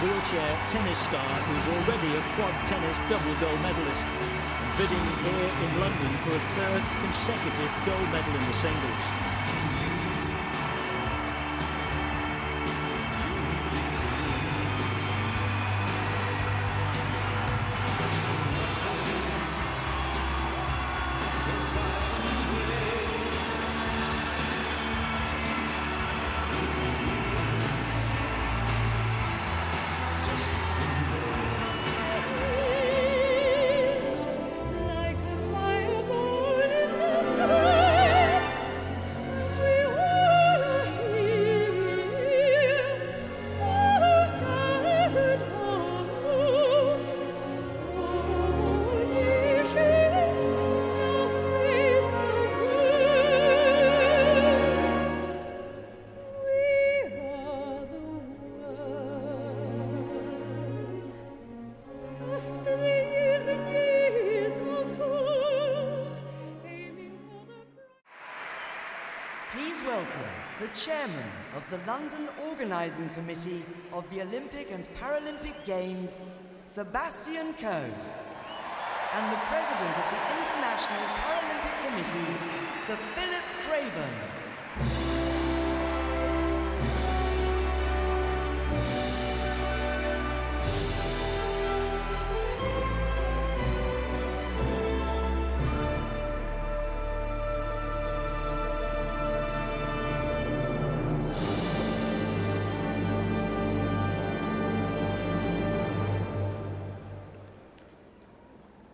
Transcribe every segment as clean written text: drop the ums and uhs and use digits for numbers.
wheelchair tennis star who's already a quad tennis double gold medalist, and bidding here in London for a third consecutive gold medal in the singles. Please welcome the Chairman of the London Organising Committee of the Olympic and Paralympic Games, Sebastian Coe, and the President of the International Paralympic Committee, Sir Philip Craven.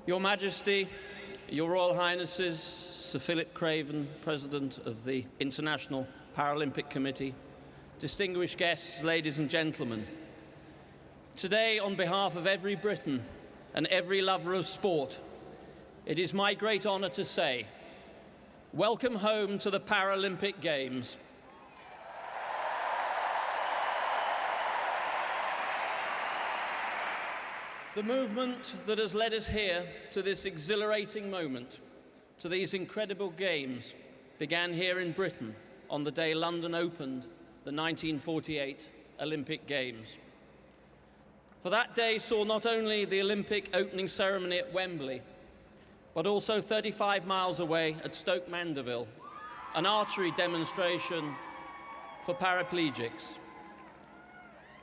Your Majesty, Your Royal Highnesses, Sir Philip Craven, President of the International Paralympic Committee, distinguished guests, ladies and gentlemen. Today, on behalf of every Briton and every lover of sport, it is my great honour to say, welcome home to the Paralympic Games. The movement that has led us here to this exhilarating moment, to these incredible games, began here in Britain on the day London opened the 1948 Olympic Games. For that day saw not only the Olympic opening ceremony at Wembley, but also 35 miles away at Stoke Mandeville, an archery demonstration for paraplegics.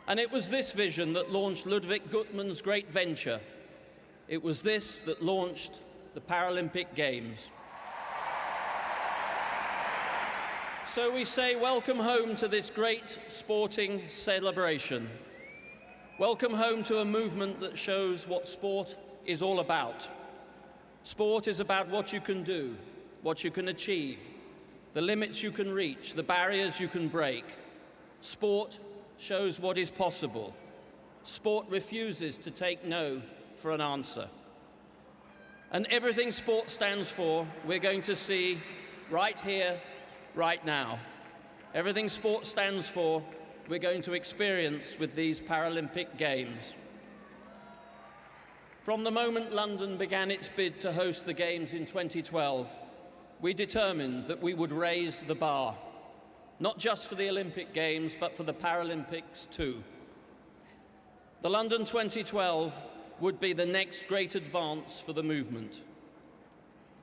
And it was this vision that launched Ludwig Guttmann's great venture. It was this that launched the Paralympic Games. So we say welcome home to this great sporting celebration. Welcome home to a movement that shows what sport is all about. Sport is about what you can do, what you can achieve, the limits you can reach, the barriers you can break. Sport shows what is possible. Sport refuses to take no for an answer. And everything sport stands for, we're going to see right here, right now. Everything sport stands for, we're going to experience with these Paralympic Games. From the moment London began its bid to host the Games in 2012, we determined that we would raise the bar. Not just for the Olympic Games, but for the Paralympics too. The London 2012 would be the next great advance for the movement.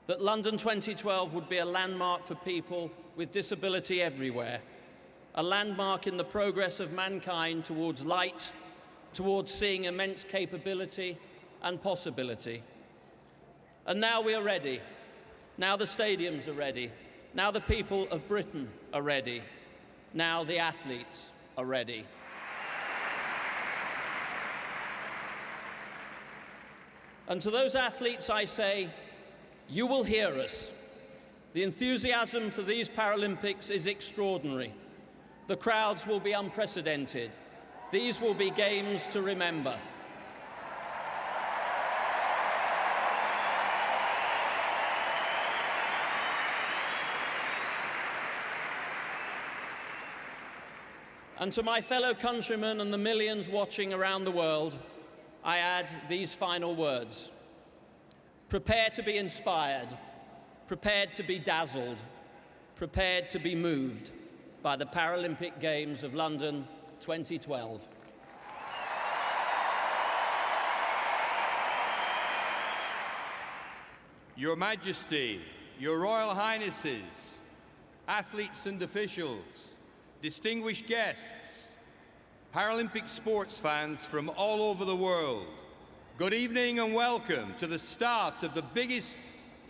That London 2012 would be a landmark for people with disability everywhere, a landmark in the progress of mankind towards light, towards seeing immense capability and possibility. And now we are ready. Now the stadiums are ready. Now the people of Britain are ready. Now the athletes are ready. And to those athletes I say, you will hear us. The enthusiasm for these Paralympics is extraordinary. The crowds will be unprecedented. These will be games to remember. And to my fellow countrymen and the millions watching around the world, I add these final words. Prepare to be inspired, prepared to be dazzled, prepared to be moved by the Paralympic Games of London 2012. Your Majesty, Your Royal Highnesses, athletes and officials, distinguished guests, Paralympic sports fans from all over the world, good evening and welcome to the start of the biggest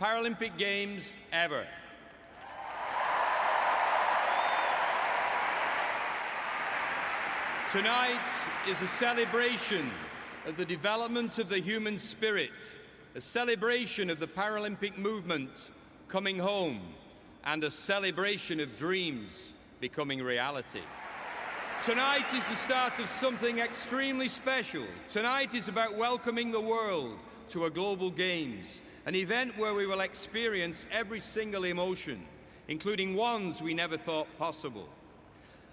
Paralympic Games ever. Tonight is a celebration of the development of the human spirit, a celebration of the Paralympic movement coming home, and a celebration of dreams becoming reality. Tonight is the start of something extremely special. Tonight is about welcoming the world to a global Games, an event where we will experience every single emotion, including ones we never thought possible.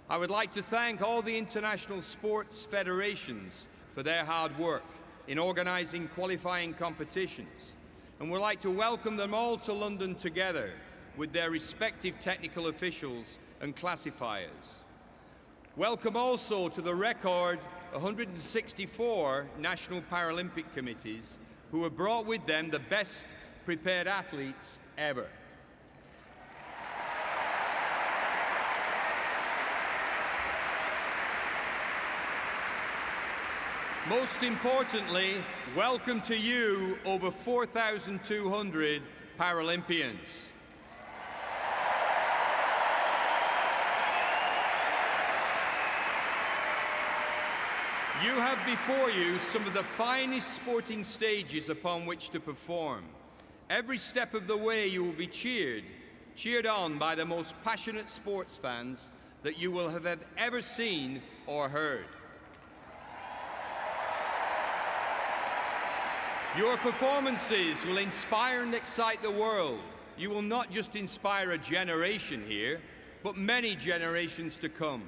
I would like to thank all the international sports federations for their hard work in organising qualifying competitions, and would like to welcome them all to London together with their respective technical officials and classifiers. Welcome also to the record 164 National Paralympic Committees who have brought with them the best prepared athletes ever. Most importantly, welcome to you, over 4,200 Paralympians. You have before you some of the finest sporting stages upon which to perform. Every step of the way you will be cheered on by the most passionate sports fans that you will have ever seen or heard. Your performances will inspire and excite the world. You will not just inspire a generation here, but many generations to come.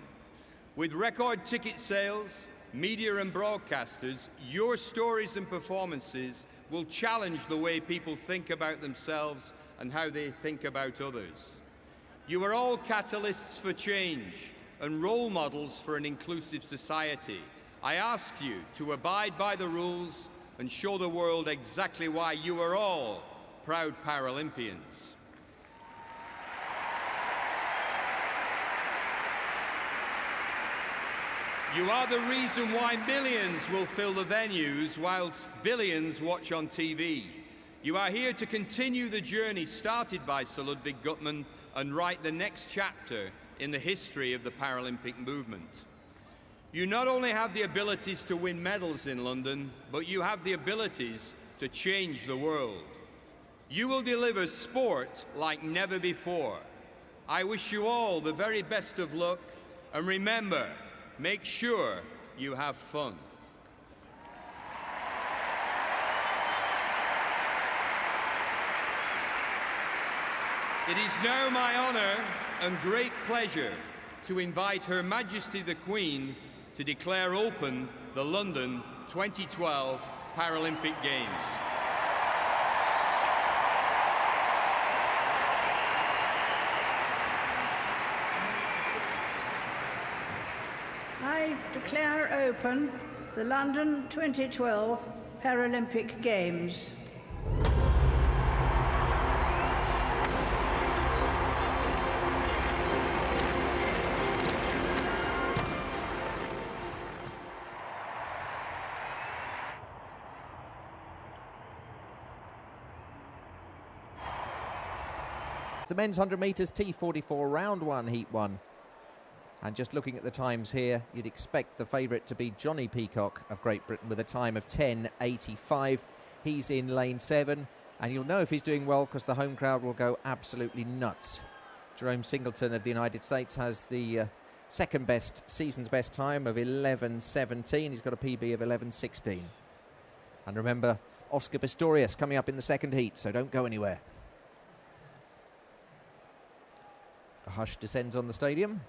With record ticket sales, media and broadcasters, your stories and performances will challenge the way people think about themselves and how they think about others. You are all catalysts for change and role models for an inclusive society. I ask you to abide by the rules and show the world exactly why you are all proud Paralympians. You are the reason why millions will fill the venues whilst billions watch on TV. You are here to continue the journey started by Sir Ludwig Guttmann and write the next chapter in the history of the Paralympic movement. You not only have the abilities to win medals in London, but you have the abilities to change the world. You will deliver sport like never before. I wish you all the very best of luck, and remember, make sure you have fun. It is now my honour and great pleasure to invite Her Majesty the Queen to declare open the London 2012 Paralympic Games. I declare open the London 2012 Paralympic Games. The men's 100 metres T44 round one, heat one. And just looking at the times here, you'd expect the favourite to be Johnny Peacock of Great Britain with a time of 10:85. He's in lane 7, and you'll know if he's doing well because the home crowd will go absolutely nuts. Jerome Singleton of the United States has the second best, season's best time of 11:17. He's got a PB of 11:16. And remember, Oscar Pistorius coming up in the second heat, so don't go anywhere. A hush descends on the stadium.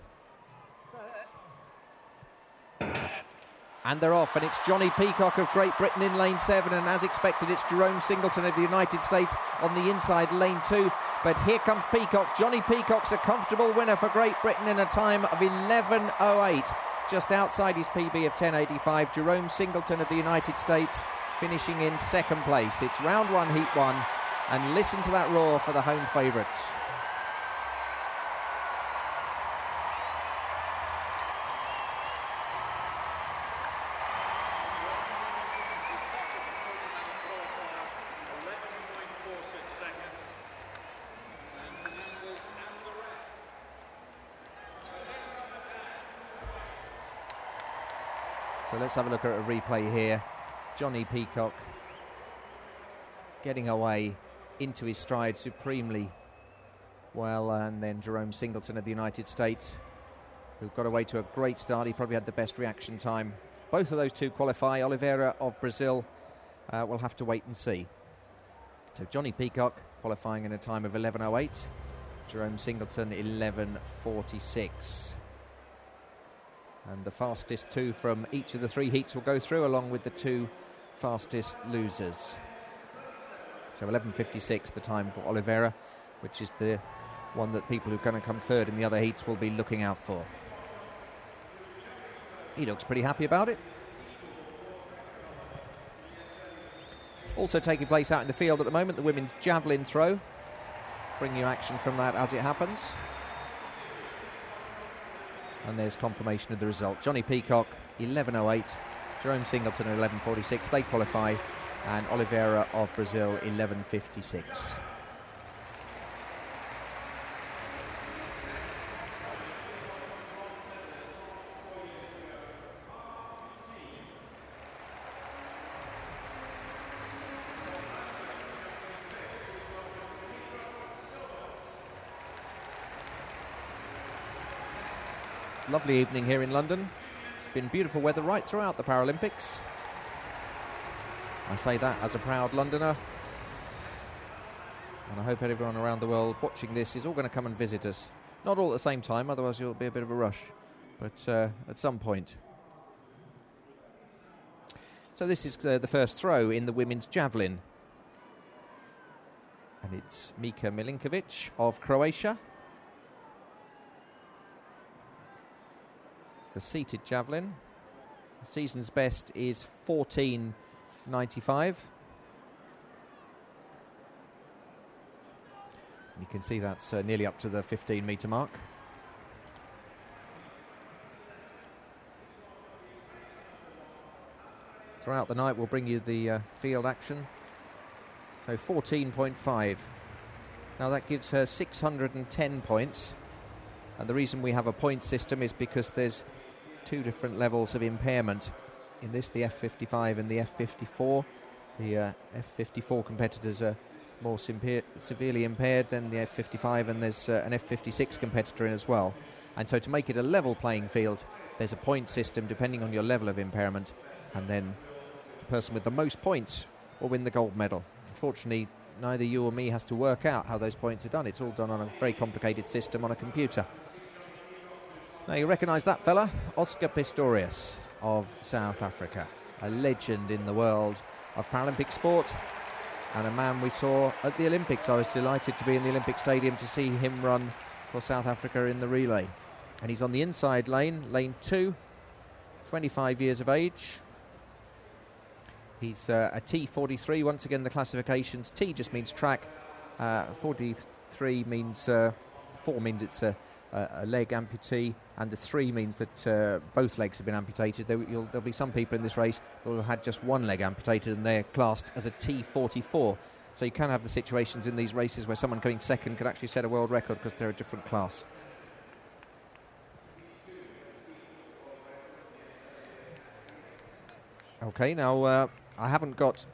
And they're off, and it's Johnny Peacock of Great Britain in lane 7, and as expected, it's Jerome Singleton of the United States on the inside lane 2. But here comes Peacock. Johnny Peacock's a comfortable winner for Great Britain in a time of 11:08, just outside his PB of 10:85. Jerome Singleton of the United States finishing in second place. It's round one, heat one. And listen to that roar for the home favourites. So let's have a look at a replay here. Johnny Peacock getting away into his stride supremely well, and then Jerome Singleton of the United States, who got away to a great start. He probably had the best reaction time. Both of those two qualify. Oliveira of Brazil will have to wait and see. So Johnny Peacock qualifying in a time of 11:08. Jerome Singleton 11:46. And the fastest two from each of the three heats will go through, along with the two fastest losers. So 11:56 the time for Oliveira, which is the one that people who are going to come third in the other heats will be looking out for. He looks pretty happy about it. Also taking place out in the field at the moment, the women's javelin throw. Bring you action from that as it happens. And there's confirmation of the result. Johnny Peacock, 11:08. Jerome Singleton at 11:46. They qualify. And Oliveira of Brazil, 11:56. Lovely evening here in London. It's been beautiful weather right throughout the Paralympics. I say that as a proud Londoner. And I hope everyone around the world watching this is all going to come and visit us. Not all at the same time, otherwise it'll be a bit of a rush. But at some point. So this is the first throw in the women's javelin. And it's Mika Milinkovic of Croatia. The seated javelin. The season's best is 14:95. You can see that's nearly up to the 15-metre mark. Throughout the night we'll bring you the field action. So 14.5. Now that gives her 610 points. And the reason we have a point system is because there's two different levels of impairment. In this, the F55 and the F54. The F54 competitors are more severely impaired than the F55, and there's an F56 competitor in as well. And so to make it a level playing field, there's a point system depending on your level of impairment, and then the person with the most points will win the gold medal. Unfortunately, neither you or me has to work out how those points are done. It's all done on a very complicated system on a computer. Now you recognise that fella, Oscar Pistorius of South Africa, a legend in the world of Paralympic sport, and a man we saw at the Olympics. I was delighted to be in the Olympic Stadium to see him run for South Africa in the relay. And he's on the inside lane, lane 2, 25 years of age. He's a T43, once again the classifications. T just means track, 43 means, 4 means it's a leg amputee, and the 3 means that both legs have been amputated. There'll be some people in this race that will have had just one leg amputated, and they're classed as a T44. So you can have the situations in these races where someone coming second could actually set a world record because they're a different class. Okay, now I haven't got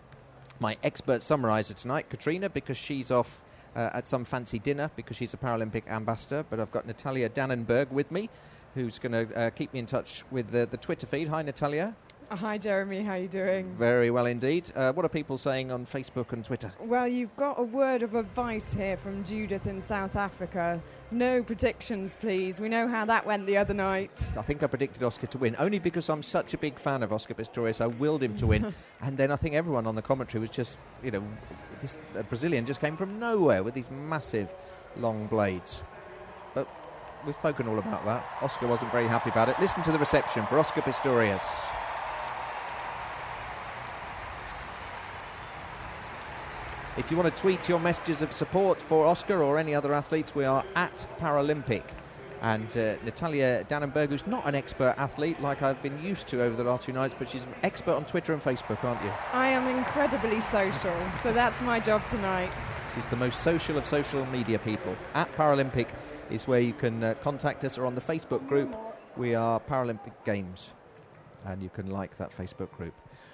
my expert summariser tonight, Katrina, because she's off at some fancy dinner because she's a Paralympic ambassador, but I've got Natalia Dannenberg with me, who's going to keep me in touch with the Twitter feed. Hi, Natalia. Hi, Jeremy. How are you doing? Very well indeed. What are people saying on Facebook and Twitter? Well, you've got a word of advice here from Judith in South Africa. No predictions, please. We know how that went the other night. I think I predicted Oscar to win, only because I'm such a big fan of Oscar Pistorius. I willed him to win. And then I think everyone on the commentary was just, this Brazilian just came from nowhere with these massive long blades. But we've spoken all about that. Oscar wasn't very happy about it. Listen to the reception for Oscar Pistorius. If you want to tweet your messages of support for Oscar or any other athletes, we are at Paralympic. And Natalia Dannenberg, who's not an expert athlete like I've been used to over the last few nights, but she's an expert on Twitter and Facebook, aren't you? I am incredibly social, so that's my job tonight. She's the most social of social media people. At Paralympic is where you can contact us, or on the Facebook group. We are Paralympic Games, and you can like that Facebook group.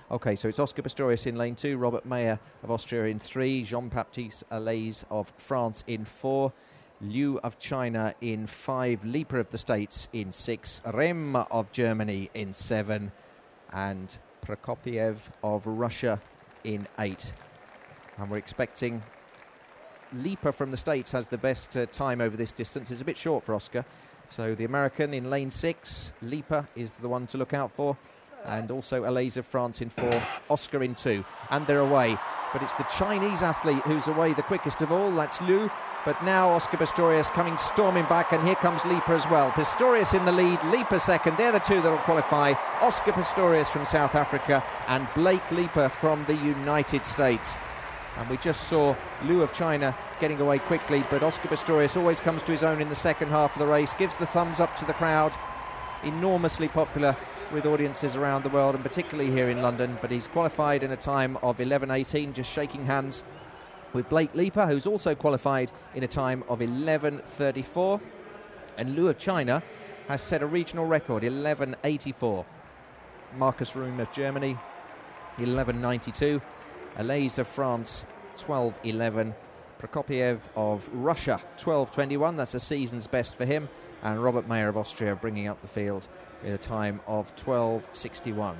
OK, so it's Oscar Pistorius in lane 2, Robert Mayer of Austria in 3, Jean-Baptiste Allaise of France in 4, Liu of China in 5, Leaper of the States in 6, Rem of Germany in 7, and Prokopiev of Russia in 8. And we're expecting Leaper from the States has the best time over this distance. It's a bit short for Oscar. So the American in lane 6, Leaper is the one to look out for. And also Allaise of France in 4, Oscar in 2. And they're away. But it's the Chinese athlete who's away the quickest of all. That's Liu. But now Oscar Pistorius coming storming back, and here comes Leaper as well. Pistorius in the lead, Leaper second. They're the two that will qualify. Oscar Pistorius from South Africa and Blake Leaper from the United States. And we just saw Liu of China getting away quickly, but Oscar Pistorius always comes to his own in the second half of the race, gives the thumbs up to the crowd. Enormously popular with audiences around the world, and particularly here in London, but he's qualified in a time of 11:18, just shaking hands with Blake Leaper, who's also qualified in a time of 11:34. And Liu of China has set a regional record, 11:84. Marcus Room of Germany, 11:92. Allaise of France, 12:11. Prokopiev of Russia, 12:21. That's a season's best for him. And Robert Mayer of Austria bringing up the field in a time of 12:61.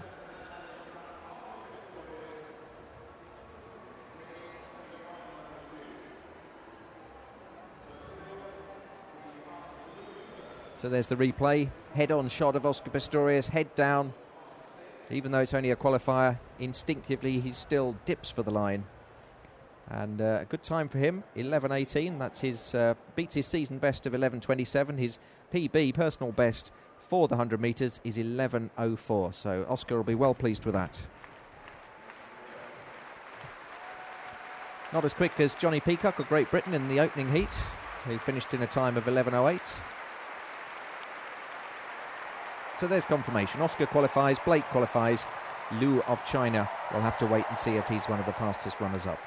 So there's the replay. Head-on shot of Oscar Pistorius, head down. Even though it's only a qualifier, instinctively he still dips for the line. And a good time for him, 11:18. That's his beats his season best of 11:27. His PB, personal best, for the 100 metres is 11:04. So Oscar will be well pleased with that. Not as quick as Johnny Peacock of Great Britain in the opening heat. He finished in a time of 11:08. So there's confirmation. Oscar qualifies, Blake qualifies. Liu of China will have to wait and see if he's one of the fastest runners-up.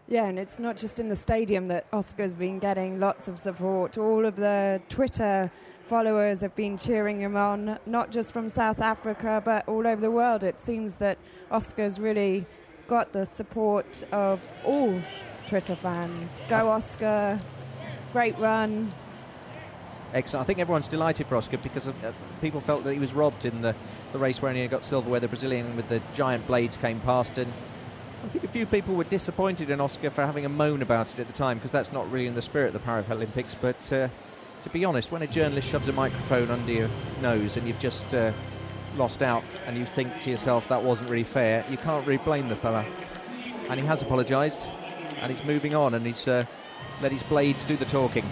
Yeah, and it's not just in the stadium that Oscar's been getting lots of support. All of the Twitter followers have been cheering him on, not just from South Africa, but all over the world. It seems that Oscar's really got the support of all Twitter fans. Go Oscar, great run. Excellent. I think everyone's delighted for Oscar because people felt that he was robbed in the race where he got silver, where the Brazilian with the giant blades came past. And I think a few people were disappointed in Oscar for having a moan about it at the time, because that's not really in the spirit of the Paralympics. But to be honest, when a journalist shoves a microphone under your nose and you've just lost out and you think to yourself that wasn't really fair, you can't really blame the fella. And he has apologised. And he's moving on, and he's let his blades do the talking.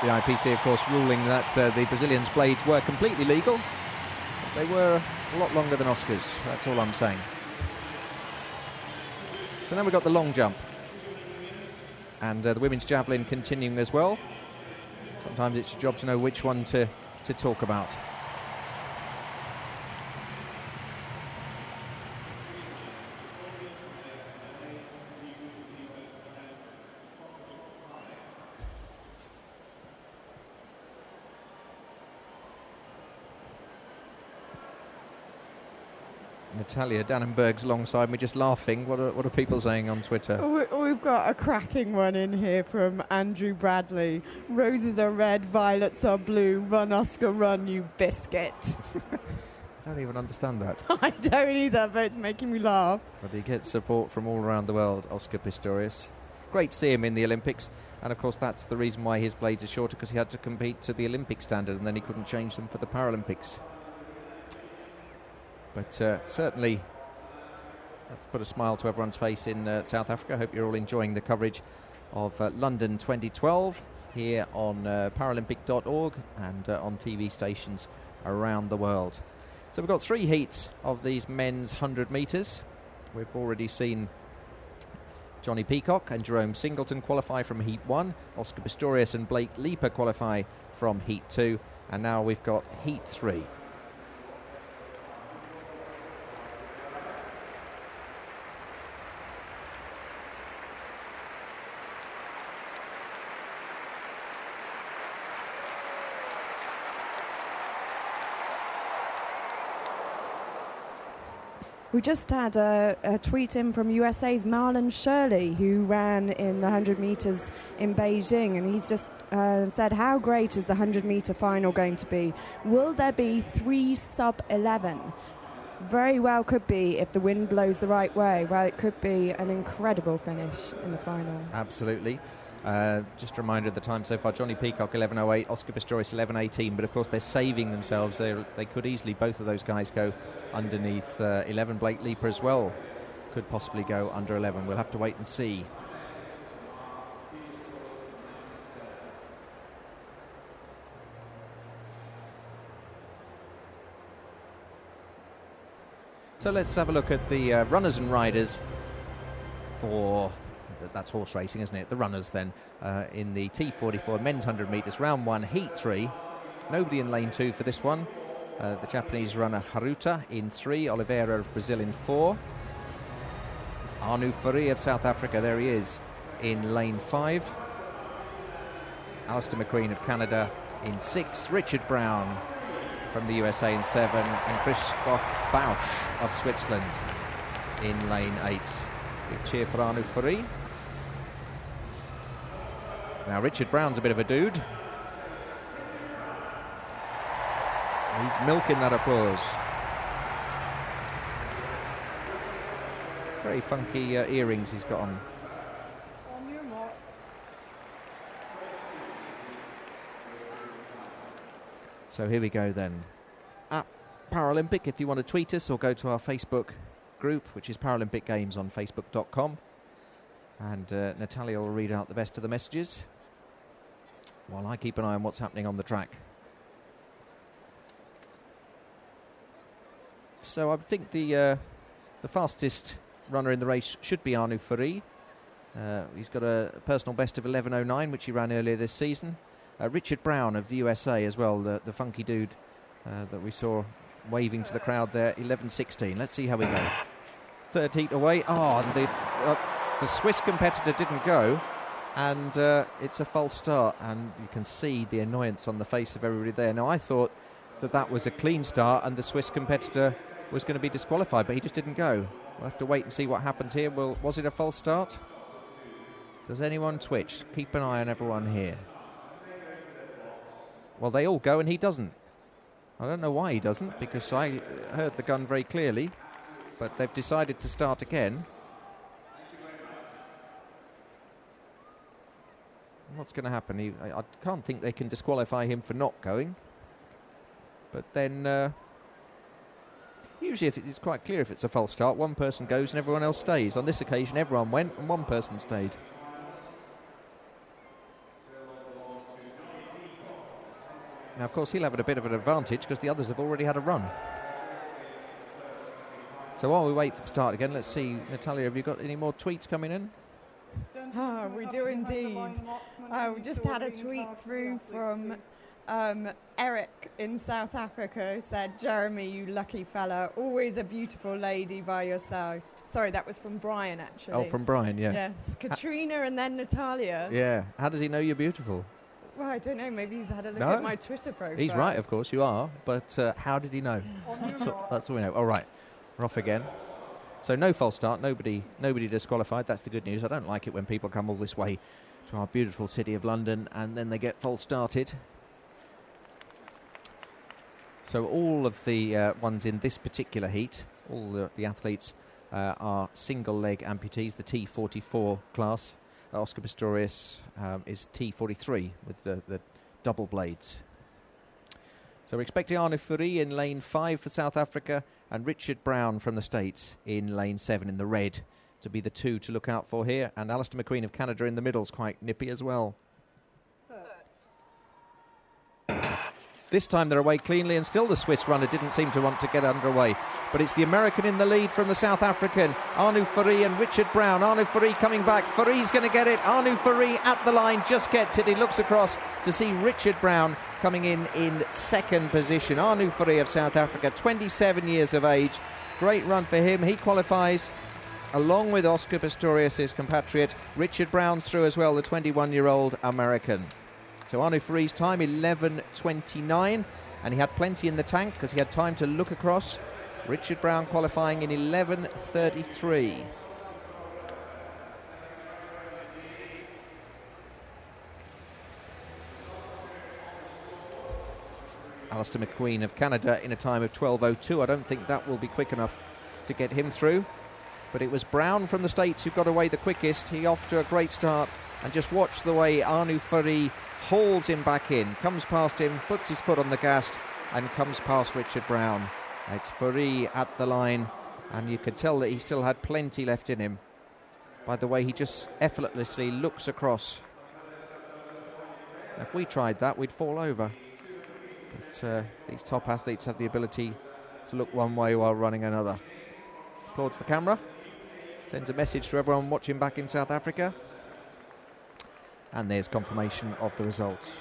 The IPC, of course, ruling that the Brazilians' blades were completely legal. They were a lot longer than Oscar's, that's all I'm saying. So now we've got the long jump. And the women's javelin continuing as well. Sometimes it's your job to know which one to talk about. Natalia Dannenberg's alongside me, just laughing. What are people saying on Twitter? We've got a cracking one in here from Andrew Bradley. Roses are red, violets are blue. Run, Oscar, run, you biscuit. I don't even understand that. I don't either, but it's making me laugh. But he gets support from all around the world, Oscar Pistorius. Great to see him in the Olympics. And, of course, that's the reason why his blades are shorter, because he had to compete to the Olympic standard and then he couldn't change them for the Paralympics. But certainly put a smile to everyone's face in South Africa. I hope you're all enjoying the coverage of London 2012 here on Paralympic.org and on TV stations around the world. So we've got 3 heats of these men's 100 metres. We've already seen Johnny Peacock and Jerome Singleton qualify from Heat 1. Oscar Pistorius and Blake Leaper qualify from Heat 2. And now we've got Heat 3. We just had a tweet in from USA's Marlon Shirley, who ran in the 100 metres in Beijing, and he's just said, how great is the 100-metre final going to be? Will there be 3 sub-11? Very well could be if the wind blows the right way. Well, it could be an incredible finish in the final. Absolutely. Just a reminder of the time so far. Johnny Peacock 11:08, Oscar Pistorius 11:18, but of course they're saving themselves. They could easily, both of those guys, go underneath 11. Blake Leaper as well could possibly go under 11. We'll have to wait and see. So let's have a look at the runners and riders for... That's horse racing, isn't it? The runners then in the T44 men's 100 metres, round 1, heat 3. Nobody in lane 2 for this one. The Japanese runner Haruta in 3, Oliveira of Brazil in 4. Anu Fari of South Africa, there he is, in lane 5. Alistair McQueen of Canada in 6. Richard Brown from the USA in 7. And Christoph Bausch of Switzerland in lane 8. Big cheer for Anu Fari. Now Richard Brown's a bit of a dude. He's milking that applause. Very funky earrings he's got on. So here we go then. At Paralympic, if you want to tweet us or go to our Facebook group, which is Paralympic Games on facebook.com. And Natalia will read out the best of the messages while I keep an eye on what's happening on the track. So I think the fastest runner in the race should be Anu Fari. He's got a personal best of 11:09, which he ran earlier this season. Richard Brown of the USA as well, the funky dude that we saw waving to the crowd there, 11:16. Let's see how we go. Third heat away. Oh, and the Swiss competitor didn't go, and it's a false start, and you can see the annoyance on the face of everybody there. Now, I thought that was a clean start and the Swiss competitor was going to be disqualified, but he just didn't go. We'll have to wait and see what happens here. Was it a false start? Does anyone twitch? Keep an eye on everyone here. Well, they all go and he doesn't. I don't know why he doesn't, because I heard the gun very clearly, but they've decided to start again. What's going to happen? I can't think they can disqualify him for not going. But then, usually it's quite clear if it's a false start. One person goes and everyone else stays. On this occasion, everyone went and one person stayed. Now, of course, he'll have a bit of an advantage because the others have already had a run. So while we wait for the start again, let's see. Natalia, have you got any more tweets coming in? We do indeed. We just had a tweet through from Eric in South Africa, who said, Jeremy, you lucky fella, always a beautiful lady by your side. Sorry, that was from Brian, actually. Oh, from Brian, yeah. Yes, Katrina and then Natalia. Yeah. How does he know you're beautiful? Well, I don't know. Maybe he's had a look at my Twitter profile. He's right, of course, you are. But how did he know? That's all we know. All right, we're off again. So no false start, nobody disqualified. That's the good news. I don't like it when people come all this way to our beautiful city of London and then they get false started. So all of the ones in this particular heat, all the athletes are single leg amputees, the T44 class. Oscar Pistorius is T43 with the double blades. So we're expecting Arnaud Fourie in lane 5 for South Africa and Richard Brown from the States in lane 7 in the red to be the two to look out for here. And Alistair McQueen of Canada in the middle is quite nippy as well. This time they're away cleanly, and still the Swiss runner didn't seem to want to get underway. But it's the American in the lead from the South African, Arnaud Fourie and Richard Brown. Arnaud Fourie coming back. Fourie's going to get it. Arnaud Fourie at the line, just gets it. He looks across to see Richard Brown coming in second position. Arnaud Fourie of South Africa, 27 years of age. Great run for him. He qualifies along with Oscar Pistorius, his compatriot. Richard Brown's through as well, the 21-year-old American. So Arnaud Fourie's time, 11:29, and he had plenty in the tank because he had time to look across. Richard Brown qualifying in 11:33. Alistair McQueen of Canada in a time of 12:02. I don't think that will be quick enough to get him through. But it was Brown from the States who got away the quickest. He off to a great start, and just watch the way Arnaud Fourie hauls him back in, comes past him, puts his foot on the gas and comes past Richard Brown. It's Fourie at the line, and you could tell that he still had plenty left in him by the way he just effortlessly looks across. If we tried that, we'd fall over. But these top athletes have the ability to look one way while running another. Applauds the camera, sends a message to everyone watching back in South Africa. And there's confirmation of the results.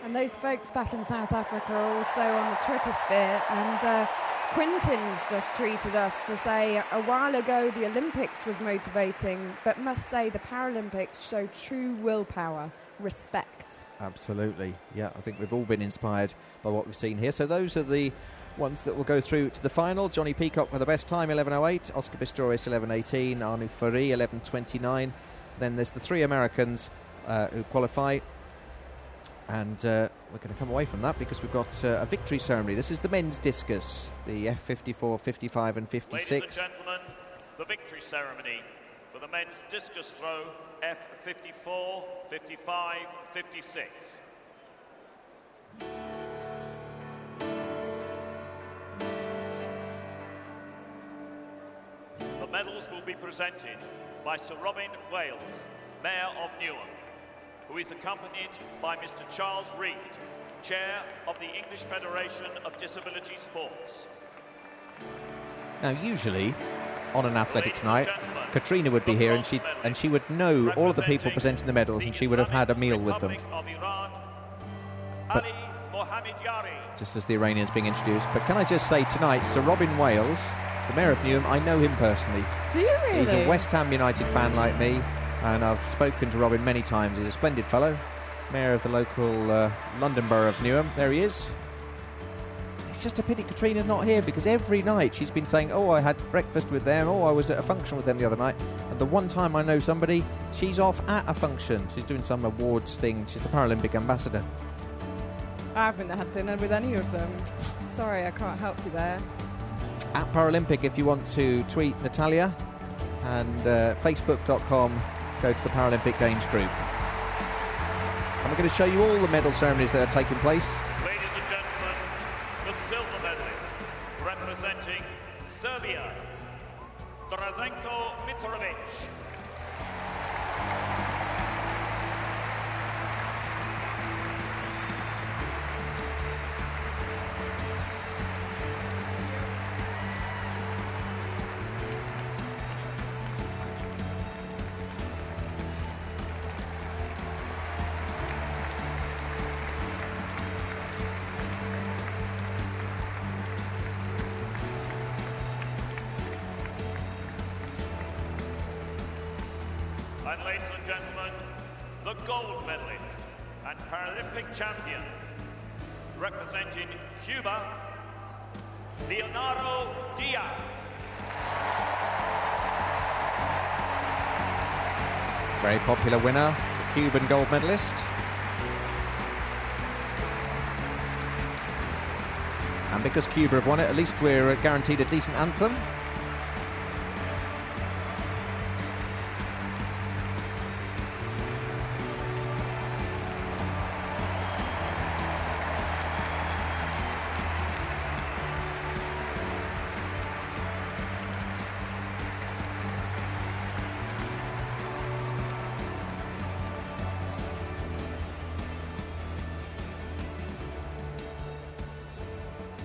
And those folks back in South Africa are also on the Twitter sphere. And Quintin's just tweeted us to say, a while ago the Olympics was motivating, but must say the Paralympics show true willpower, respect. Absolutely. Yeah, I think we've all been inspired by what we've seen here. So those are the ones that will go through to the final. Johnny Peacock with the best time, 11:08. Oscar Pistorius, 11:18. Arnaud Fourie, 11:29. Then there's the three Americans who qualify, and we're going to come away from that because we've got a victory ceremony. This is the men's discus, the F54, 55 and 56. Ladies and gentlemen, the victory ceremony for the men's discus throw, F54, 55, 56. The medals will be presented by Sir Robin Wales, Mayor of Newham, who is accompanied by Mr. Charles Reid, Chair of the English Federation of Disability Sports. Now, usually on an athletics night, Katrina would be here, and she would know all of the people presenting the medals, and she would have had a meal with them. But just as the Iranians being introduced. But can I just say tonight, Sir Robin Wales, the Mayor of Newham, I know him personally. Do you really? He's a West Ham United fan like me, and I've spoken to Robin many times. He's a splendid fellow, Mayor of the local London Borough of Newham. There he is. It's just a pity Katrina's not here, because every night she's been saying, oh, I had breakfast with them, oh, I was at a function with them the other night, and the one time I know somebody, she's off at a function. She's doing some awards thing. She's a Paralympic ambassador. I haven't had dinner with any of them. Sorry, I can't help you there. At Paralympic, if you want to tweet Natalia, and facebook.com, go to the Paralympic Games group. And we're going to show you all the medal ceremonies that are taking place. Ladies and gentlemen, the silver medalist representing Serbia, Drazenko Mitrovic. And ladies and gentlemen, the gold medalist and Paralympic champion, representing Cuba, Leonardo Diaz. Very popular winner, the Cuban gold medalist. And because Cuba have won it, at least we're guaranteed a decent anthem.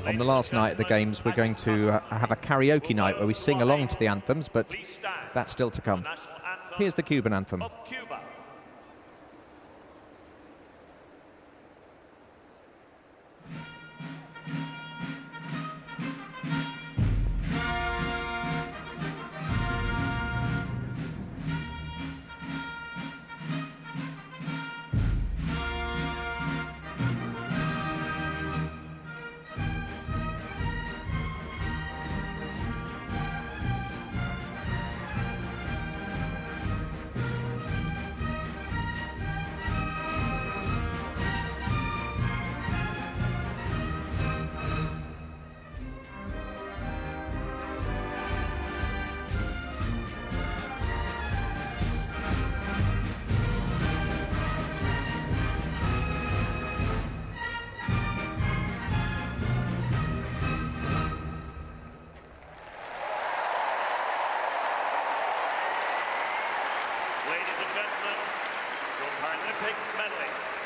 on the last night of the Games, we're going to have a karaoke night where we sing along to the anthems, but that's still to come. Here's the Cuban anthem. Of Cuba. Ladies and gentlemen, your Paralympic medalists.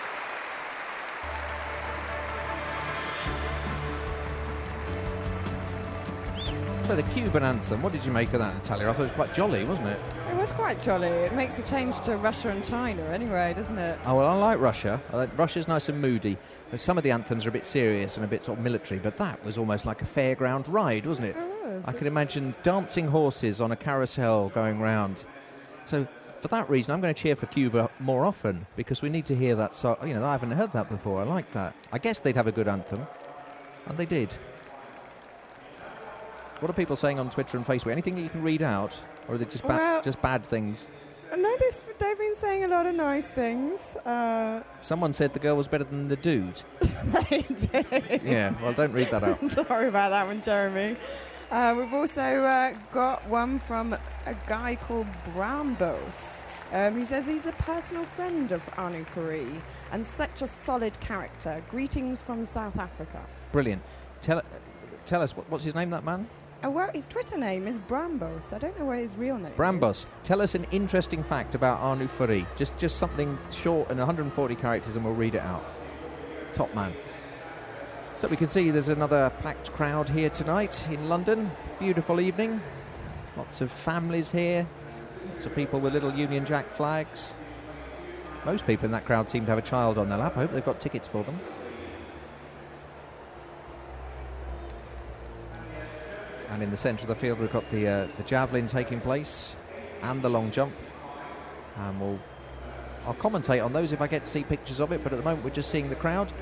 So the Cuban anthem, what did you make of that, Natalia? I thought it was quite jolly, wasn't it? It was quite jolly. It makes a change to Russia and China anyway, doesn't it? Oh, well, I like Russia. Russia's nice and moody. Some of the anthems are a bit serious and a bit sort of military, but that was almost like a fairground ride, wasn't it? It was. I can imagine dancing horses on a carousel going round. So for that reason, I'm going to cheer for Cuba more often, because we need to hear that. So, you know, I haven't heard that before. I like that. I guess they'd have a good anthem, and they did. What are people saying on Twitter and Facebook? Anything that you can read out, or are they just just bad things? No, they've been saying a lot of nice things. Someone said the girl was better than the dude. They did. Yeah, well, don't read that out. Sorry about that one, Jeremy. We've also got one from a guy called Brambos. He says he's a personal friend of Anu Fari and such a solid character. Greetings from South Africa. Brilliant. Tell us, what's his name, that man? Well, his Twitter name is Brambos. I don't know what his real name Brambos. is. Tell us an interesting fact about Anu Fari. Just something short and 140 characters, and we'll read it out. Top man. So we can see there's another packed crowd here tonight in London. Beautiful evening. Lots of families here. Lots of people with little Union Jack flags. Most people in that crowd seem to have a child on their lap. I hope they've got tickets for them. And in the centre of the field, we've got the javelin taking place and the long jump. And I'll commentate on those if I get to see pictures of it, but at the moment we're just seeing the crowd.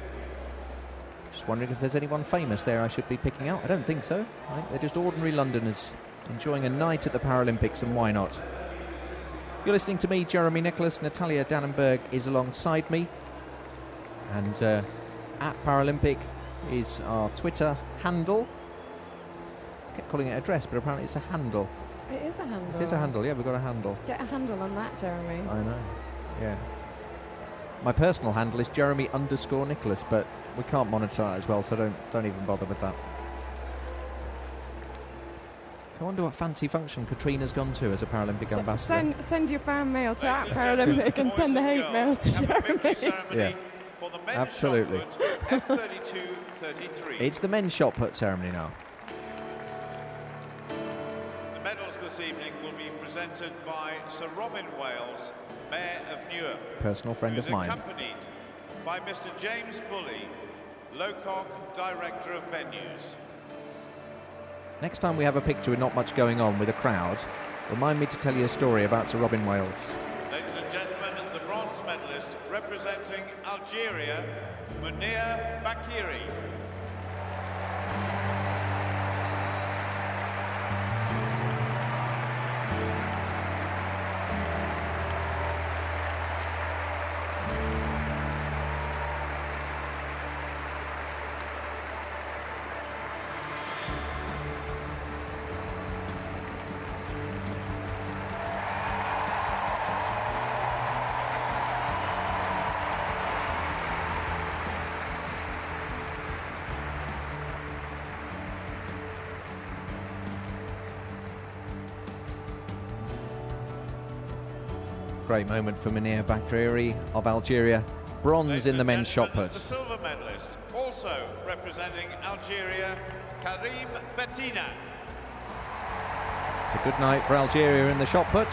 Just wondering if there's anyone famous there I should be picking out. I don't think so. I think they're just ordinary Londoners enjoying a night at the Paralympics, and why not? You're listening to me, Jeremy Nicholas. Natalia Dannenberg is alongside me. And at Paralympic is our Twitter handle. Kept calling it a dress, but apparently it's a handle. It is a handle. It is a handle, yeah, we've got a handle. Get a handle on that, Jeremy. I know, yeah. My personal handle is Jeremy_Nicholas, but we can't monitor that as well, so don't even bother with that. So I wonder what fancy function Katrina's gone to as a Paralympic ambassador. Send your fan mail to at Paralympic and send the hate mail to Jeremy. Yeah, absolutely. It's the men's shot put ceremony now. The medals this evening will be presented by Sir Robin Wales, Mayor of Newark. Personal friend of mine. Accompanied by Mr. James Bully, Locock Director of Venues. Next time we have a picture with not much going on with a crowd, remind me to tell you a story about Sir Robin Wales. Ladies and gentlemen, the bronze medalist representing Algeria, Munir Bakiri. Great moment for Munir Bakiri of Algeria. bronze in the men's shot The put. silver medalist, also representing Algeria, Karim Bettina. It's a good night for Algeria in the shot put.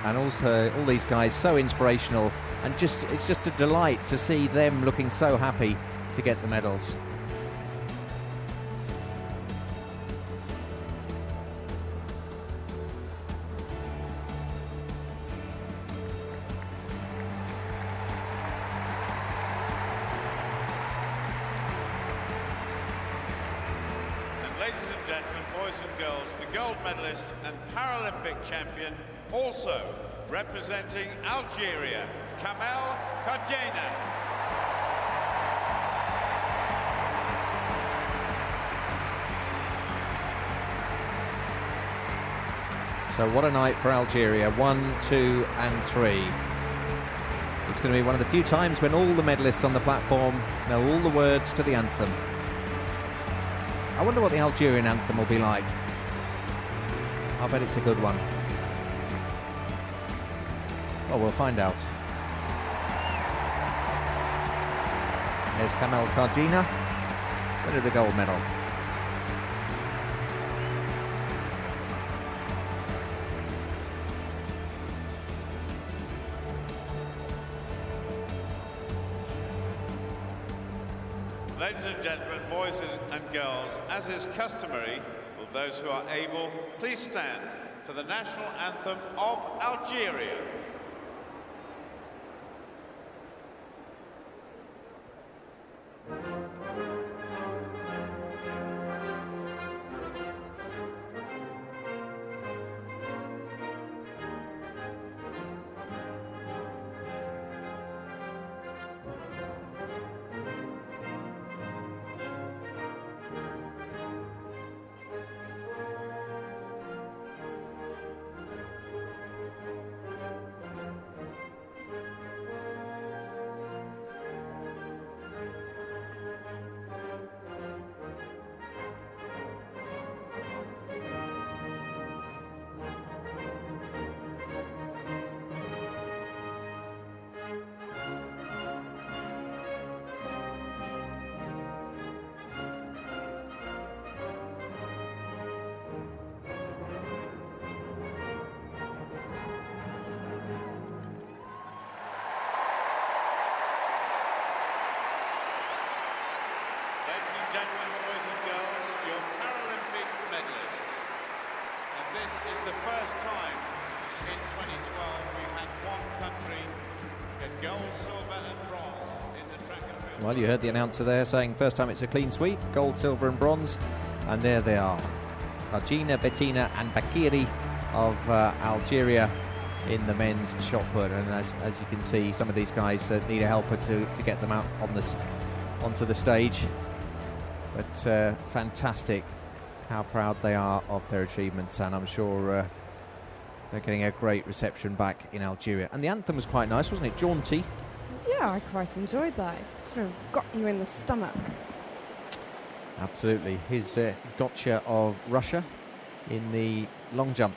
And also all these guys so inspirational, and it's just a delight to see them looking so happy to get the medals. Ladies and gentlemen, boys and girls, the gold medalist and Paralympic champion, also representing Algeria, Kamel Kajena. So what a night for Algeria, 1, 2 and 3. It's going to be one of the few times when all the medalists on the platform know all the words to the anthem. I wonder what the Algerian anthem will be like. I bet it's a good one. Well, we'll find out. There's Kamel Kajena, winner of the gold medal. Ladies and gentlemen, boys and girls, as is customary, will those who are able please stand for the national anthem of Algeria. Gentlemen, boys and girls, your Paralympic medalists. And this is the first time in 2012 we've had one country get gold, silver and bronze in the track and field. Well, you heard the announcer there saying first time it's a clean sweep, gold, silver and bronze. And there they are. Kajena, Bettina and Bakiri of Algeria in the men's shot put. And as you can see, some of these guys need a helper to get them out on onto the stage. But fantastic how proud they are of their achievements, and I'm sure they're getting a great reception back in Algeria. And the anthem was quite nice, wasn't it? Jaunty. Yeah, I quite enjoyed that. It sort of got you in the stomach. Absolutely. His gotcha of Russia in the long jump.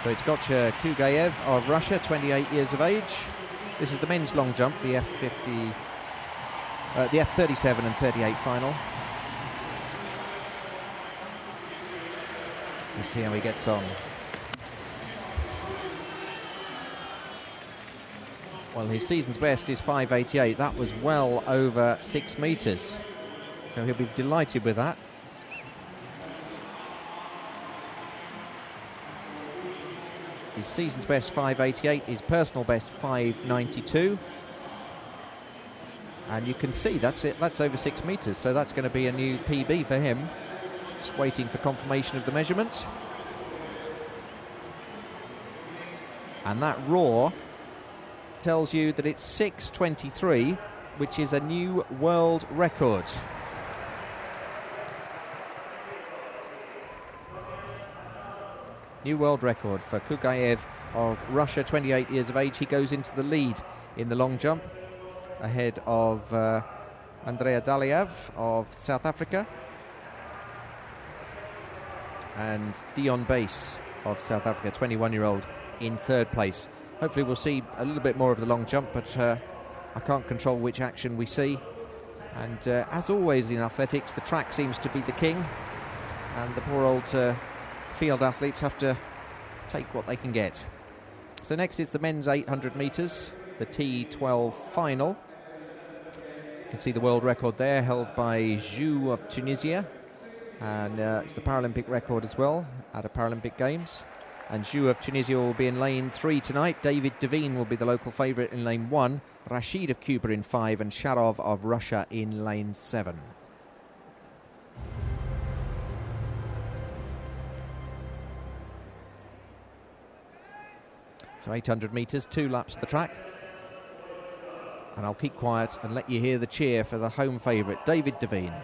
So it's Gotcha Kugayev of Russia, 28 years of age. This is the men's long jump, the F50, the F37 and 38 final. Let's see how he gets on. Well, his season's best is 5.88. That was well over 6 metres. So he'll be delighted with that. His season's best 5.88, his personal best 5.92. And you can see that's it, that's over 6 metres, so that's going to be a new PB for him. Just waiting for confirmation of the measurement. And that roar tells you that it's 6:23, which is a new world record. New world record for Kugayev of Russia, 28 years of age. He goes into the lead in the long jump, ahead of Andrea Daliev of South Africa and Dion Bass of South Africa, 21-year-old, in third place. Hopefully we'll see a little bit more of the long jump, but I can't control which action we see. And as always in athletics, the track seems to be the king, and the poor old field athletes have to take what they can get. So next is the men's 800 metres, the T12 final. You can see the world record there, held by Zhu of Tunisia, and it's the Paralympic record as well at a Paralympic Games. And Zhu of Tunisia will be in lane 3 tonight. David Devine will be the local favourite in lane 1, Rashid of Cuba in 5, and Sharov of Russia in lane 7. So 800 metres, 2 laps of the track. And I'll keep quiet and let you hear the cheer for the home favourite, David Devine.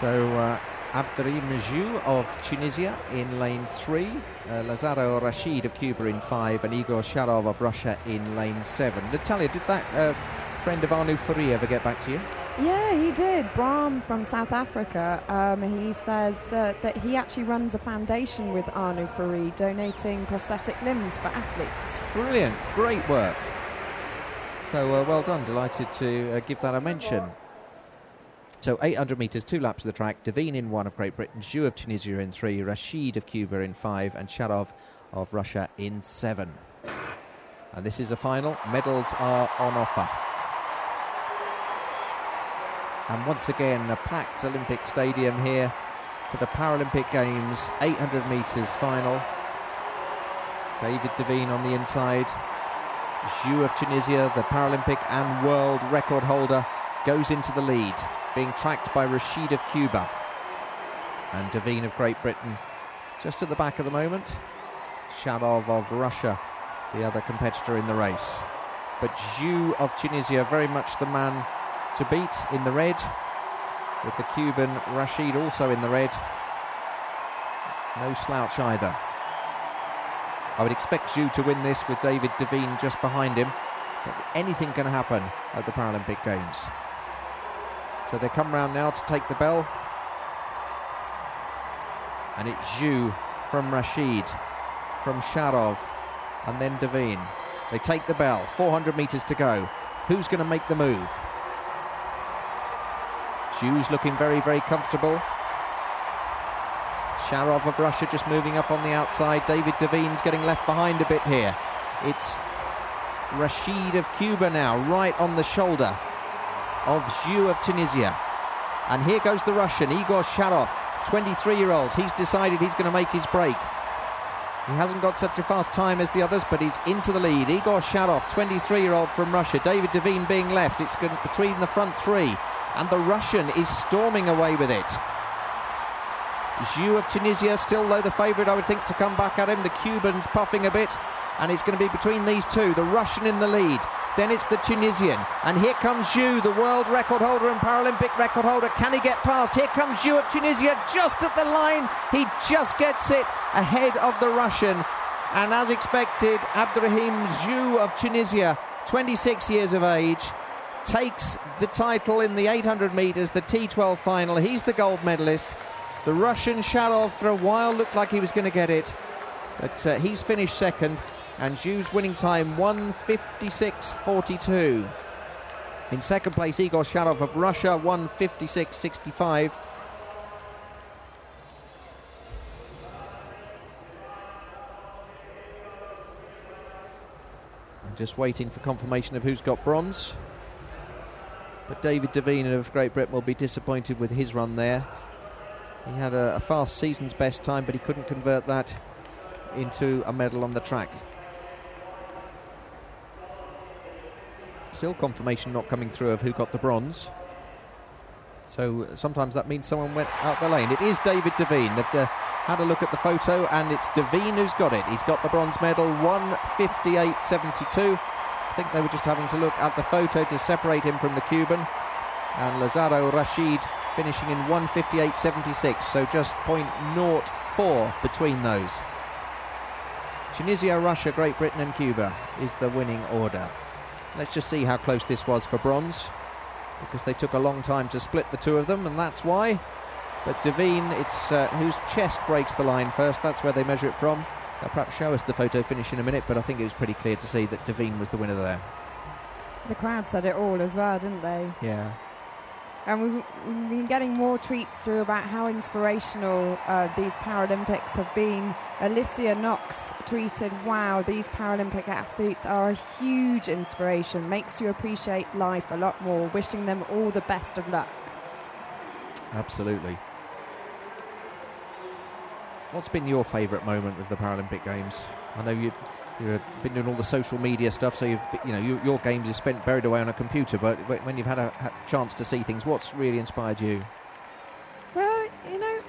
So Abderrahim Zhu of Tunisia in lane 3, Lazaro Rashid of Cuba in 5, and Igor Sharov of Russia in lane 7. Natalia, did that friend of Arnu Furi ever get back to you? Yeah, he did. Brahm from South Africa. He says that he actually runs a foundation with Arnu Furi, donating prosthetic limbs for athletes. Brilliant, great work. So well done, delighted to give that a mention. So 800 metres, 2 laps of the track. Devine in 1 of Great Britain, Zhu of Tunisia in 3, Rashid of Cuba in 5, and Sharov of Russia in 7. And this is a final. Medals are on offer. And once again, a packed Olympic stadium here for the Paralympic Games 800 metres final. David Devine on the inside. Zhu of Tunisia, the Paralympic and world record holder, goes into the lead, being tracked by Rashid of Cuba and Devine of Great Britain just at the back at the moment. Sharov of Russia, the other competitor in the race. But Zhu of Tunisia very much the man to beat in the red, with the Cuban Rashid also in the red. No slouch either. I would expect Zhu to win this with David Devine just behind him, but anything can happen at the Paralympic Games. So they come round now to take the bell. And it's Zhu from Rashid, from Sharov, and then Devine. They take the bell, 400 metres to go. Who's going to make the move? Zhu's looking very, very comfortable. Sharov of Russia just moving up on the outside. David Devine's getting left behind a bit here. It's Rashid of Cuba now, right on the shoulder of Zhu of Tunisia. And here goes the Russian, Igor Sharov, 23-year-old. He's decided he's going to make his break. He hasn't got such a fast time as the others, but he's into the lead. Igor Sharov, 23-year-old from Russia. David Devine being left. It's between the front three, and the Russian is storming away with it. Zhu of Tunisia still, though, the favourite, I would think, to come back at him. The Cuban's puffing a bit, and it's going to be between these two. The Russian in the lead, then it's the Tunisian, and here comes Zhu, the world record holder and Paralympic record holder. Can he get past? Here comes Zhu of Tunisia, just at the line. He just gets it ahead of the Russian, and as expected, Abderrahim Zhu of Tunisia, 26 years of age, takes the title in the 800 metres, the T12 final. He's the gold medalist. The Russian Sharov for a while looked like he was going to get it, but he's finished second, and Zhu's winning time 1:56.42. In second place, Igor Sharov of Russia, 1:56.65. Just waiting for confirmation of who's got bronze. But David Devine of Great Britain will be disappointed with his run there. He had a fast season's best time, but he couldn't convert that into a medal on the track. Still confirmation not coming through of who got the bronze. So sometimes that means someone went out the lane. It is David Devine. They've had a look at the photo, and it's Devine who's got it. He's got the bronze medal, 1:58.72. I think they were just having to look at the photo to separate him from the Cuban. And Lazaro Rashid finishing in 1:58.76, so just 0.04 between those. Tunisia, Russia, Great Britain and Cuba is the winning order. Let's just see how close this was for bronze, because they took a long time to split the two of them, and that's why. But Devine, it's whose chest breaks the line first, that's where they measure it from. They'll perhaps show us the photo finish in a minute, but I think it was pretty clear to see that Devine was the winner there. The crowd said it all as well, didn't they? Yeah. And we've been getting more tweets through about how inspirational these Paralympics have been. Alicia Knox tweeted, "Wow, these Paralympic athletes are a huge inspiration. Makes you appreciate life a lot more. Wishing them all the best of luck." Absolutely. What's been your favourite moment of the Paralympic Games? I know you've been doing all the social media stuff, so your games is spent buried away on a computer. But when you've had a chance to see things, what's really inspired you? Well, you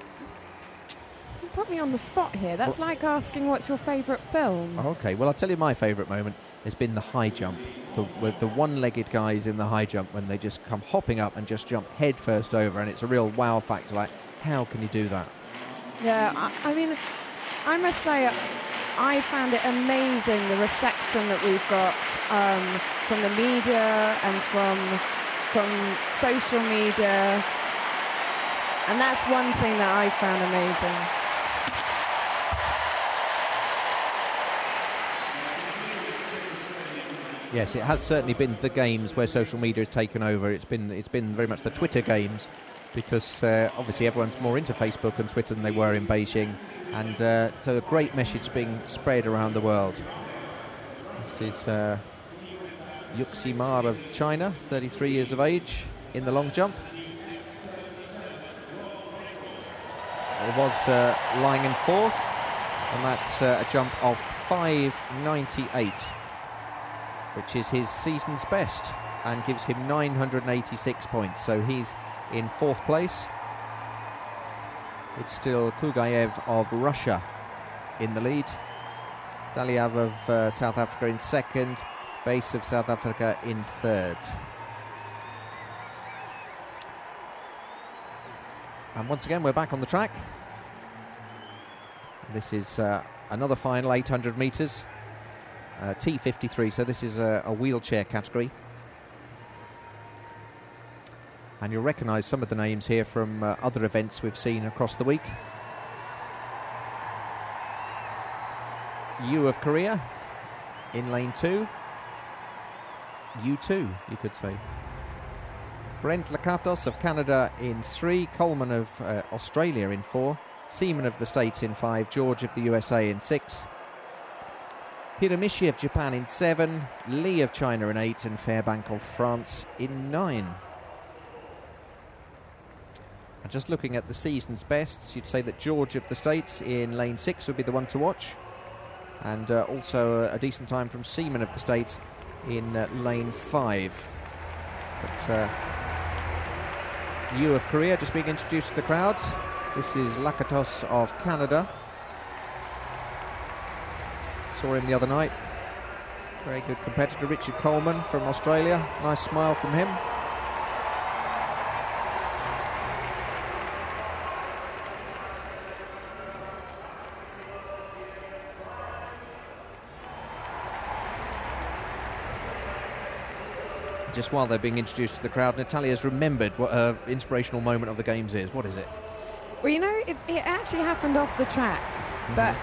put me on the spot here. That's like asking what's your favourite film. Okay, well I'll tell you my favourite moment has been the high jump. With the one-legged guys in the high jump, when they just come hopping up and just jump head first over, and it's a real wow factor. Like, how can you do that? Yeah, I mean, I must say, I found it amazing, the reception that we've got from the media and from social media, and that's one thing that I found amazing. Yes, it has certainly been the games where social media has taken over. It's been very much the Twitter games, because obviously everyone's more into Facebook and Twitter than they were in Beijing, and so a great message being spread around the world. This is Yuxi Ma of China, 33 years of age, in the long jump. It was lying in fourth, and that's a jump of 5:98, which is his season's best and gives him 986 points. So he's in fourth place. It's still Kugayev of Russia in the lead, Daliev of South Africa in second, Base of South Africa in third. And once again, we're back on the track. This is another final 800 metres, T53, so this is a wheelchair category. And you'll recognise some of the names here from other events we've seen across the week. Yu of Korea in lane 2. U2, you could say. Brent Lakatos of Canada in 3. Coleman of Australia in 4. Seaman of the States in 5. George of the USA in 6. Hiramishi of Japan in 7. Lee of China in 8. And Fairbank of France in 9. And just looking at the season's bests, you'd say that George of the States in lane 6 would be the one to watch. And also a decent time from Seaman of the States in lane 5. But Yu of Korea just being introduced to the crowd. This is Lakatos of Canada. Saw him the other night. Very good competitor. Richard Coleman from Australia. Nice smile from him. Just while they're being introduced to the crowd, Natalia's remembered what her inspirational moment of the Games is. What is it? Well, it actually happened off the track, but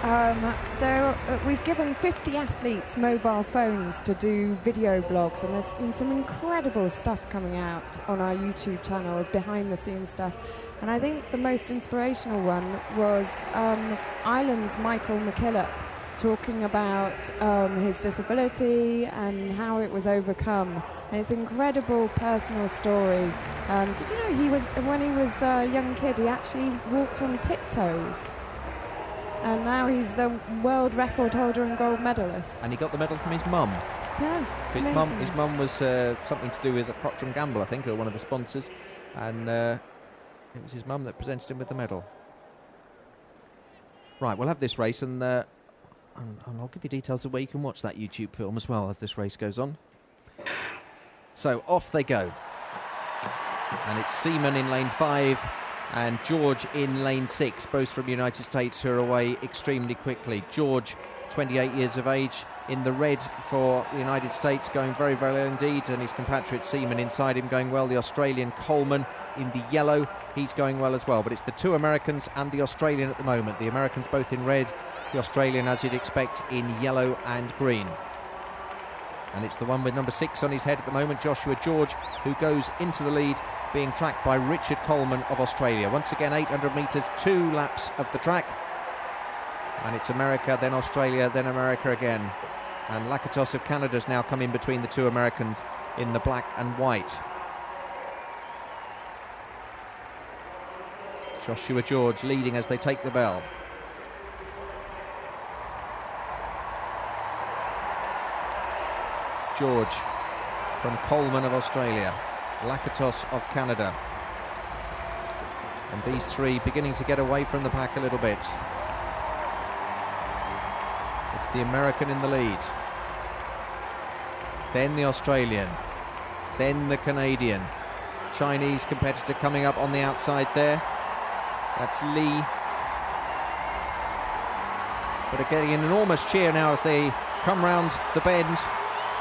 we've given 50 athletes mobile phones to do video blogs, and there's been some incredible stuff coming out on our YouTube channel, behind-the-scenes stuff. And I think the most inspirational one was Ireland's Michael McKillop talking about his disability and how it was overcome. And it's an incredible personal story. Did you know when he was a young kid, he actually walked on tiptoes? And now he's the world record holder and gold medalist. And he got the medal from his mum. Yeah, His mum was something to do with Procter & Gamble, I think, or one of the sponsors. And it was his mum that presented him with the medal. Right, we'll have this race, and I'll give you details of where you can watch that YouTube film as well as this race goes on. So off they go. And it's Seaman in lane 5 and George in lane 6, both from the United States, who are away extremely quickly. George, 28 years of age, in the red for the United States, going very, very well indeed, and his compatriot Seaman inside him going well. The Australian Coleman in the yellow, he's going well as well. But it's the two Americans and the Australian at the moment. The Americans both in red, the Australian, as you'd expect, in yellow and green. And it's the one with number 6 on his head at the moment, Joshua George, who goes into the lead, being tracked by Richard Coleman of Australia. Once again, 800 metres, 2 laps of the track. And it's America, then Australia, then America again. And Lakatos of Canada's now come in between the two Americans in the black and white. Joshua George leading as they take the bell. George from Coleman of Australia, Lakatos of Canada. And these three beginning to get away from the pack a little bit. It's the American in the lead. Then the Australian. Then the Canadian. Chinese competitor coming up on the outside there. That's Lee. But are getting an enormous cheer now as they come round the bend.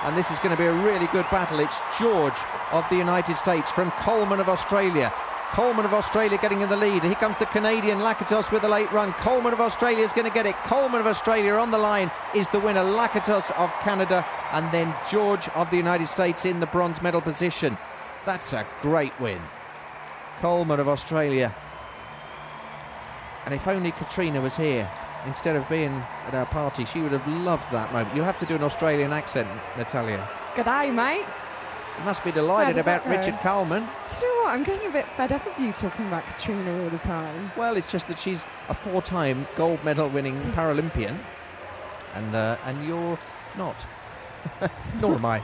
And this is going to be a really good battle. It's George of the United States from Coleman of Australia. Coleman of Australia getting in the lead. Here comes the Canadian Lakatos with a late run. Coleman of Australia is going to get it. Coleman of Australia on the line is the winner. Lakatos of Canada, and then George of the United States in the bronze medal position. That's a great win. Coleman of Australia. And if only Katrina was here instead of being at our party, she would have loved that moment. You'll have to do an Australian accent, Natalia. G'day, mate. You must be delighted about Richard Coleman. Do you know what? I'm getting a bit fed up of you talking about Katrina all the time. Well, it's just that she's a 4-time gold medal winning Paralympian, and you're not. Nor am I.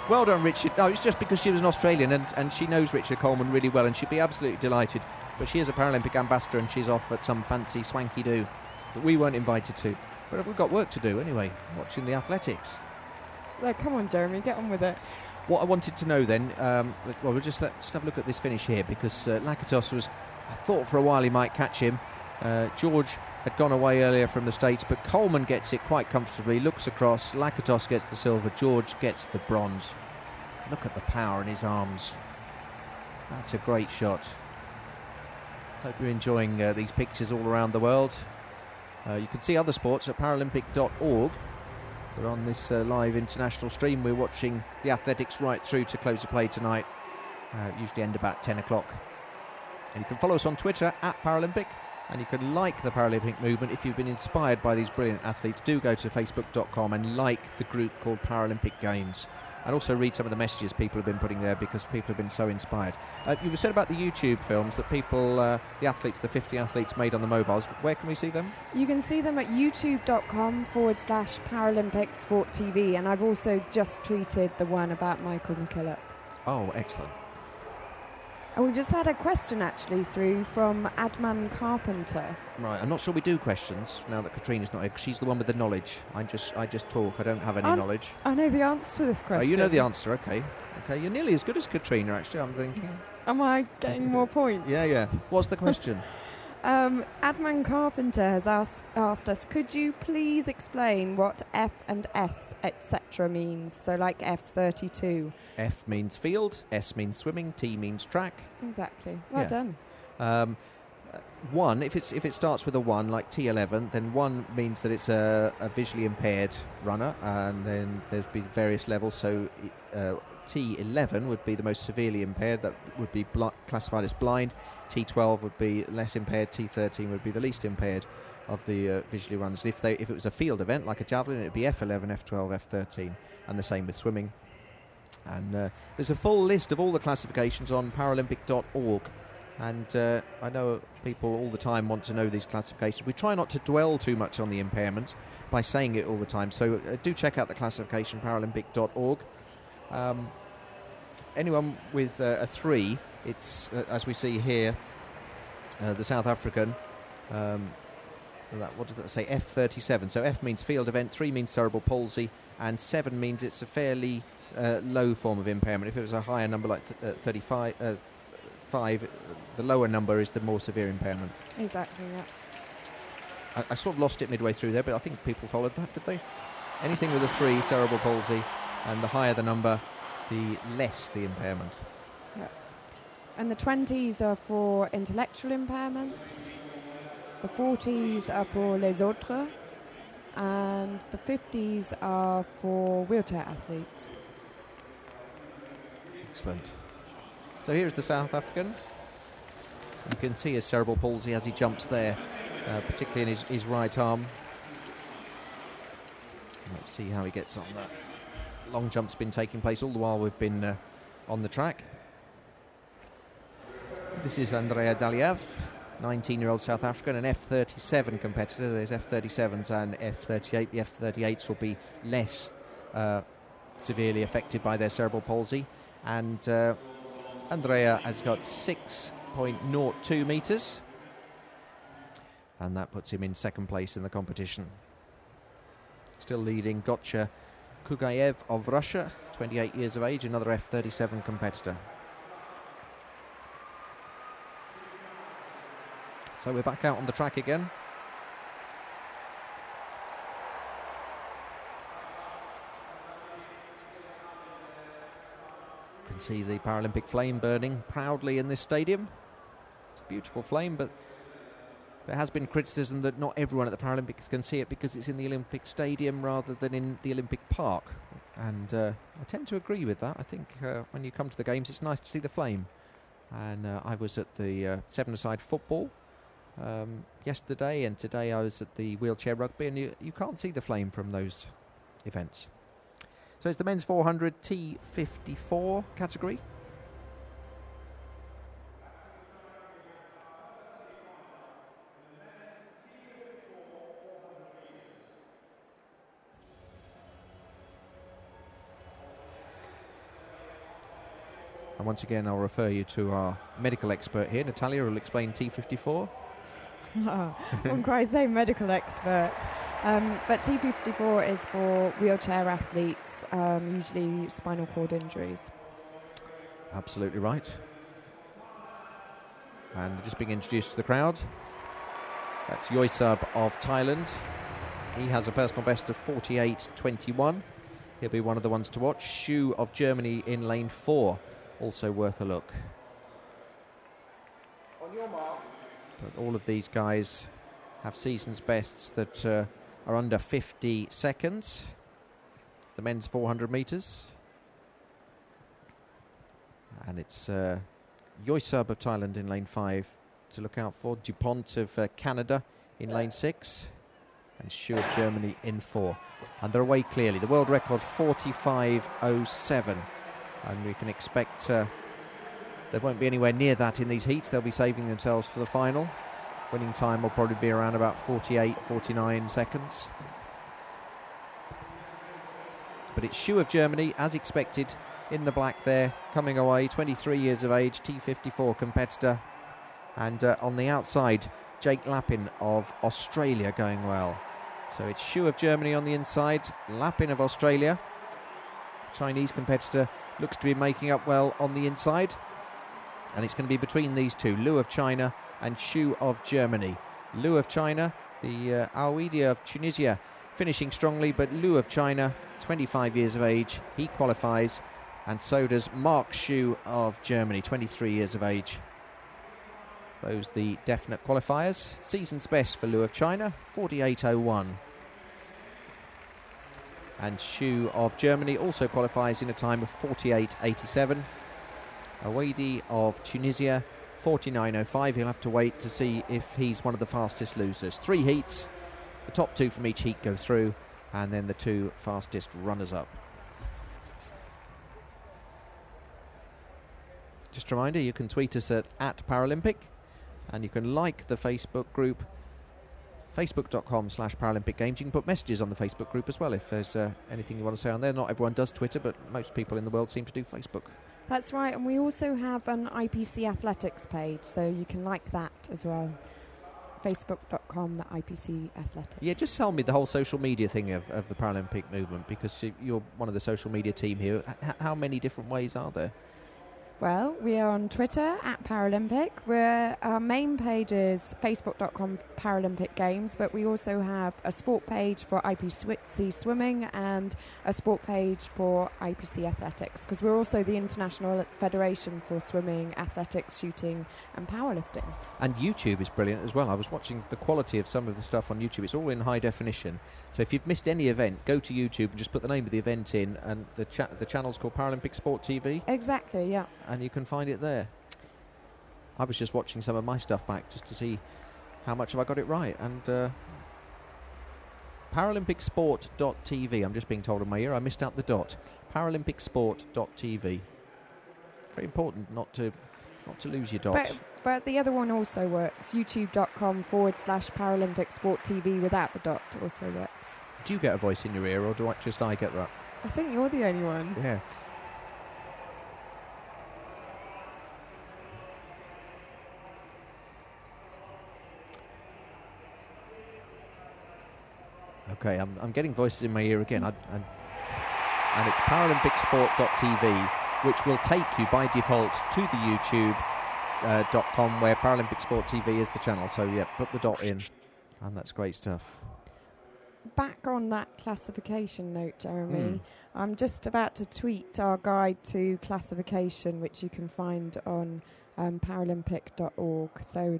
Well done, Richard. No, it's just because she was an Australian and she knows Richard Coleman really well, and she'd be absolutely delighted. But she is a Paralympic ambassador and she's off at some fancy swanky do that we weren't invited to. But we've got work to do anyway, watching the athletics. Well, come on, Jeremy, get on with it. What I wanted to know then, well, we'll just have a look at this finish here, because Lakatos was, I thought for a while he might catch him. George had gone away earlier from the States, but Coleman gets it quite comfortably, looks across, Lakatos gets the silver, George gets the bronze. Look at the power in his arms. That's a great shot. Hope you're enjoying these pictures all around the world. You can see other sports at paralympic.org. We're on this live international stream. We're watching the athletics right through to close of play tonight. Usually end about 10 o'clock. And you can follow us on Twitter @Paralympic, and you can like the Paralympic movement. If you've been inspired by these brilliant athletes, do go to facebook.com and like the group called Paralympic Games. And also read some of the messages people have been putting there, because people have been so inspired. You said about the YouTube films that people, the athletes, the 50 athletes made on the mobiles. Where can we see them? You can see them at youtube.com/Paralympic Sport TV. And I've also just tweeted the one about Michael McKillop. Oh, excellent. And we just had a question actually through from Adman Carpenter. Right, I'm not sure we do questions now that Katrina's not here, 'cause she's the one with the knowledge. I just talk, I don't have any knowledge. I know the answer to this question. Oh, you know the answer, okay. Okay, you're nearly as good as Katrina, actually, I'm thinking. Am I getting more points? Yeah. What's the question? Adman Carpenter has asked us, could you please explain what F and S, etc. means? So like F32. F means field, S means swimming, T means track. Exactly. Well done. 1, if it starts with a 1, like T11, then 1 means that it's a visually impaired runner, and then there's been various levels. So T11 would be the most severely impaired, that would be classified as blind. T12 would be less impaired, T13 would be the least impaired of the visually runners. If it was a field event like a javelin, it would be F11, F12, F13, and the same with swimming. And there's a full list of all the classifications on Paralympic.org. And I know people all the time want to know these classifications. We try not to dwell too much on the impairment by saying it all the time. So do check out the classification, Paralympic.org. Anyone with a 3, it's, as we see here, the South African, what does that say, F37. So F means field event, 3 means cerebral palsy, and 7 means it's a fairly low form of impairment. If it was a higher number like 35, 5, the lower number is the more severe impairment. Exactly, yeah. I sort of lost it midway through there, but I think people followed that, did they? Anything with a 3, cerebral palsy, and the higher the number, the less the impairment. Yeah. And the 20s are for intellectual impairments, the 40s are for les autres, and the 50s are for wheelchair athletes. Excellent. So here's the South African. You can see his cerebral palsy as he jumps there, particularly in his right arm. Let's see how he gets on that. Long jump's been taking place all the while we've been on the track. This is Andrea Daliev, 19-year-old South African, an F37 competitor. There's F37s and F38. The F38s will be less severely affected by their cerebral palsy. And Andrea has got 6.02 metres, and that puts him in second place in the competition. Still leading Gotcha Kugayev of Russia, 28 years of age, another F37 competitor. So we're back out on the track again. Can see the Paralympic flame burning proudly in this stadium. It's a beautiful flame, but there has been criticism that not everyone at the Paralympics can see it because it's in the Olympic Stadium rather than in the Olympic Park. And I tend to agree with that. I think when you come to the Games, it's nice to see the flame. And I was at the seven-a-side football yesterday, and today I was at the wheelchair rugby, and you can't see the flame from those events. So it's the men's 400 T54 category. And once again, I'll refer you to our medical expert here, Natalia, who will explain T54. Wouldn't quite say medical expert. But T54 is for wheelchair athletes, usually spinal cord injuries. Absolutely right. And just being introduced to the crowd, that's Yoisub of Thailand. He has a personal best of 48.21. He'll be one of the ones to watch. Shu of Germany in lane 4, also worth a look. On your mark. But all of these guys have season's bests that are under 50 seconds. The men's 400 metres. And it's Yoisub of Thailand in lane 5 to look out for. Dupont of Canada in lane 6. And Shu of Germany in 4. And they're away clearly. The world record 45.07. And we can expect they won't be anywhere near that in these heats. They'll be saving themselves for the final. Winning time will probably be around about 48, 49 seconds. But it's Shu of Germany, as expected, in the black there, coming away, 23 years of age, T54 competitor. And on the outside, Jake Lappin of Australia going well. So it's Shu of Germany on the inside, Lappin of Australia. Chinese competitor looks to be making up well on the inside. And it's going to be between these two, Liu of China and Shu of Germany. Liu of China, the Aouidi of Tunisia, finishing strongly, but Liu of China, 25 years of age, he qualifies, and so does Mark Shu of Germany, 23 years of age. Those the definite qualifiers. Season's best for Liu of China, 48.01. and Shu of Germany also qualifies in a time of 48.87. Awadi of Tunisia, 49.05. He'll have to wait to see if he's one of the fastest losers. 3 heats, the top 2 from each heat go through, and then the 2 fastest runners-up. Just a reminder, you can tweet us at Paralympic, and you can like the Facebook group, facebook.com/Paralympic Games. You can put messages on the Facebook group as well if there's anything you want to say on there. Not everyone does Twitter, but most people in the world seem to do Facebook. That's right, and we also have an IPC Athletics page, so you can like that as well. Facebook.com IPC Athletics. Yeah, just tell me the whole social media thing of the Paralympic movement, because you're one of the social media team here. How many different ways are there? Well, we are on Twitter at Paralympic. Our main page is facebook.com Paralympic Games, but we also have a sport page for IPC Swimming and a sport page for IPC Athletics, because we're also the International Federation for Swimming, Athletics, Shooting and Powerlifting. And YouTube is brilliant as well. I was watching the quality of some of the stuff on YouTube. It's all in high definition. So if you've missed any event, go to YouTube and just put the name of the event in, and the channel's called Paralympic Sport TV. Exactly, yeah. And you can find it there. I was just watching some of my stuff back just to see how much have I got it right. And ParalympicSport.tv. I'm just being told in my ear I missed out the dot. ParalympicSport.tv. Very important not to lose your dot. But the other one also works. YouTube.com/Paralympic Sport TV without the dot also works. Do you get a voice in your ear, or do I get that? I think you're the only one. Yeah. Okay, I'm getting voices in my ear again, and it's ParalympicSport.tv, which will take you by default to the YouTube.com where Paralympic Sport TV is the channel. So yeah, put the dot in, and that's great stuff. Back on that classification note, Jeremy, I'm just about to tweet our guide to classification, which you can find on Paralympic.org. So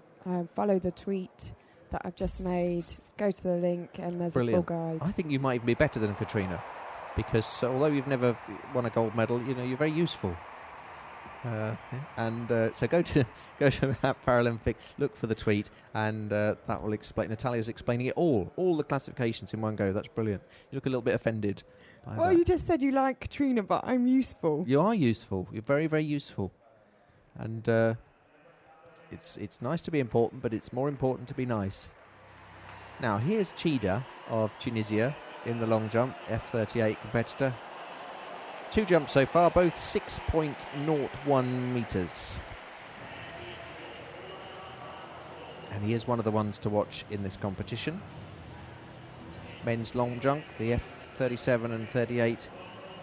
follow the tweet that I've just made, go to the link, and there's Brilliant. A full guide. I think you might be better than Katrina, because although you've never won a gold medal, you're very useful. So go to Paralympic, look for the tweet, and that will explain. Natalia's explaining it all the classifications in one go. That's brilliant. You look a little bit offended by that. You just said you like Katrina, but I'm useful. You are useful. You're very, very useful, and it's nice to be important, but it's more important to be nice. Now here's Chida of Tunisia in the long jump, F38 competitor. 2 jumps so far, both 6.01 metres. And he is one of the ones to watch in this competition. Men's long jump, the F37 and 38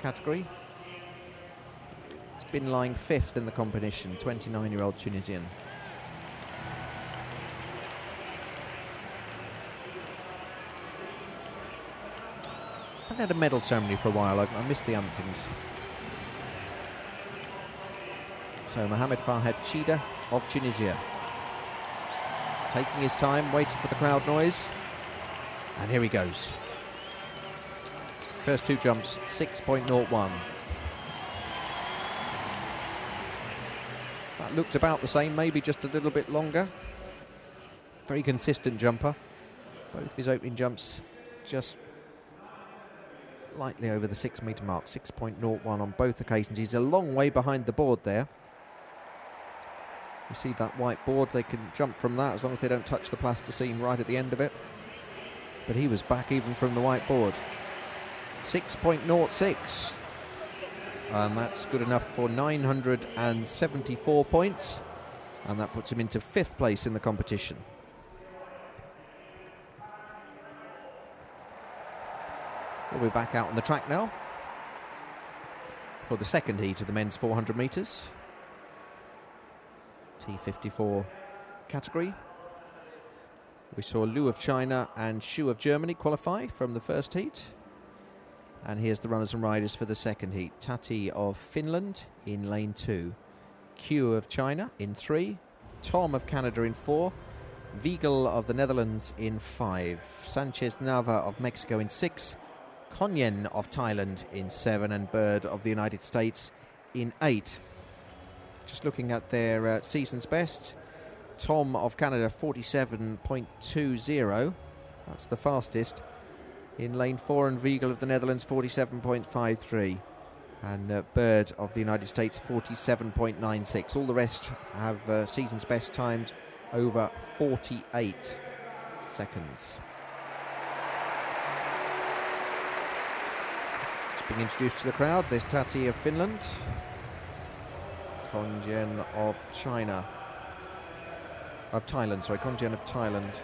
category. It's been lying 5th in the competition, 29-year-old Tunisian. I haven't had a medal ceremony for a while. I missed the anthems. So Mohamed Farhed Chida of Tunisia, taking his time, waiting for the crowd noise, and here he goes. First 2 jumps, 6.01. That looked about the same, maybe just a little bit longer. Very consistent jumper. Both of his opening jumps just slightly over the 6 metre mark, 6.01 on both occasions. He's a long way behind the board there. You see that white board, they can jump from that as long as they don't touch the plasticine right at the end of it. But he was back even from the white board. 6.06. And that's good enough for 974 points. And that puts him into 5th place in the competition. We'll be back out on the track now for the second heat of the men's 400 metres. T54 category. We saw Liu of China and Shu of Germany qualify from the first heat. And here's the runners and riders for the second heat. Tati of Finland in lane 2. Q of China in 3. Tom of Canada in 4. Wiegel of the Netherlands in 5. Sanchez Nava of Mexico in 6. Konyen of Thailand in 7 and Bird of the United States in 8. Just looking at their season's best, Tom of Canada 47.20, that's the fastest in lane 4, and Wiegel of the Netherlands 47.53, and Bird of the United States 47.96. All the rest have season's best times over 48 seconds. Just being introduced to the crowd, there's Tati of Finland, Konyen of Thailand. Konyen of Thailand.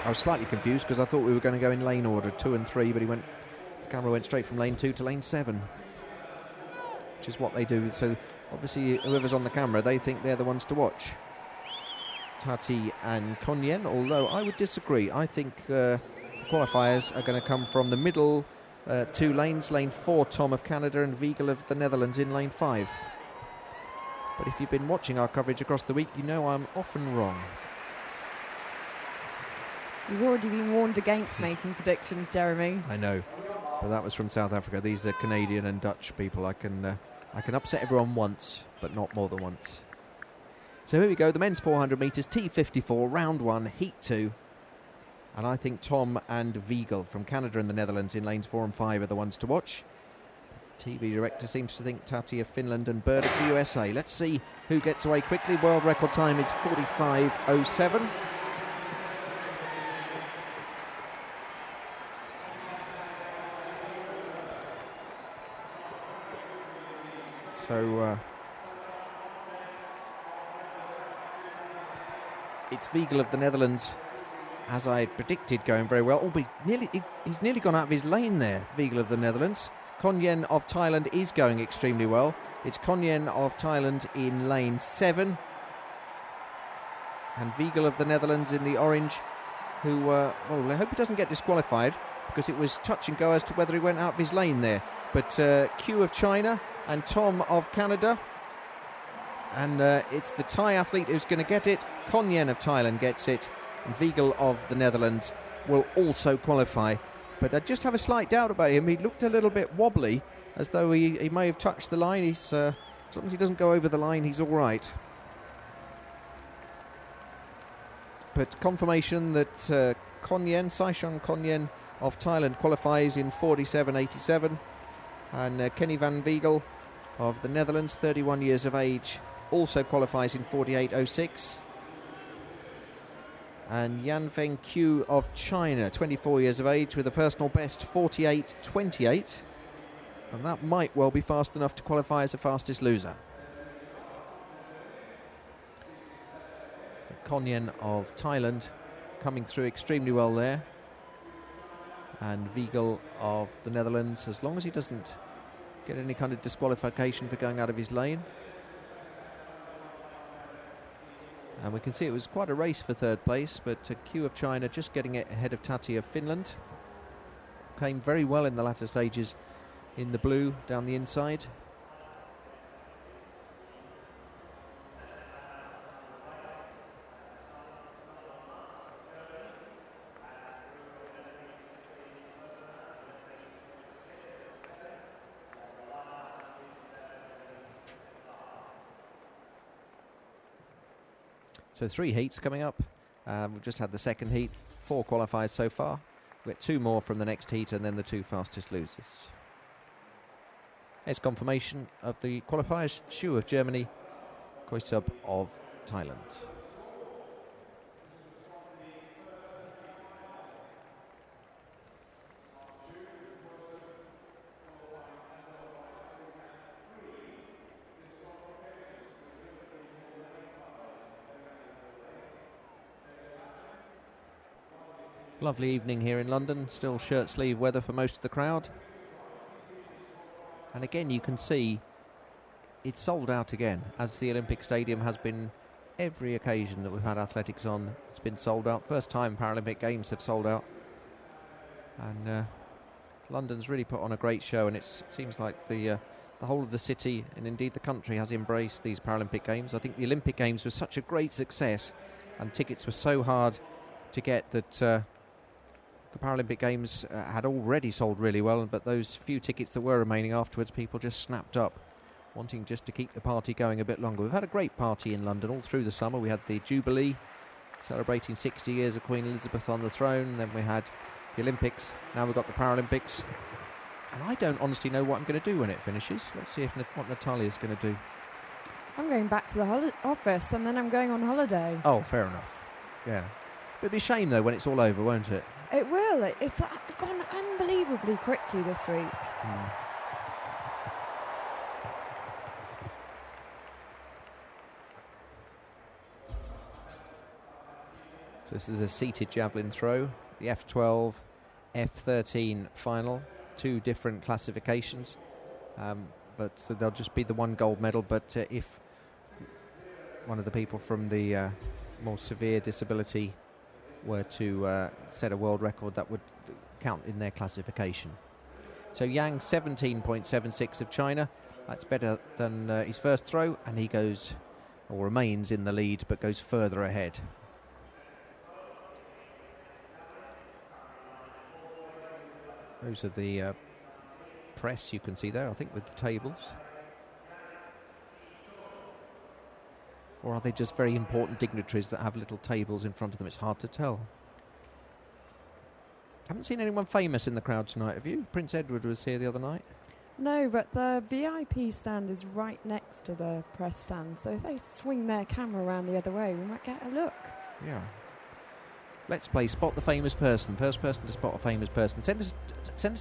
I was slightly confused because I thought we were going to go in lane order 2 and 3, but the camera went straight from lane 2 to lane 7, which is what they do. So obviously whoever's on the camera, they think they're the ones to watch, Tati and Konyen, although I would disagree. I think qualifiers are going to come from the middle 2 lanes, lane 4 Tom of Canada and Wiegel of the Netherlands in lane 5. But if you've been watching our coverage across the week, you know I'm often wrong. You've already been warned against making predictions, Jeremy. I know, but that was from South Africa. These are Canadian and Dutch people. I can upset everyone once, but not more than once. So here we go, the men's 400 metres, T54, round 1, heat 2. And I think Tom and Wiegel from Canada and the Netherlands in lanes 4 and 5 are the ones to watch. TV director seems to think Tati of Finland and Bird of the USA. Let's see who gets away quickly. World record time is 45.07. So it's Wiegel of the Netherlands, as I predicted, going very well. But he's nearly gone out of his lane there, Wiegel of the Netherlands. Konyen of Thailand is going extremely well. It's Konyen of Thailand in lane 7. And Wiegel of the Netherlands in the orange, who, well, I hope he doesn't get disqualified, because it was touch and go as to whether he went out of his lane there. But Q of China and Tom of Canada, and it's the Thai athlete who's going to get it. Konyen of Thailand gets it, and Wiegel of the Netherlands will also qualify. But I just have a slight doubt about him. He looked a little bit wobbly, as though he may have touched the line. As long as he doesn't go over the line, he's all right. But confirmation that Saishon Konyen of Thailand qualifies in 47.87. And Kenny van Wiegel of the Netherlands, 31 years of age, also qualifies in 48.06. And Yan Feng Qiu of China, 24 years of age, with a personal best 48.28. And that might well be fast enough to qualify as the fastest loser. Konyen of Thailand coming through extremely well there. And Wiegel of the Netherlands, as long as he doesn't get any kind of disqualification for going out of his lane. And we can see it was quite a race for third place, but Q of China just getting it ahead of Tati of Finland. Came very well in the latter stages in the blue down the inside. So 3 heats coming up. We've just had the second heat, 4 qualifiers so far. We'll get 2 more from the next heat and then the 2 fastest losers. Here's confirmation of the qualifiers. Shu of Germany, Koisub of Thailand. Lovely evening here in London, still shirt sleeve weather for most of the crowd. And again you can see it's sold out again, as the Olympic Stadium has been every occasion that we've had athletics on. It's been sold out. First time Paralympic Games have sold out. And London's really put on a great show, and it seems like the whole of the city and indeed the country has embraced these Paralympic Games. I think the Olympic Games was such a great success and tickets were so hard to get that the Paralympic Games had already sold really well, but those few tickets that were remaining afterwards, people just snapped up, wanting just to keep the party going a bit longer. We've had a great party in London all through the summer. We had the Jubilee, celebrating 60 years of Queen Elizabeth on the throne. Then we had the Olympics. Now we've got the Paralympics. And I don't honestly know what I'm going to do when it finishes. Let's see what Natalia's going to do. I'm going back to the office and then I'm going on holiday. Oh, fair enough. Yeah. It'll be a shame, though, when it's all over, won't it? It will. It's gone unbelievably quickly this week. So this is a seated javelin throw, the F12, F13 final, 2 different classifications, but so there'll just be the 1 gold medal. But if one of the people from the more severe disability were to set a world record, that would count in their classification. So Yang, 17.76 of China. That's better than his first throw, and he goes, or remains in the lead, but goes further ahead. Those are the press you can see there, I think, with the tables. Or are they just very important dignitaries that have little tables in front of them? It's hard to tell. Haven't seen anyone famous in the crowd tonight, have you? Prince Edward was here the other night. No, but the VIP stand is right next to the press stand, so if they swing their camera around the other way, we might get a look. Yeah. Let's play Spot the Famous Person. First person to spot a famous person. Send us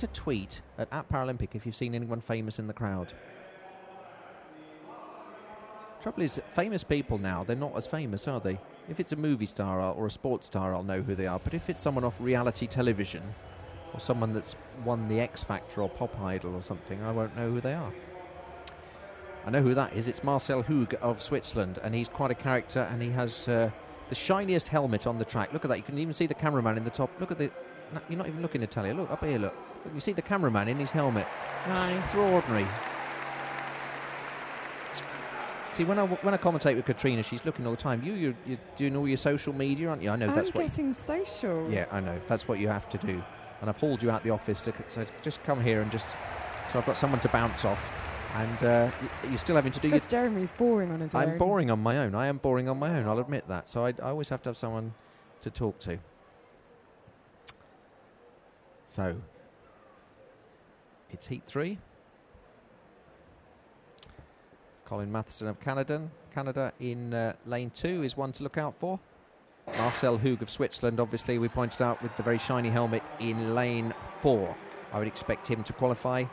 a tweet at @Paralympic if you've seen anyone famous in the crowd. Trouble is, famous people now, they're not as famous, are they? If it's a movie star or a sports star, I'll know who they are. But if it's someone off reality television or someone that's won the X Factor or Pop Idol or something, I won't know who they are. I know who that is. It's Marcel Hug of Switzerland, and he's quite a character, and he has the shiniest helmet on the track. Look at that. You can even see the cameraman in the top. Look at the... No, you're not even looking, Natalia. Look, up here, look. You see the cameraman in his helmet. Nice. Extraordinary. See, when I commentate with Katrina, she's looking all the time. You're doing all your social media, aren't you? I know I'm that's what... getting social. Yeah, I know. That's what you have to do. And I've hauled you out the office to so just come here and just... So I've got someone to bounce off. And you're still having to do... Because Jeremy's boring on his own. I'm boring on my own. I am boring on my own, I'll admit that. So I always have to have someone to talk to. So, it's Heat 3. Colin Matheson of Canada in lane 2 is one to look out for. Marcel Hug of Switzerland, obviously, we pointed out, with the very shiny helmet in lane 4. I would expect him to qualify.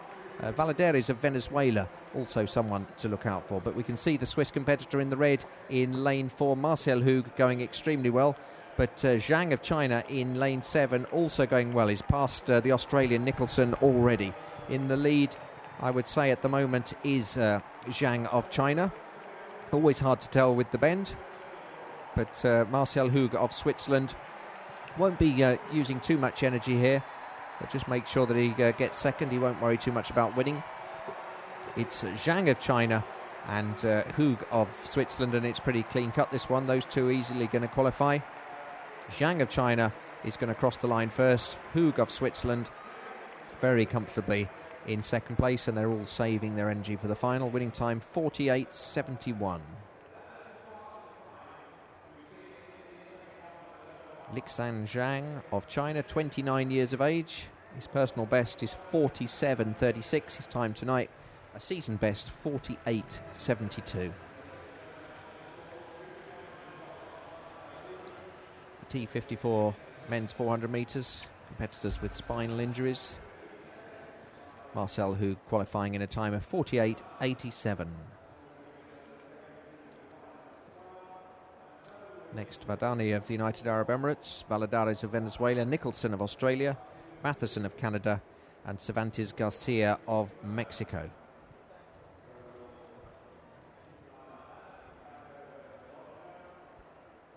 Valadares of Venezuela, also someone to look out for. But we can see the Swiss competitor in the red in lane 4, Marcel Hug, going extremely well. But Zhang of China in lane 7, also going well. He's passed the Australian Nicholson already. In the lead, I would say at the moment, is Zhang of China. Always hard to tell with the bend. But Marcel Hug of Switzerland won't be using too much energy here. But just make sure that he gets second. He won't worry too much about winning. It's Zhang of China and Hug of Switzerland, and it's pretty clean cut, this one. Those two easily going to qualify. Zhang of China is going to cross the line first. Hug of Switzerland very comfortably in second place, and they're all saving their energy for the final. Winning time 48.71. Lixan Zhang of China, 29 years of age. His personal best is 47.36. His time tonight, a season best, 48.72. The T54 men's 400 metres, competitors with spinal injuries. Marcel Hug qualifying in a time of 48.87. Next, Vadani of the United Arab Emirates, Valadares of Venezuela, Nicholson of Australia, Matheson of Canada, and Cervantes Garcia of Mexico.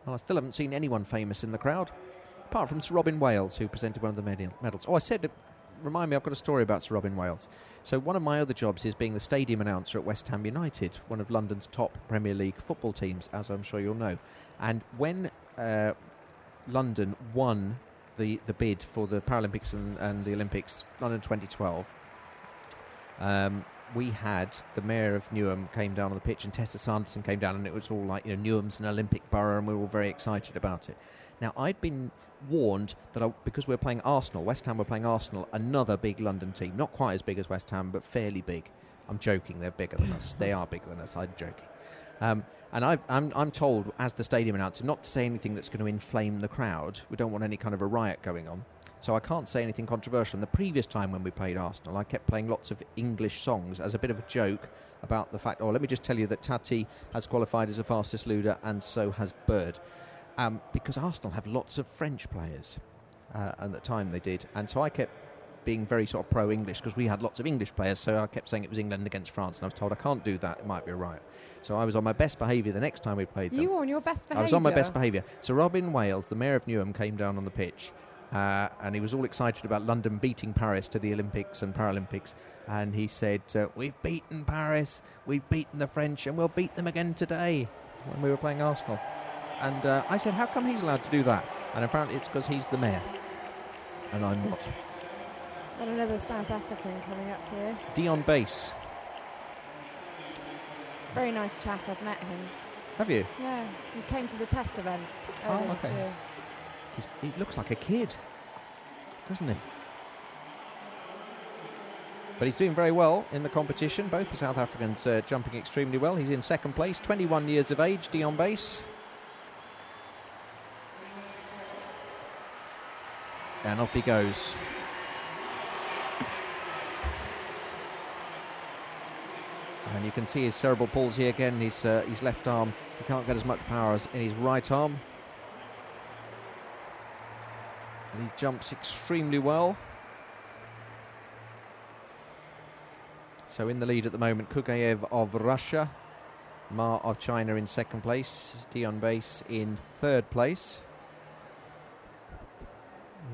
Well, I still haven't seen anyone famous in the crowd, apart from Sir Robin Wales, who presented one of the medals. Oh, I said... Remind me, I've got a story about Sir Robin Wales. So one of my other jobs is being the stadium announcer at West Ham United, one of London's top Premier League football teams, as I'm sure you'll know. And when London won the bid for the Paralympics and the Olympics, London 2012, we had the mayor of Newham came down on the pitch, and Tessa Sanderson came down, and it was all like, Newham's an Olympic borough, and we were all very excited about it. Now, I'd been warned that because we're playing Arsenal, West Ham were playing Arsenal, another big London team, not quite as big as West Ham, but fairly big. I'm joking, they're bigger than us. They are bigger than us, I'm joking. And I'm told, as the stadium announcer, not to say anything that's going to inflame the crowd. We don't want any kind of a riot going on. So I can't say anything controversial. And the previous time when we played Arsenal, I kept playing lots of English songs as a bit of a joke about the fact, let me just tell you that Tati has qualified as a fastest luder, and so has Bird. Because Arsenal have lots of French players. And at the time they did. And so I kept being very sort of pro-English because we had lots of English players, so I kept saying it was England against France, and I was told I can't do that, it might be a riot. So I was on my best behaviour the next time we played them. You were on your best behaviour? I was on my best behaviour. So Robin Wales, the mayor of Newham, came down on the pitch, and he was all excited about London beating Paris to the Olympics and Paralympics, and he said, we've beaten Paris, we've beaten the French, and we'll beat them again today, when we were playing Arsenal. And I said, how come he's allowed to do that? And apparently it's because he's the mayor, and I'm not. And another South African coming up here. Dion Bass. Very nice chap, I've met him. Have you? Yeah, he came to the test event. Okay. He looks like a kid, doesn't he? But he's doing very well in the competition. Both the South Africans jumping extremely well. He's in second place, 21 years of age, Dion Bass. And off he goes. And you can see his cerebral palsy again, his left arm. He can't get as much power as in his right arm. And he jumps extremely well. So in the lead at the moment, Kugayev of Russia, Ma of China in second place, Dion Bass in third place.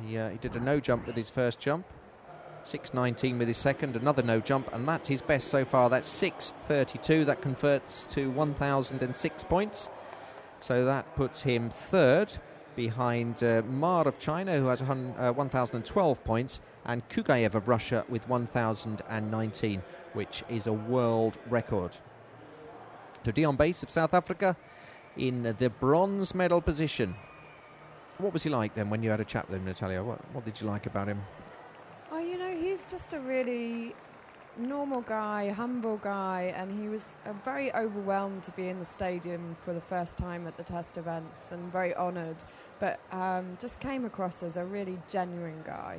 He did a no jump with his first jump. 6.19 with his second, another no jump, and that's his best so far. That's 6.32. That converts to 1,006 points. So that puts him third behind Ma of China, who has 1,012 points, and Kugayev of Russia with 1,019, which is a world record. So Dion Bass of South Africa in the bronze medal position. What was he like then when you had a chat with him, Natalia? What did you like about him? He's just a really normal guy, humble guy, and he was very overwhelmed to be in the stadium for the first time at the test events, and very honoured, but just came across as a really genuine guy.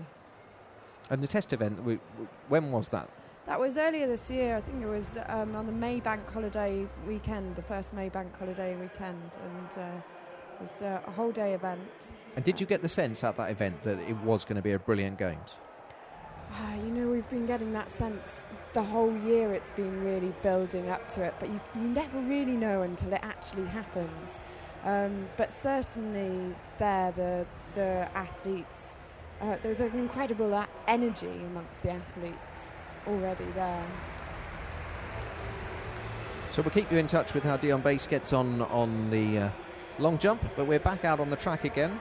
And the test event, when was that? That was earlier this year. I think it was on the May Bank Holiday weekend, the first May Bank Holiday weekend, and it was a whole day event. And did you get the sense at that event that it was going to be a brilliant Games? We've been getting that sense the whole year. It's been really building up to it, but you never really know until it actually happens. But certainly the athletes, there's an incredible energy amongst the athletes already there. So we'll keep you in touch with how Dion Bass gets on the long jump, but we're back out on the track again.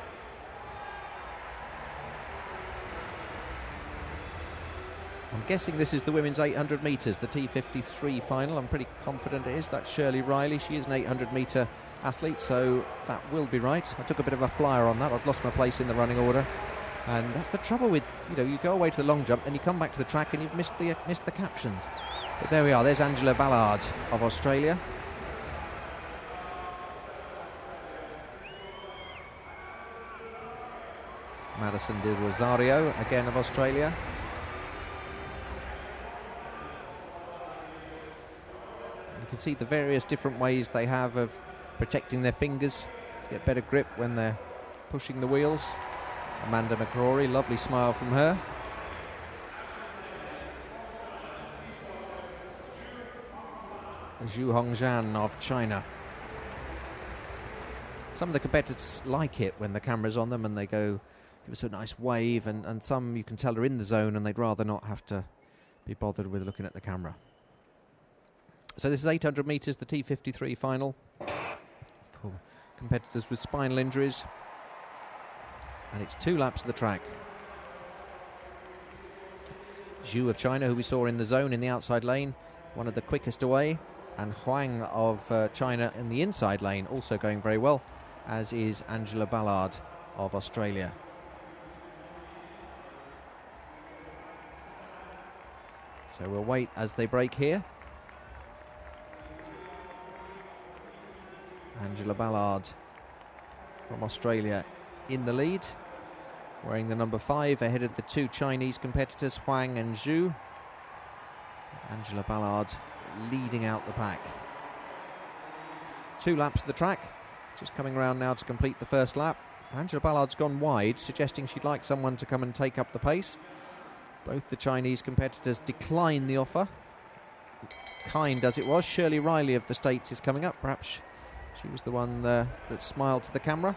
I'm guessing this is the women's 800 metres, the T53 final. I'm pretty confident it is. That's Shirley Riley. She is an 800 metre athlete, so that will be right. I took a bit of a flyer on that. I'd lost my place in the running order. And that's the trouble with, you go away to the long jump, then you come back to the track and you've missed the captions. But there we are. There's Angela Ballard of Australia. Madison de Rosario, again of Australia. You can see the various different ways they have of protecting their fingers to get better grip when they're pushing the wheels. Amanda McCrory, lovely smile from her. Zhu Hongzhan of China. Some of the competitors like it when the camera's on them and they go, give us a nice wave, and some you can tell are in the zone and they'd rather not have to be bothered with looking at the camera. So this is 800 metres, the T53 final for competitors with spinal injuries. And it's 2 laps of the track. Zhu of China, who we saw in the zone in the outside lane, one of the quickest away, and Huang of China in the inside lane, also going very well, as is Angela Ballard of Australia. So we'll wait as they break here. Angela Ballard from Australia in the lead, wearing the number 5 ahead of the 2 Chinese competitors, Huang and Zhu. Angela Ballard leading out the pack. 2 laps of the track, just coming around now to complete the first lap. Angela Ballard's gone wide, suggesting she'd like someone to come and take up the pace. Both the Chinese competitors decline the offer. Kind as it was, Shirley Riley of the States is coming up. Perhaps she was the one that smiled to the camera.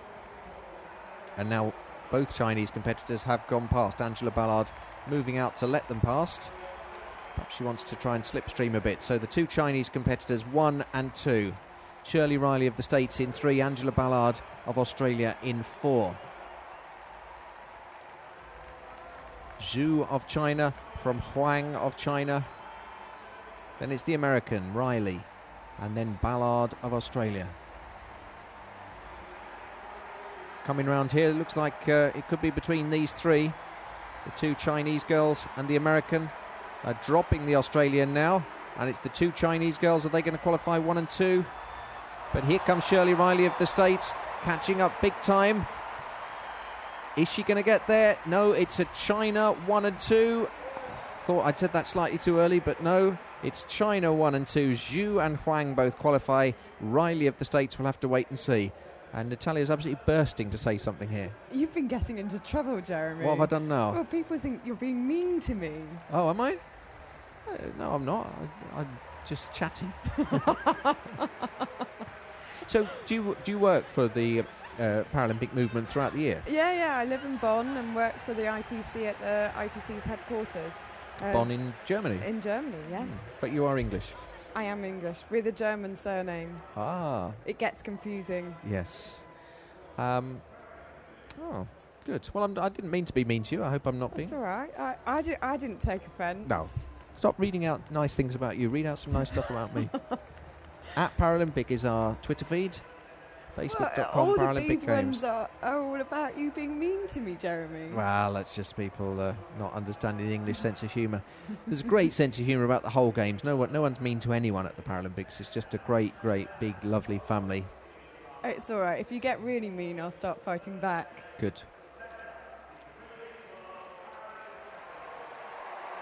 And now both Chinese competitors have gone past. Angela Ballard moving out to let them past. Perhaps she wants to try and slipstream a bit. So the 2 Chinese competitors, 1 and 2. Shirley Riley of the States in 3, Angela Ballard of Australia in 4. Zhu of China from Huang of China. Then it's the American, Riley. And then Ballard of Australia. Coming round here, it looks like it could be between these 3. The 2 Chinese girls and the American are dropping the Australian now. And it's the 2 Chinese girls. Are they going to qualify 1 and 2? But here comes Shirley Riley of the States, catching up big time. Is she going to get there? No, it's a China 1 and 2. Thought I'd said that slightly too early, but no. It's China 1 and 2. Zhu and Huang both qualify. Riley of the States will have to wait and see. And Natalia's absolutely bursting to say something here. You've been getting into trouble, Jeremy. What have I done now? Well, people think you're being mean to me. Oh, am I? No, I'm not. I'm just chatty. So, do you work for the Paralympic Movement throughout the year? Yeah. I live in Bonn and work for the IPC at the IPC's headquarters. Bonn in Germany? In Germany, yes. But you are English? I am English, with a German surname. Ah. It gets confusing. Yes. Oh, good. Well, I didn't mean to be mean to you. I hope I'm not being. That's all right. I didn't take offence. No. Stop reading out nice things about you. Read out some nice stuff about me. At Paralympic is our Twitter feed. Facebook.com all Paralympic of these Games. ones are all about you being mean to me, Jeremy. Well, that's just people not understanding the English sense of humour. There's a great sense of humour about the whole games. No one's mean to anyone at the Paralympics. It's just a great, big, lovely family. It's all right. If you get really mean, I'll start fighting back. Good.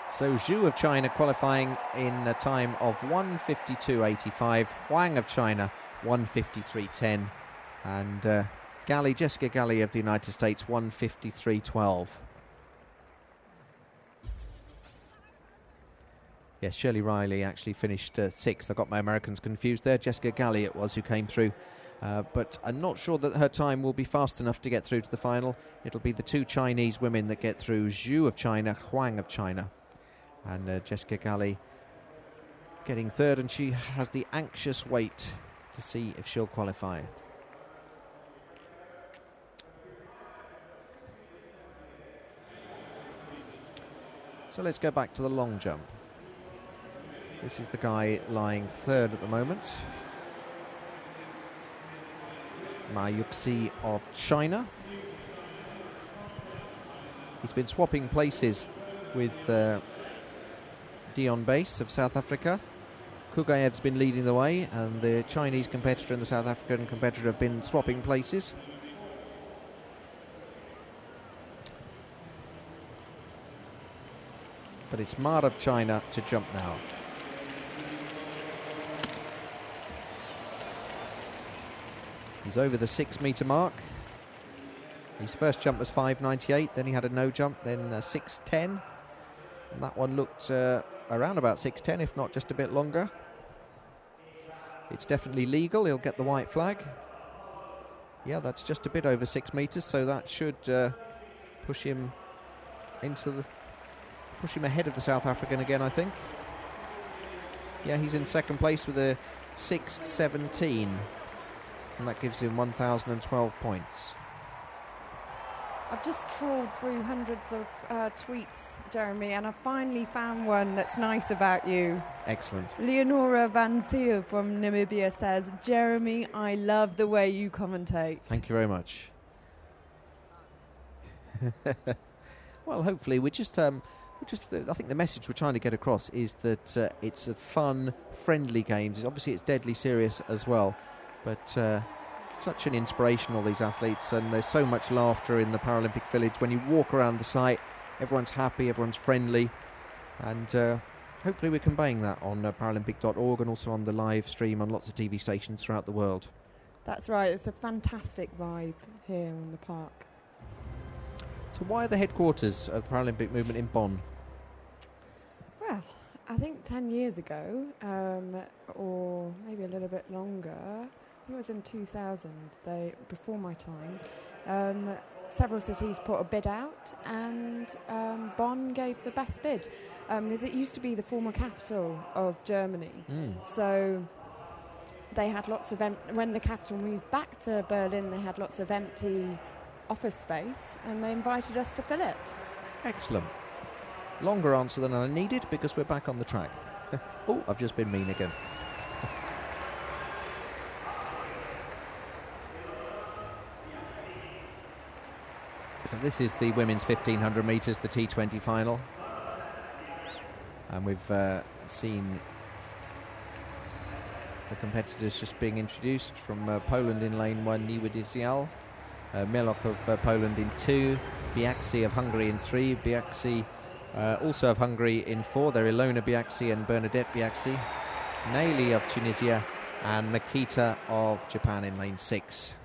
So Zhu of China qualifying in a time of 1:52.85. Huang of China 1:53.10. And Jessica Galley of the United States 1:53.12. Yes, Shirley Riley actually finished 6th. I got my Americans confused there. Jessica Galley it was who came through. But I'm not sure that her time will be fast enough to get through to the final. It'll be the 2 Chinese women that get through, Zhu of China, Huang of China. And Jessica Galley getting 3rd, and she has the anxious wait to see if she'll qualify. So let's go back to the long jump. This is the guy lying 3rd at the moment. Ma Yuxi of China. He's been swapping places with Dion Bass of South Africa. Kugaev's been leading the way, and the Chinese competitor and the South African competitor have been swapping places. But it's Ma of China to jump now. He's over the 6 metre mark. His first jump was 5.98, then he had a no jump, then 6.10. And that one looked around about 6.10, if not just a bit longer. It's definitely legal. He'll get the white flag. Yeah, that's just a bit over 6 metres, so that should push him ahead of the South African again, I think. Yeah, he's in 2nd place with a 6.17, and that gives him 1,012 points. I've just trawled through hundreds of tweets, Jeremy, and I finally found one that's nice about you. Excellent. Leonora Van Ziel from Namibia says, Jeremy, I love the way you commentate. Thank you very much. Well, hopefully I think the message we're trying to get across is that it's a fun, friendly games. Obviously, it's deadly serious as well, but such an inspiration, all these athletes, and there's so much laughter in the Paralympic Village. When you walk around the site, everyone's happy, everyone's friendly, and hopefully we're conveying that on Paralympic.org and also on the live stream on lots of TV stations throughout the world. That's right, it's a fantastic vibe here in the park. So why are the headquarters of the Paralympic Movement in Bonn? Well, I think 10 years ago, or maybe a little bit longer, I think it was in 2000, before my time, several cities put a bid out, and Bonn gave the best bid, because it used to be the former capital of Germany. So they had lots of when the capital moved back to Berlin, they had lots of empty office space, and they invited us to fill it. Excellent. Longer answer than I needed, because we're back on the track. Oh, I've just been mean again. So this is the women's 1500 metres, the T20 final. And we've seen the competitors just being introduced. From Poland in lane 1, Niewidzial. Melok of Poland in 2. Biaksi of Hungary in 3. Biaksi also of Hungary in 4. They're Ilona Biaksi and Bernadette Biaksi. Naili of Tunisia and Makita of Japan in lane 6.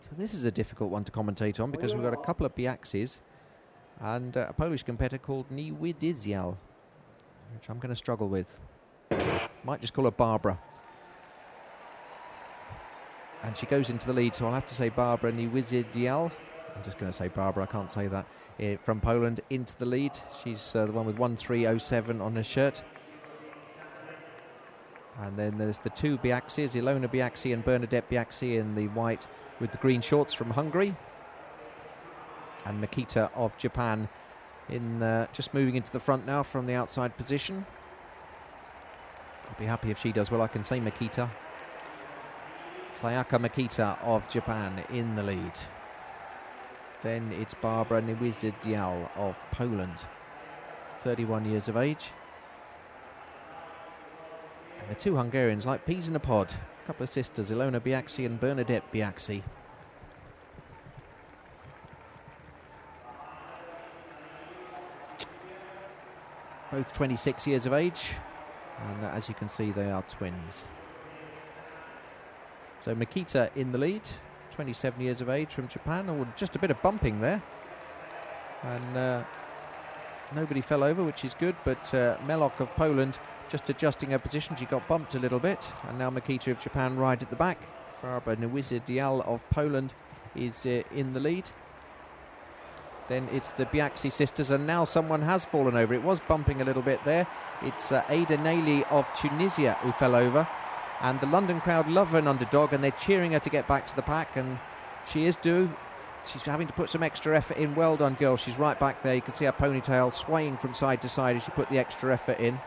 So this is a difficult one to commentate on, because we've got a couple of Biaksis and a Polish competitor called Niewidzial, which I'm going to struggle with. Might just call her Barbara. And she goes into the lead, so I'll have to say Barbara Niewidzial. I'm just going to say Barbara, I can't say that. From Poland into the lead. She's the one with 1307 on her shirt. And then there's the two Biaksis, Ilona Biaksi and Bernadette Biaksi in the white with the green shorts from Hungary. And Makita of Japan in just moving into the front now from the outside position. I'll be happy if she does well. I can say Makita. Sayaka Makita of Japan in the lead. Then it's Barbara Niewidzial of Poland, 31 years of age. And the two Hungarians like peas in a pod. A couple of sisters, Ilona Biaksi and Bernadette Biaksi. Both 26 years of age. And as you can see, they are twins. So Makita in the lead, 27 years of age from Japan. Oh, just a bit of bumping there. And nobody fell over, which is good. But Melok of Poland just adjusting her position. She got bumped a little bit. And now Makita of Japan right at the back. Barbara Niewidzial of Poland is in the lead. Then it's the Biaksi sisters, and now someone has fallen over. It was bumping a little bit there. It's Ada Naili of Tunisia who fell over. And the London crowd love an underdog, and they're cheering her to get back to the pack, and she is due. She's having to put some extra effort in. Well done, girl. She's right back there. You can see her ponytail swaying from side to side as she put the extra effort in.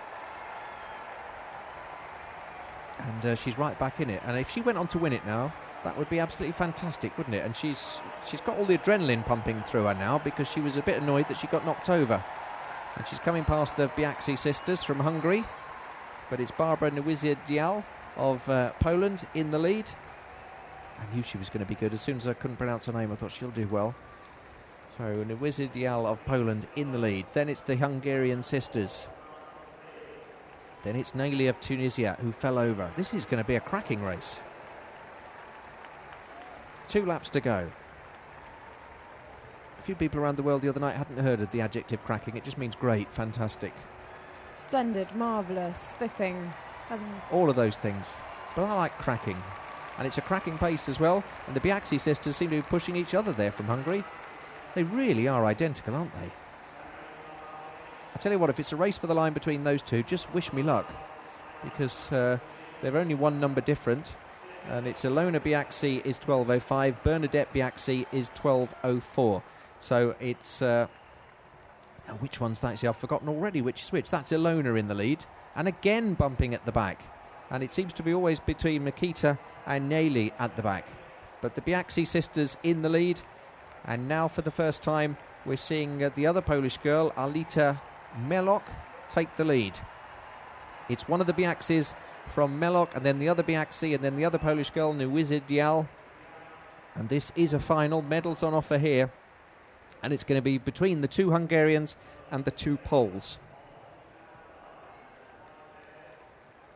And she's right back in it. And if she went on to win it now, that would be absolutely fantastic, wouldn't it? And she's got all the adrenaline pumping through her now, because she was a bit annoyed that she got knocked over. And she's coming past the Biaksi sisters from Hungary. But it's Barbara Niewidzial of Poland in the lead. I knew she was going to be good. As soon as I couldn't pronounce her name, I thought she'll do well. So Niewidzial of Poland in the lead. Then it's the Hungarian sisters. Then it's Naili of Tunisia who fell over. This is going to be a cracking race. 2 laps to go. A few people around the world the other night hadn't heard of the adjective cracking. It just means great, fantastic. Splendid, marvellous, spiffing. All of those things. But I like cracking. And it's a cracking pace as well. And the Biaksi sisters seem to be pushing each other there from Hungary. They really are identical, aren't they? I tell you what, if it's a race for the line between those two, just wish me luck. Because they're only one number different. And it's Ilona Biaxi is 12.05. Bernadette Biaxi is 12.04. So it's... which one's that? See, I've forgotten already which is which. That's Ilona in the lead. And again bumping at the back. And it seems to be always between Makita and Nelly at the back. But the Biaxi sisters in the lead. And now for the first time we're seeing the other Polish girl, Alita Melok, take the lead. It's one of the Biaxis from Melok, and then the other Biaxi, and then the other Polish girl, Nuizy Dial. And this is a final. Medals on offer here. And it's going to be between the two Hungarians and the two Poles.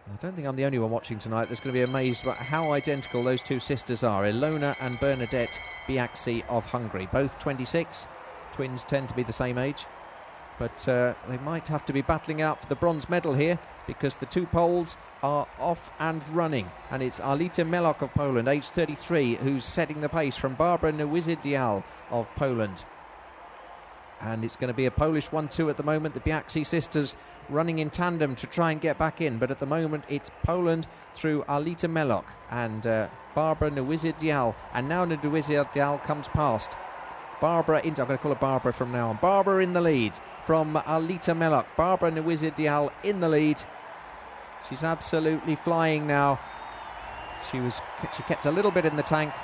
I don't think I'm the only one watching tonight that's going to be amazed about how identical those two sisters are. Ilona and Bernadette Biaxi of Hungary. Both 26. Twins tend to be the same age. But they might have to be battling out for the bronze medal here, because the two Poles are off and running. And it's Alita Melok of Poland, age 33, who's setting the pace from Barbara Nuizy Dial of Poland. And it's going to be a Polish 1-2 at the moment. The Biaxi sisters running in tandem to try and get back in. But at the moment, it's Poland through Alita Melok and Barbara Nuizy Dial. And now Nuizy Dial comes past. Barbara, I'm going to call her Barbara from now on. Barbara in the lead from Alita Melok. Barbara Nuizy Dial in the lead. She's absolutely flying now. She kept a little bit in the tank.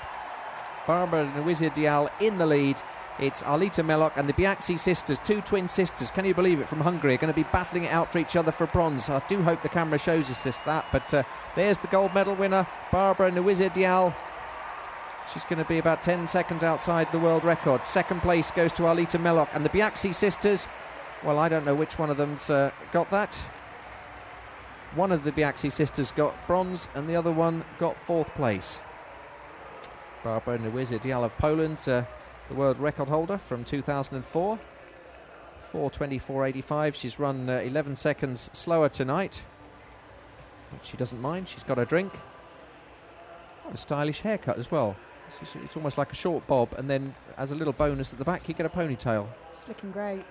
Barbara Nuizy Dial in the lead. It's Alita Melok and the Biaxi sisters, two twin sisters, can you believe it, from Hungary, are going to be battling it out for each other for bronze. I do hope the camera shows us that, but there's the gold medal winner, Barbara Nuizy Dial. She's going to be about 10 seconds outside the world record. Second place goes to Alita Melok, and the Biaxi sisters, well, I don't know which one of them's got that. One of the Biaxi sisters got bronze, and the other one got fourth place. Barbara Nuizy Dial of Poland, the world record holder from 2004, 4:24.85. She's run 11 seconds slower tonight, but she doesn't mind. She's got a drink. A stylish haircut as well. It's almost like a short bob, and then as a little bonus at the back you get a ponytail. It's looking great.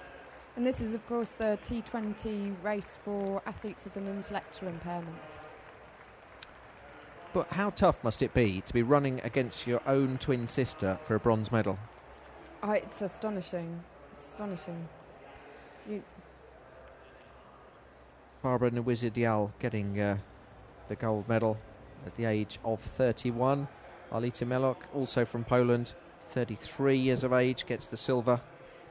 And this is of course the T20 race for athletes with an intellectual impairment. But how tough must it be to be running against your own twin sister for a bronze medal? Oh, it's astonishing. Barbara Nuizy Dial getting the gold medal at the age of 31. Alita Melok, also from Poland, 33 years of age, gets the silver.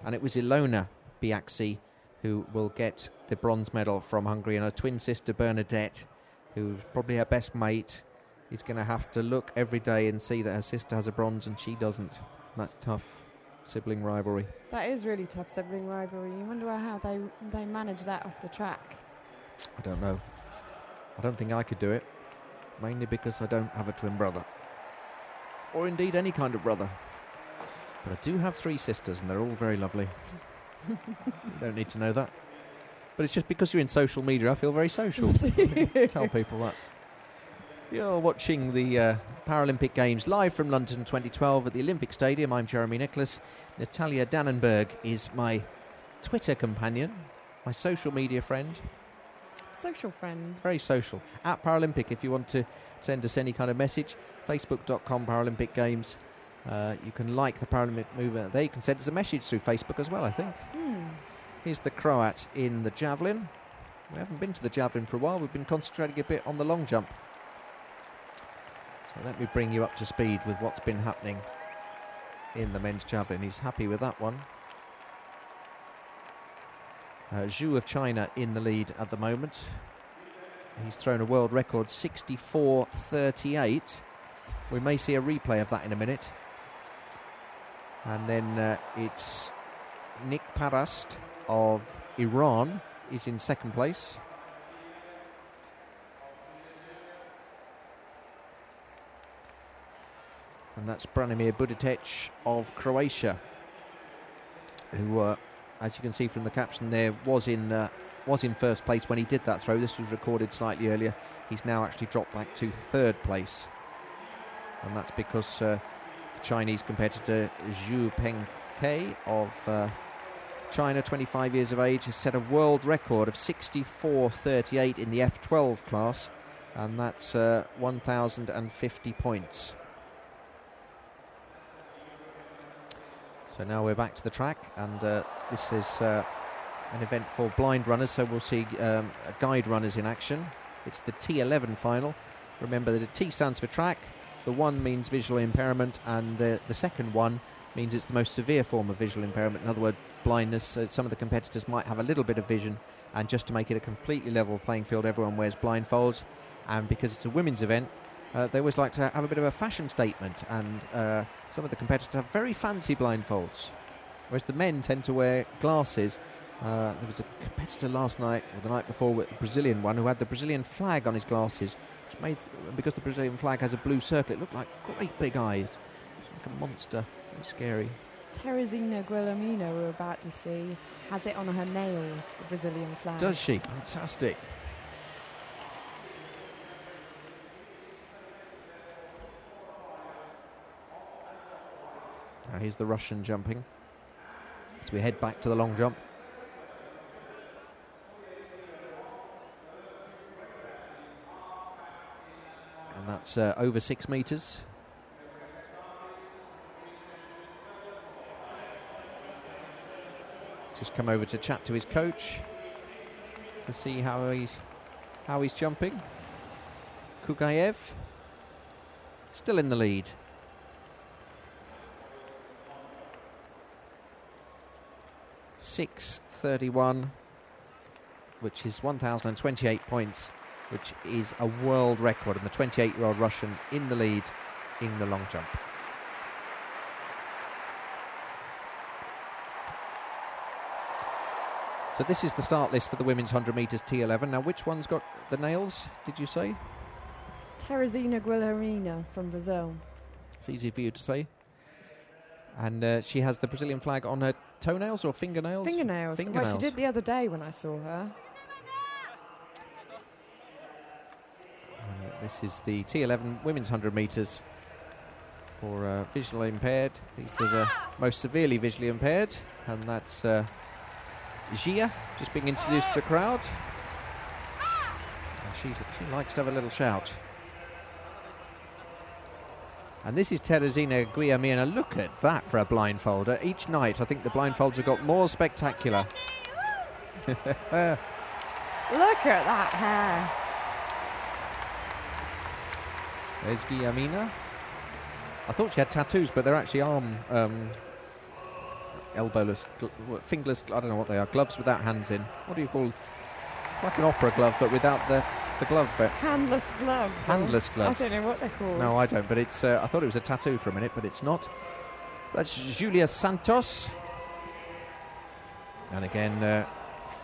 And it was Ilona Biaxi who will get the bronze medal from Hungary. And her twin sister Bernadette, who's probably her best mate, is going to have to look every day and see that her sister has a bronze and she doesn't. That's tough. Sibling rivalry. That is really tough, sibling rivalry. You wonder how they manage that off the track. I don't know. I don't think I could do it. Mainly because I don't have a twin brother. Or indeed any kind of brother. But I do have three sisters and they're all very lovely. You don't need to know that. But it's just because you're in social media, I feel very social. Tell people that. You're watching the Paralympic Games live from London 2012 at the Olympic Stadium. I'm Jeremy Nicholas. Natalia Dannenberg is my Twitter companion, my social media friend. Social friend. Very social. At Paralympic, if you want to send us any kind of message. Facebook.com Paralympic Games. You can like the Paralympic Movement there. You can send us a message through Facebook as well, I think. Here's the Croat in the javelin. We haven't been to the javelin for a while. We've been concentrating a bit on the long jump. So let me bring you up to speed with what's been happening in the men's javelin. He's happy with that one. Zhu of China in the lead at the moment. He's thrown a world record 64.38. We may see a replay of that in a minute. And then it's Nick Parast of Iran is in second place. And that's Branimir Budetec of Croatia, who, as you can see from the caption there, was in first place when he did that throw. This was recorded slightly earlier. He's now actually dropped back to third place. And that's because the Chinese competitor Zhu Pengke of China, 25 years of age, has set a world record of 64.38 in the F12 class. and that's 1,050 points. So now we're back to the track, and this is an event for blind runners, so we'll see guide runners in action. It's the T11 final. Remember that the T stands for track, the 1 means visual impairment, and the second one means it's the most severe form of visual impairment. In other words, blindness. So some of the competitors might have a little bit of vision, and just to make it a completely level playing field, everyone wears blindfolds. And because it's a women's event, they always like to have a bit of a fashion statement, and some of the competitors have very fancy blindfolds, whereas the men tend to wear glasses. There was a competitor last night, or the night before, with the Brazilian one, who had the Brazilian flag on his glasses, which made, because the Brazilian flag has a blue circle, it looked like great big eyes. It's like a monster. Very scary. Teresina Guilhermina, we're about to see, has it on her nails, the Brazilian flag. Does she? Fantastic. Now here's the Russian jumping, as we head back to the long jump. And that's over 6 metres. Just come over to chat to his coach to see how he's jumping. Kugayev still in the lead. .631, which is 1,028 points, which is a world record, and the 28-year-old Russian in the lead in the long jump. So this is the start list for the women's 100 metres T11. Now, which one's got the nails, did you say? It's Teresina Guilhermina from Brazil. It's easy for you to say. And she has the Brazilian flag on her toenails or fingernails? Fingernails. Well, she did the other day when I saw her. This is the T11 women's 100 metres for visually impaired. These are the most severely visually impaired, and that's Gia just being introduced to the crowd. And she likes to have a little shout. And this is Teresina Guilhermina. Look at that for a blindfolder. Each night I think the blindfolds have got more spectacular. Look at that hair. There's Guilhermina. I thought she had tattoos, but they're actually elbowless, fingerless, I don't know what they are, gloves without hands in. What do you call? It's like an opera glove, but without the glove bit. Handless gloves. Handless gloves. I don't know what they're called. No, I don't, but it's. I thought it was a tattoo for a minute, but it's not. That's Julia Santos. And again,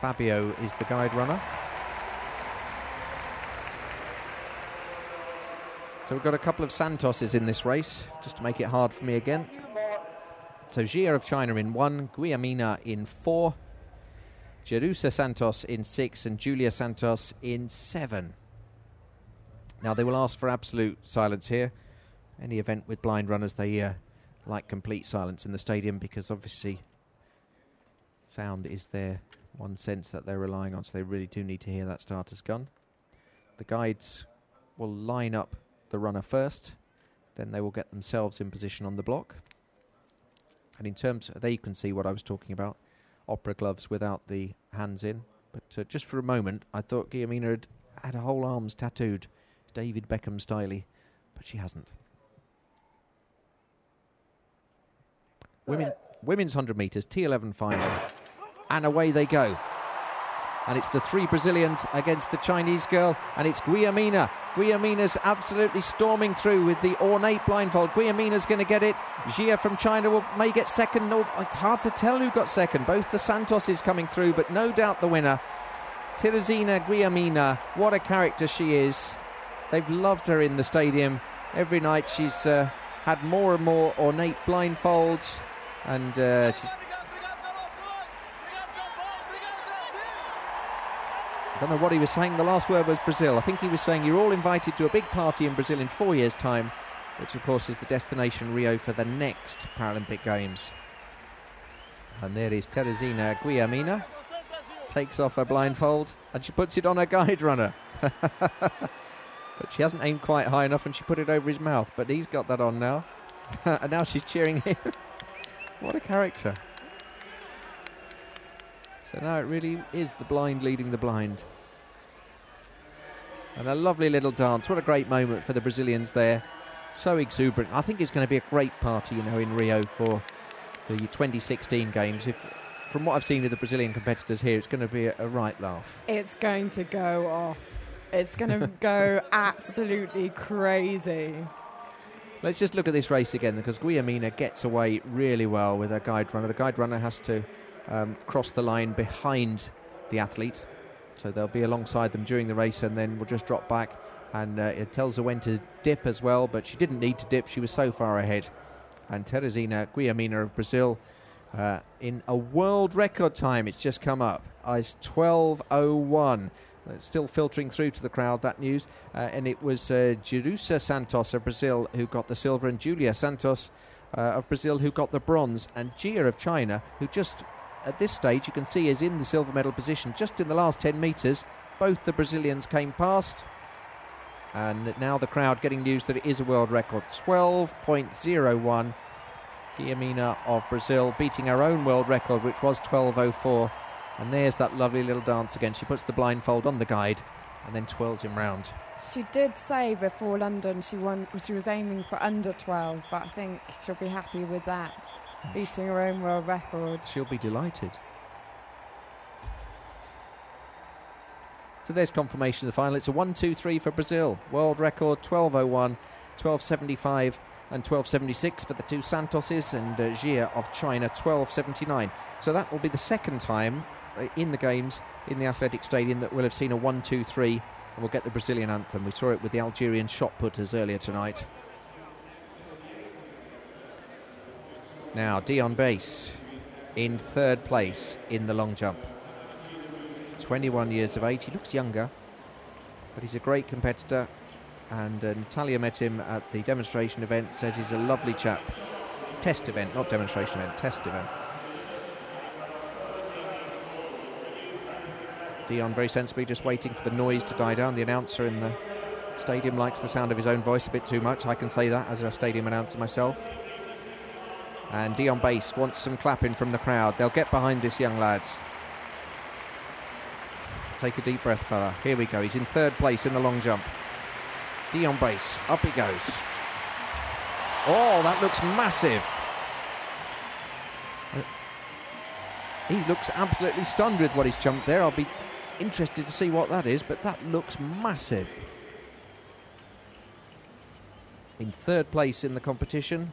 Fabio is the guide runner. So we've got a couple of Santoses in this race, just to make it hard for me again. So Gia of China in 1, Guilhermina in 4, Jerusa Santos in 6, and Julia Santos in 7. Now they will ask for absolute silence here. Any event with blind runners, they like complete silence in the stadium, because obviously sound is their one sense that they're relying on, so they really do need to hear that starter's gun. The guides will line up the runner first, then they will get themselves in position on the block. And in terms, there you can see what I was talking about, opera gloves without the hands in. But just for a moment, I thought Guilhermina had her whole arms tattooed, David Beckham styley, but she hasn't. Women's 100 metres, T11 final, and away they go. And it's the 3 Brazilians against the Chinese girl, and it's Guilhermina. Guilhermina's absolutely storming through with the ornate blindfold. Guilhermina's going to get it. Gia from China may get second. No, it's hard to tell who got second. Both the Santoses coming through, but no doubt the winner, Teresina Guilhermina. What a character she is. They've loved her in the stadium. Every night she's had more and more ornate blindfolds, and she's... I don't know what he was saying. The last word was Brazil. I think he was saying you're all invited to a big party in Brazil in 4 years' time, which of course is the destination Rio for the next Paralympic Games. And there is Teresina Guilhermina. Takes off her blindfold and she puts it on her guide runner. But she hasn't aimed quite high enough and she put it over his mouth. But he's got that on now. And now she's cheering him. What a character. So now it really is the blind leading the blind. And a lovely little dance. What a great moment for the Brazilians there. So exuberant. I think it's going to be a great party, in Rio for the 2016 Games. From what I've seen of the Brazilian competitors here, it's going to be a right laugh. It's going to go off. It's going to go absolutely crazy. Let's just look at this race again, because Guillermina gets away really well with her guide runner. The guide runner has to cross the line behind the athlete, so they'll be alongside them during the race and then we'll just drop back, and it tells her when to dip as well, but she didn't need to dip, she was so far ahead. And Teresina Guillermina of Brazil in a world record time, it's just come up, is 12:01. It's still filtering through to the crowd, that news. And it was Jerusa Santos of Brazil who got the silver, and Julia Santos of Brazil who got the bronze. And Jia of China, who just at this stage you can see is in the silver medal position. Just in the last 10 metres, both the Brazilians came past. And now the crowd getting news that it is a world record. 12.01. Guillermina of Brazil beating her own world record, which was 12:04. And there's that lovely little dance again. She puts the blindfold on the guide and then twirls him round. She did say before London she was aiming for under 12, but I think she'll be happy with that, beating her own world record. She'll be delighted. So there's confirmation of the final. It's a 1-2-3 for Brazil. World record 12:01, 12:75 and 12:76 for the two Santoses, and Jia of China 12:79. So that will be the second time in the Games in the Athletic Stadium that we'll have seen a 1-2-3, and we'll get the Brazilian anthem. We saw it with the Algerian shot putters earlier tonight. Now Dion Bass in third place in the long jump. 21 years of age. He looks younger, but he's a great competitor. And Natalia met him at the demonstration event, says he's a lovely chap. Test event, not demonstration event, test event. Dion very sensibly just waiting for the noise to die down. The announcer in the stadium likes the sound of his own voice a bit too much. I can say that as a stadium announcer myself. And Dion Bass wants some clapping from the crowd. They'll get behind this young lad. Take a deep breath, fella. Here we go. He's in third place in the long jump. Dion Bass, up he goes. Oh, that looks massive. He looks absolutely stunned with what he's jumped there. I'll be interested to see what that is, but that looks massive. In third place in the competition.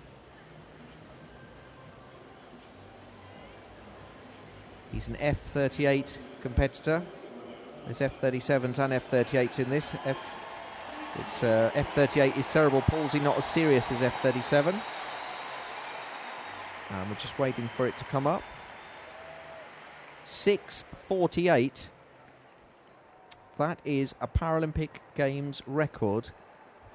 He's an F38 competitor. There's F37s and F38s in this. F38 is cerebral palsy, not as serious as F37. And we're just waiting for it to come up. 6:48. That is a Paralympic Games record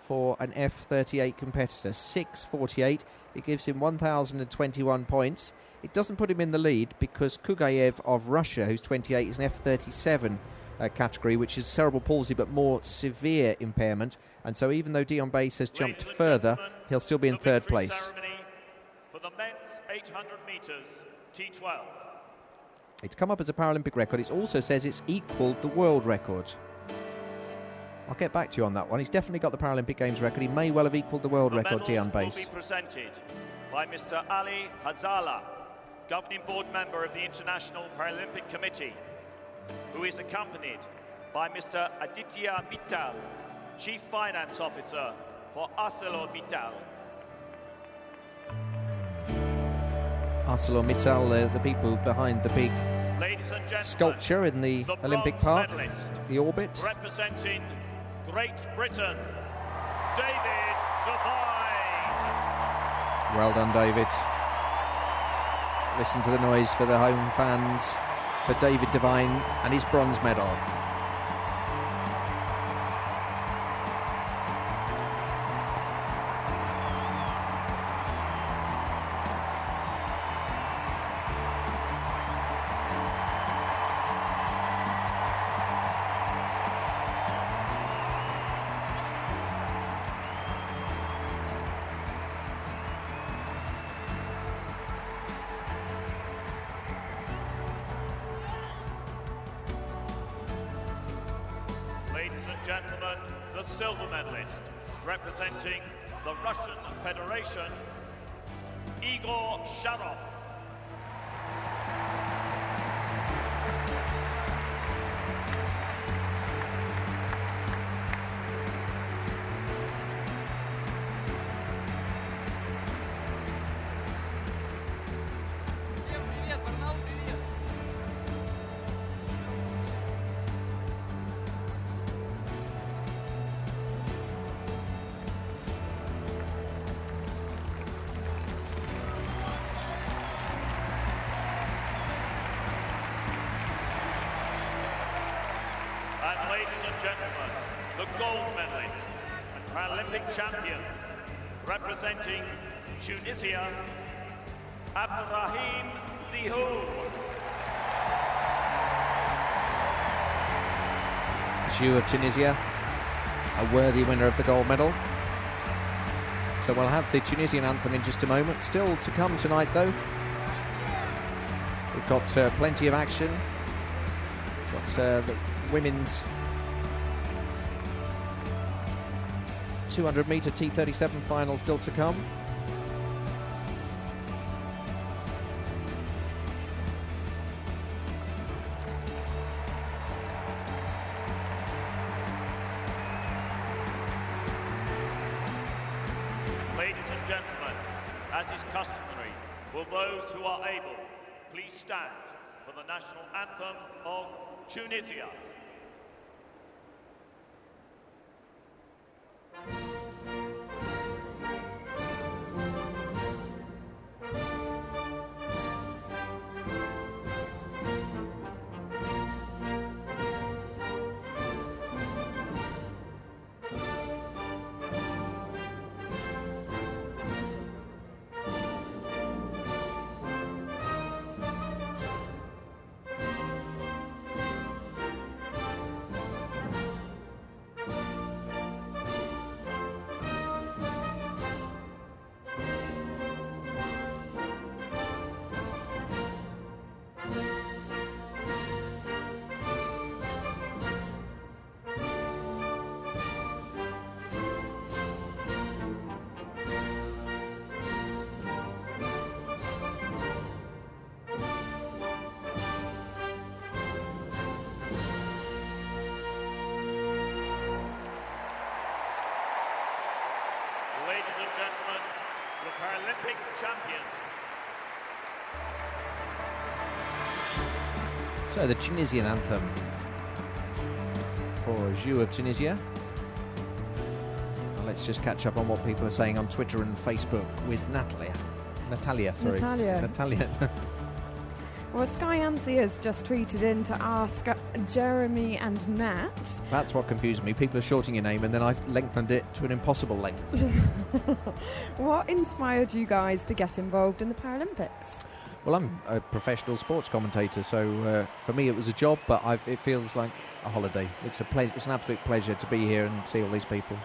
for an F38 competitor. 6:48. It gives him 1,021 points. It doesn't put him in the lead because Kugayev of Russia, who's 28, is an F37 category, which is cerebral palsy but more severe impairment. And so even though Dion Bass has jumped further, he'll still be in third place. For the men's 800 metres T12. It's come up as a Paralympic record. It also says it's equalled the world record. I'll get back to you on that one. He's definitely got the Paralympic Games record. He may well have equalled the world record, Dion Bass. The medals will be presented by Mr. Ali Hazala, governing board member of the International Paralympic Committee, who is accompanied by Mr. Aditya Mittal, Chief Finance Officer for ArcelorMittal. ArcelorMittal, the people behind the big sculpture in the Olympic Park, the orbit. Representing Great Britain, David Devine. Well done, David. Listen to the noise for the home fans for David Devine and his bronze medal. gentlemen, the silver medalist, representing the Russian Federation, Igor Sharov. And ladies and gentlemen, the gold medalist and Paralympic champion, representing Tunisia, Abdurrahim Zihoul. Zihoul of Tunisia, a worthy winner of the gold medal. So we'll have the Tunisian anthem in just a moment. Still to come tonight, though. We've got plenty of action. Got the women's 200 metre T37 final still to come. Ladies and gentlemen, as is customary, will those who are able please stand for the national anthem of Tunisia. Ladies and gentlemen, the Paralympic champions. So the Tunisian anthem for Zihoul of Tunisia. Well, let's just catch up on what people are saying on Twitter and Facebook with Natalia. Well, Sky Anthea's just tweeted in to ask Jeremy and Nat. That's what confused me. People are shorting your name and then I lengthened it to an impossible length. What inspired you guys to get involved in the Paralympics? Well, I'm a professional sports commentator, so for me it was a job, but it feels like a holiday. It's an absolute pleasure to be here and see all these people.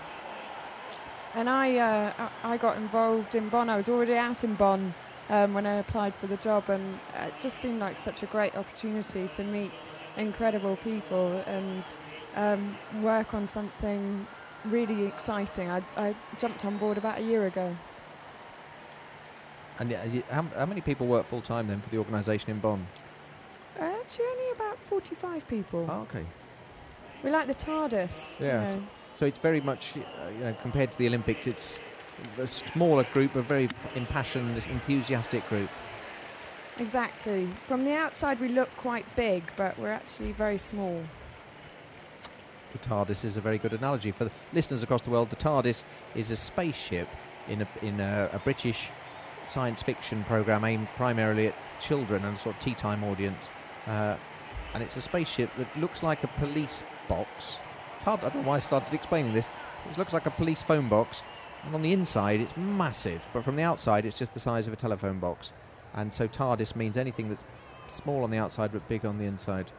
And I got involved in Bonn. I was already out in Bonn when I applied for the job, and it just seemed like such a great opportunity to meet incredible people and work on something really exciting. I jumped on board about a year ago. And how many people work full-time then for the organisation in Bonn? Actually, only about 45 people. Oh, okay. We like the TARDIS. Yeah, you know. so it's very much, compared to the Olympics, it's a smaller group, a very impassioned, enthusiastic group. Exactly. From the outside we look quite big, but we're actually very small. The TARDIS is a very good analogy. For the listeners across the world, the TARDIS is a spaceship in a British science fiction programme aimed primarily at children and sort of tea time audience. And it's a spaceship that looks like a police box. It's hard, I don't know why I started explaining this. It looks like a police phone box, and on the inside it's massive, but from the outside it's just the size of a telephone box. And so TARDIS means anything that's small on the outside but big on the inside.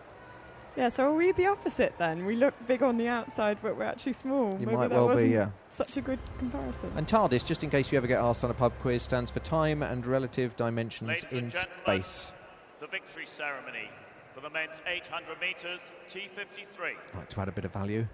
Yeah, so are we the opposite then? We look big on the outside, but we're actually small. You Maybe might that well wasn't be, yeah. Such a good comparison. And TARDIS, just in case you ever get asked on a pub quiz, stands for Time and Relative Dimensions Ladies in and gentlemen, Space. the victory ceremony for the men's 800 metres T53. I'd like to add a bit of value.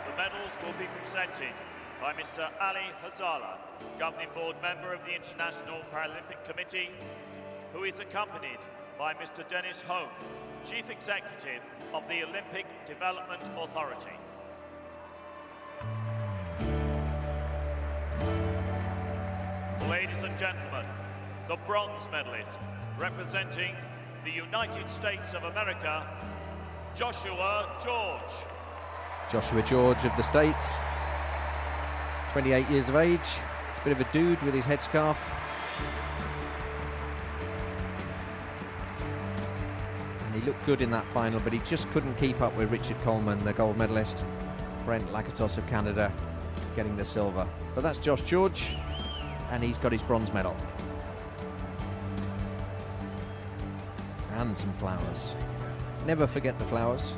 The medals will be presented by Mr. Ali Hazala, Governing Board Member of the International Paralympic Committee, who is accompanied by Mr. Dennis Home, Chief Executive of the Olympic Development Authority. Ladies and gentlemen, the bronze medalist representing the United States of America, Joshua George. Joshua George of the States, 28 years of age. He's a bit of a dude with his headscarf. And he looked good in that final, but he just couldn't keep up with Richard Coleman, the gold medalist. Brent Lakatos of Canada getting the silver. But that's Josh George, and he's got his bronze medal. And some flowers. Never forget the flowers.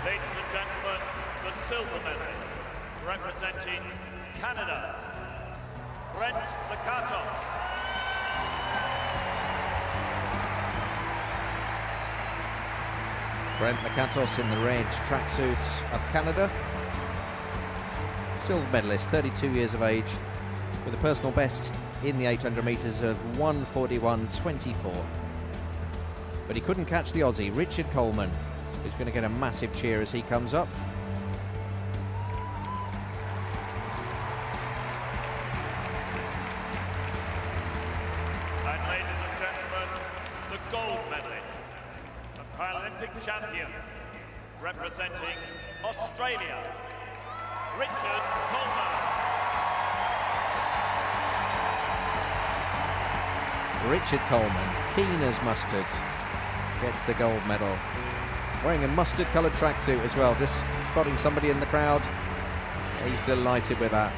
Ladies and gentlemen, the silver medalist representing Canada, Brent Lakatos. Brent Lakatos in the red tracksuit of Canada. Silver medalist, 32 years of age, with a personal best in the 800 metres of 1:41.24. But he couldn't catch the Aussie, Richard Coleman, who's going to get a massive cheer as he comes up. And ladies and gentlemen, the gold medalist, the Paralympic champion, representing Australia, Richard Coleman. Richard Coleman, keen as mustard, gets the gold medal. Wearing a mustard coloured tracksuit as well, just spotting somebody in the crowd. He's delighted with that.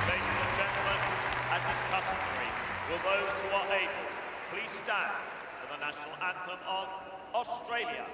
Ladies and gentlemen, as is customary, will those who are able please stand for the national anthem of Australia.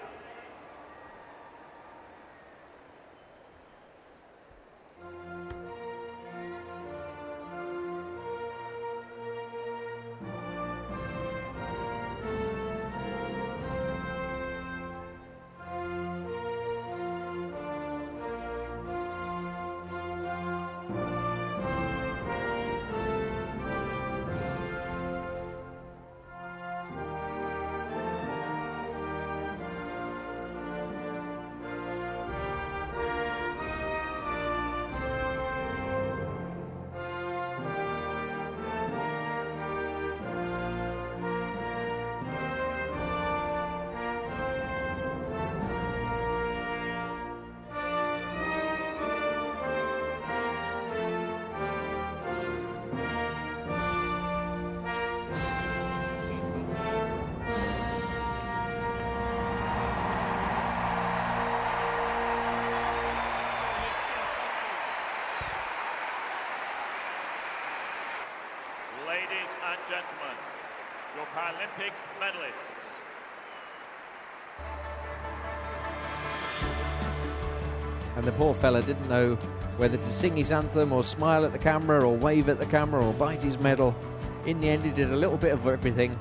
Ladies and gentlemen, your Paralympic medalists. And the poor fella didn't know whether to sing his anthem or smile at the camera or wave at the camera or bite his medal. In the end, he did a little bit of everything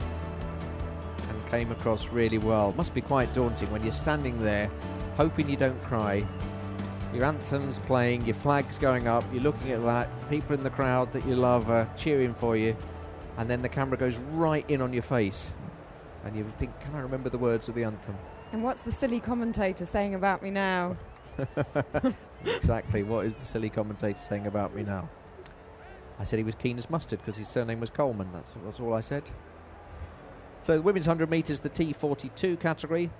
and came across really well. Must be quite daunting when you're standing there hoping you don't cry. Your anthem's playing, your flag's going up, you're looking at that, people in the crowd that you love are cheering for you, and then the camera goes right in on your face and you think, can I remember the words of the anthem? And what's the silly commentator saying about me now? Exactly, what is the silly commentator saying about me now? I said he was keen as mustard because his surname was Coleman. That's all I said. So the women's 100 metres, the T42 category.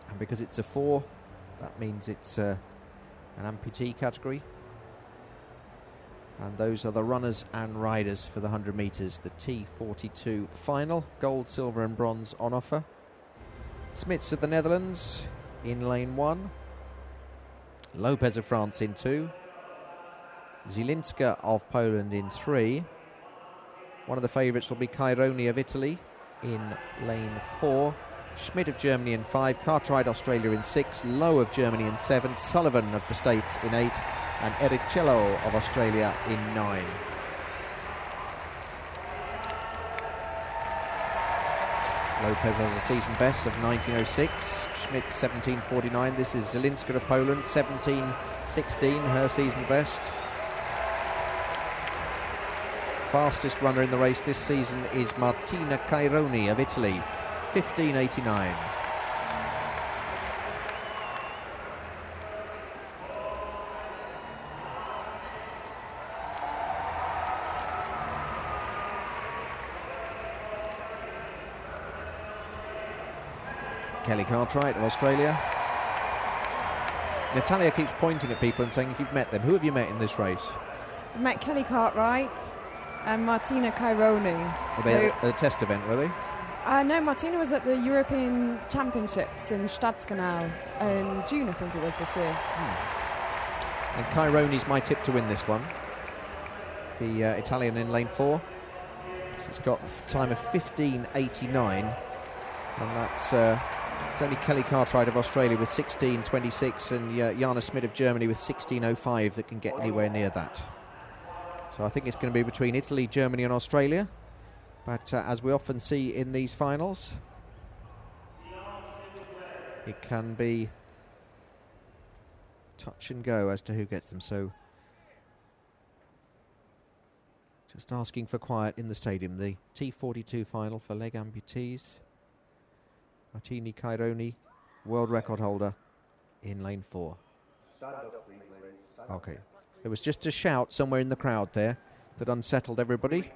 And because it's a 4, that means it's an amputee category. And those are the runners and riders for the 100 metres. The T42 final. Gold, silver and bronze on offer. Smits of the Netherlands in lane 1. Lopez of France in 2. Zielinska of Poland in 3. One of the favourites will be Caironi of Italy in lane 4. Schmidt of Germany in 5. Cartwright Australia in 6. Lowe of Germany in 7. Sullivan of the States in 8. And Eric Cello of Australia in 9. Lopez has a season best of 1906. Schmidt 17:49. This is Zielinska of Poland, 17:16, her season best. Fastest runner in the race this season is Martina Caironi of Italy, 15:89. Kelly Cartwright of Australia. Natalia keeps pointing at people and saying if you've met them. Who have you met in this race? I met Kelly Cartwright and Martina Caironi. Were they at a test event, were they? No, Martina was at the European Championships in Stadskanaal in June, I think it was, this year. And Caironi's my tip to win this one. The Italian in lane 4. She's got a time of 15:89, and that's it's only Kelly Cartwright of Australia with 16:26 and Jana Schmidt of Germany with 16:05 that can get anywhere near that. So I think it's going to be between Italy, Germany and Australia. But as we often see in these finals, it can be touch and go as to who gets them. So just asking for quiet in the stadium. The T42 final for leg amputees. Martina Caironi, world record holder, in lane 4. Okay. There was just a shout somewhere in the crowd there that unsettled everybody.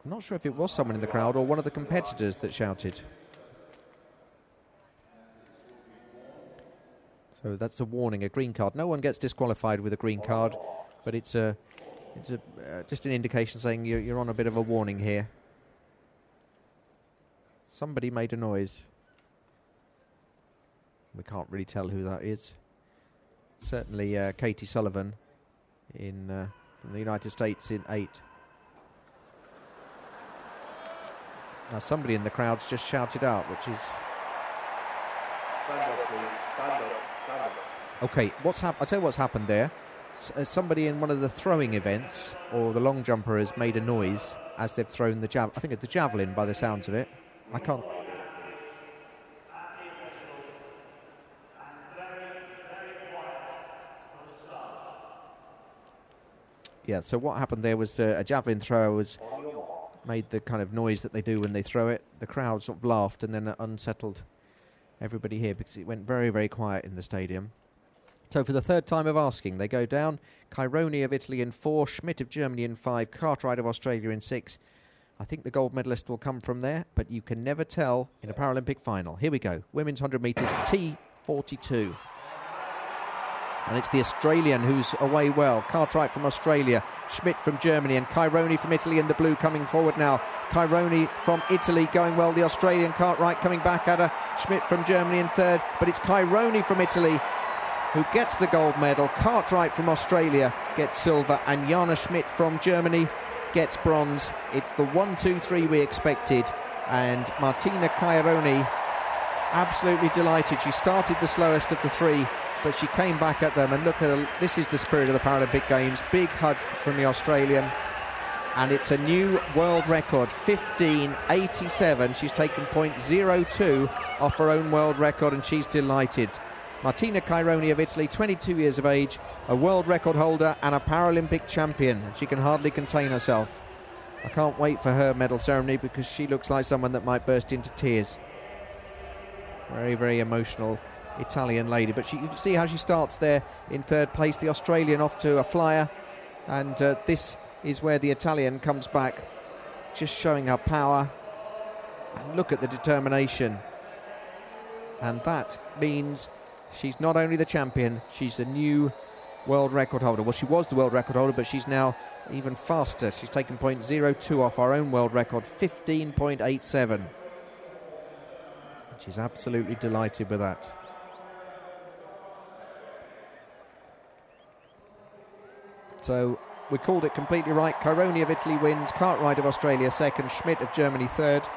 I'm not sure if it was someone in the crowd or one of the competitors that shouted. So that's a warning, a green card. No one gets disqualified with a green card, but it's just an indication saying you're on a bit of a warning here. Somebody made a noise. We can't really tell who that is. Certainly Katie Sullivan from the United States in 8. Now somebody in the crowd's just shouted out, which is... Okay, I'll tell you what's happened there. Somebody in one of the throwing events, or the long jumper, has made a noise as they've thrown the I think it's the javelin by the sounds of it. I can't... Yeah, so what happened there was a javelin thrower made the kind of noise that they do when they throw it. The crowd sort of laughed and then unsettled everybody here because it went very, very quiet in the stadium. So for the third time of asking, they go down. Caironi of Italy in 4, Schmidt of Germany in 5, Cartwright of Australia in 6. I think the gold medalist will come from there, but you can never tell in a Paralympic final. Here we go. Women's 100 metres, T42. And it's the Australian who's away well. Cartwright from Australia, Schmidt from Germany, and Caironi from Italy in the blue coming forward now. Caironi from Italy going well. The Australian Cartwright coming back at her. Schmidt from Germany in 3rd, but it's Caironi from Italy who gets the gold medal. Cartwright from Australia gets silver, and Jana Schmidt from Germany gets bronze. It's the 1-2-3 we expected, and Martina Caironi absolutely delighted. She started the slowest of the 3, but she came back at them, and look at her. This is the spirit of the Paralympic Games. Big hug from the Australian, and it's a new world record, 15:87. She's taken 0.02 off her own world record, and she's delighted. Martina Caironi of Italy, 22 years of age, a world record holder and a Paralympic champion. She can hardly contain herself. I can't wait for her medal ceremony because she looks like someone that might burst into tears. Very, very emotional Italian lady, but you can see how she starts there in 3rd place. The Australian off to a flyer, and this is where the Italian comes back, just showing her power. And look at the determination, and that means She's not only the champion, she's the new world record holder. Well, she was the world record holder, but she's now even faster. She's taken 0.02 off our own world record, 15.87. She's absolutely delighted with that. So we called it completely right. Caironi of Italy wins, Cartwright of Australia second, Schmidt of Germany third,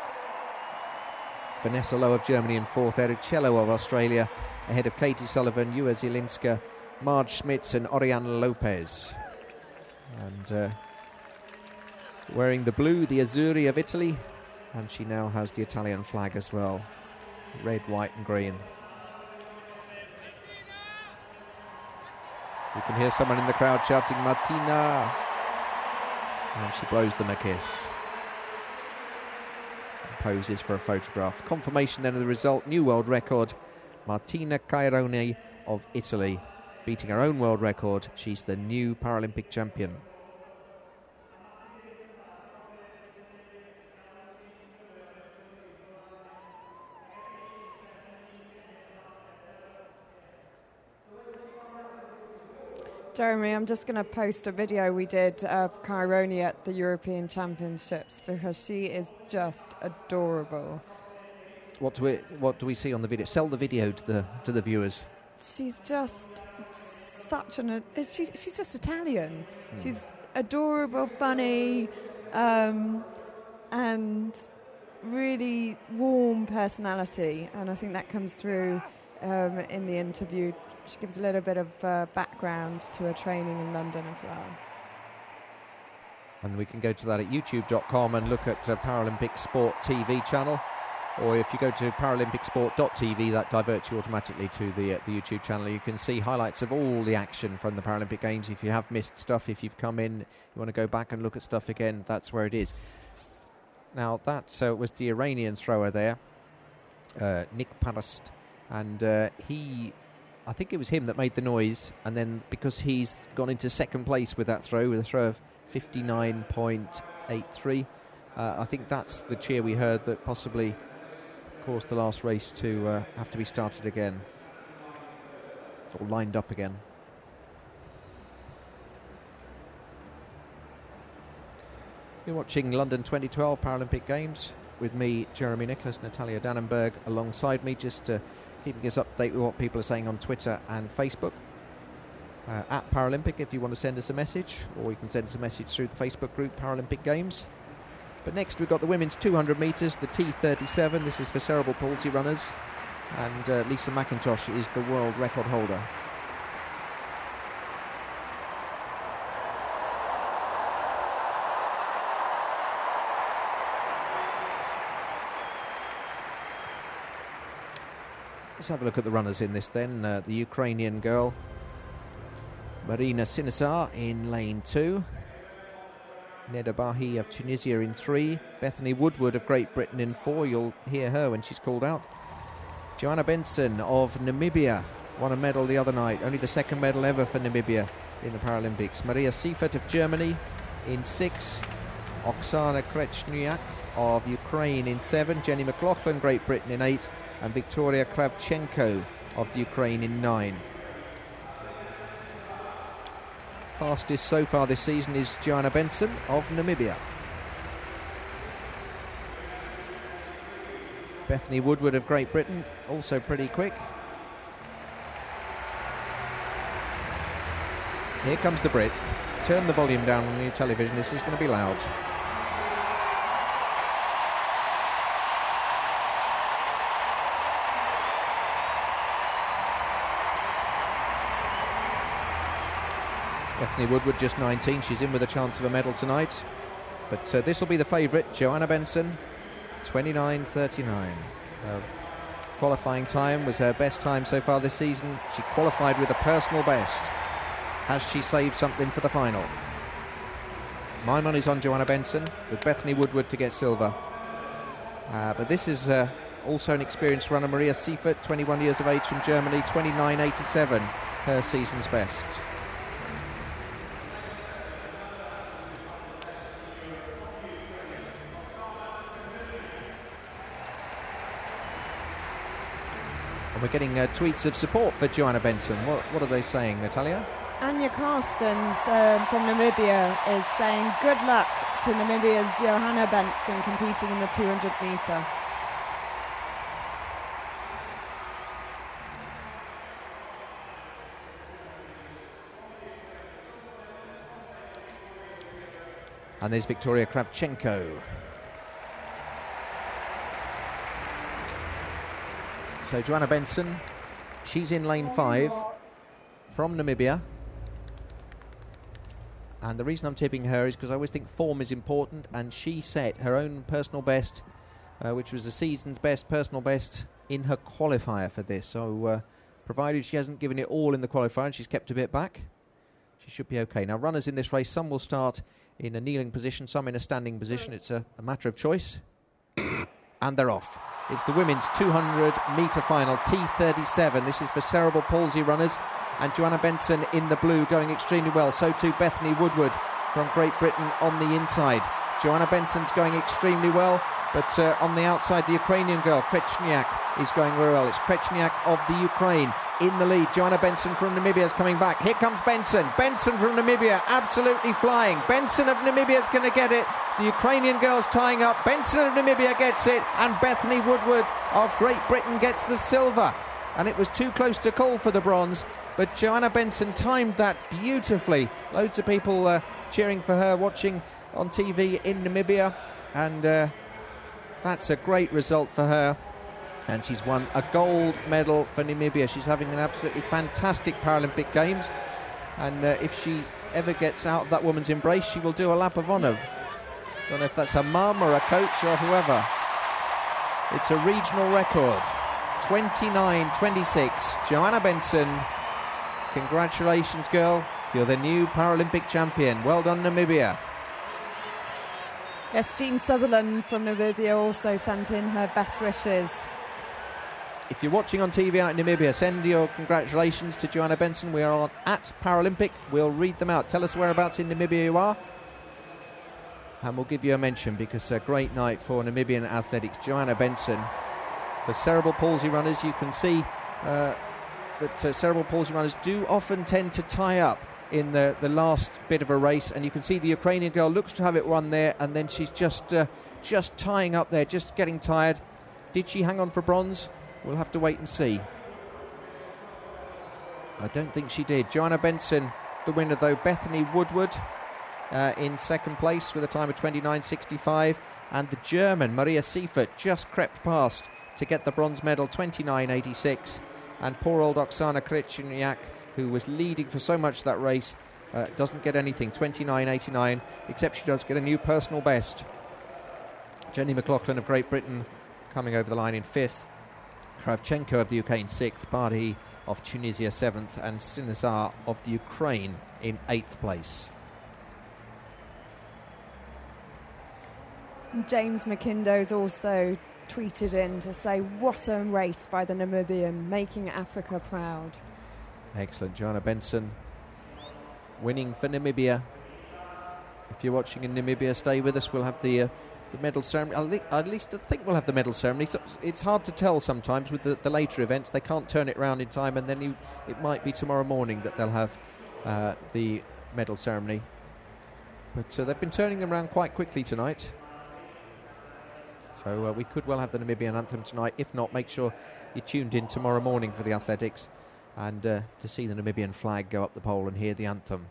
Vanessa Lowe of Germany in fourth, Ericello of Australia ahead of Katie Sullivan, Jua Zielinska, Marge Schmitz and Oriana Lopez. And wearing the blue, the Azzurri of Italy, and she now has the Italian flag as well. Red, white and green. You can hear someone in the crowd shouting Martina, and she blows them a kiss and poses for a photograph. Confirmation then of the result, new world record, Martina Caironi of Italy beating her own world record. She's the new Paralympic champion. Jeremy, I'm just going to post a video we did of Caironi at the European Championships because she is just adorable. What do we see on the video? Sell the video to the viewers. She's just such she's just Italian. She's adorable, funny, and really warm personality, and I think that comes through in the interview. She gives a little bit of background to her training in London as well. And we can go to that at youtube.com and look at Paralympic Sport TV channel. Or if you go to paralympicsport.tv, that diverts you automatically to the YouTube channel. You can see highlights of all the action from the Paralympic Games. If you have missed stuff, if you've come in, you want to go back and look at stuff again, that's where it is. Now, that was the Iranian thrower there, Nick Parast. And I think it was him that made the noise, and then because he's gone into second place with that throw, with a throw of 59.83, I think that's the cheer we heard that possibly caused the last race to have to be started again, or lined up again. You're watching London 2012 Paralympic Games with me, Jeremy Nicholas, Natalia Dannenberg alongside me, just keeping us updated with what people are saying on Twitter and Facebook. At Paralympic if you want to send us a message, or you can send us a message through the Facebook group Paralympic Games. But next we've got the women's 200 metres, the T37. This is for cerebral palsy runners, and Lisa McIntosh is the world record holder. Let's have a look at the runners in this then. The Ukrainian girl, Marina Sinisar in lane 2. Neda Bahi of Tunisia in 3. Bethany Woodward of Great Britain in 4. You'll hear her when she's called out. Joanna Benson of Namibia won a medal the other night. Only the second medal ever for Namibia in the Paralympics. Maria Seifert of Germany in 6. Oksana Krechniak of Ukraine in 7. Jenny McLaughlin, Great Britain in 8. And Victoria Kravchenko of the Ukraine in 9. Fastest so far this season is Joanna Benson of Namibia. Bethany Woodward of Great Britain, also pretty quick. Here comes the Brit. Turn the volume down on your television, this is going to be loud. Bethany Woodward, just 19. She's in with a chance of a medal tonight. But this will be the favourite, Joanna Benson, 29.39. Qualifying time was her best time so far this season. She qualified with a personal best. Has she saved something for the final? My money's on Joanna Benson, with Bethany Woodward to get silver. But this is also an experienced runner, Maria Seifert, 21 years of age from Germany, 29.87, her season's best. And we're getting tweets of support for Joanna Benson. What are they saying, Natalia? Anya Carstens from Namibia is saying good luck to Namibia's Johanna Benson competing in the 200 metre. And there's Victoria Kravchenko. So Joanna Benson, she's in lane 5 from Namibia. And the reason I'm tipping her is because I always think form is important, and she set her own personal best, which was the season's best personal best in her qualifier for this. So provided she hasn't given it all in the qualifier and she's kept a bit back, she should be okay. Now runners in this race, some will start in a kneeling position, some in a standing position. It's a matter of choice. And they're off. It's the women's 200 metre final, T37. This is for cerebral palsy runners. And Joanna Benson in the blue going extremely well. So too Bethany Woodward from Great Britain on the inside. Joanna Benson's going extremely well. But on the outside, the Ukrainian girl, Krechniak, is going very well. It's Krechniak of the Ukraine in the lead. Joanna Benson from Namibia is coming back. Here comes Benson. Benson from Namibia, absolutely flying. Benson of Namibia is going to get it. The Ukrainian girl's tying up. Benson of Namibia gets it. And Bethany Woodward of Great Britain gets the silver. And it was too close to call for the bronze. But Joanna Benson timed that beautifully. Loads of people cheering for her, watching on TV in Namibia. And that's a great result for her. And she's won a gold medal for Namibia. She's having an absolutely fantastic Paralympic Games. And if she ever gets out of that woman's embrace, she will do a lap of honour. Don't know if that's her mum or a coach or whoever. It's a regional record. 29.26. Joanna Benson. Congratulations, girl. You're the new Paralympic champion. Well done, Namibia. Yes, Jean Sutherland from Namibia also sent in her best wishes. If you're watching on TV out in Namibia, send your congratulations to Joanna Benson. We are on at Paralympic. We'll read them out. Tell us whereabouts in Namibia you are, and we'll give you a mention, because a great night for Namibian athletics. Joanna Benson. For cerebral palsy runners, you can see that cerebral palsy runners do often tend to tie up in the last bit of a race, and you can see the Ukrainian girl looks to have it won there, and then she's just tying up there, just getting tired. Did she hang on for bronze? We'll have to wait and see. I don't think she did. Joanna Benson, the winner though. Bethany Woodward in second place with a time of 29.65, and the German Maria Seifert just crept past to get the bronze medal, 29.86. And poor old Oksana Krechniak, who was leading for so much of that race, doesn't get anything, 29.89, except she does get a new personal best. Jenny McLaughlin of Great Britain coming over the line in 5th. Kravchenko of the UK in 6th. Badi of Tunisia 7th. And Sinazar of the Ukraine in 8th place. James McIndoe's also tweeted in to say, what a race by the Namibian, making Africa proud. Excellent. Joanna Benson winning for Namibia. If you're watching in Namibia, stay with us. We'll have the medal ceremony. At least I think we'll have the medal ceremony. So it's hard to tell sometimes with the later events. They can't turn it around in time, and then it might be tomorrow morning that they'll have the medal ceremony. But they've been turning them around quite quickly tonight. So we could well have the Namibian anthem tonight. If not, make sure you're tuned in tomorrow morning for the athletics, and to see the Namibian flag go up the pole and hear the anthem.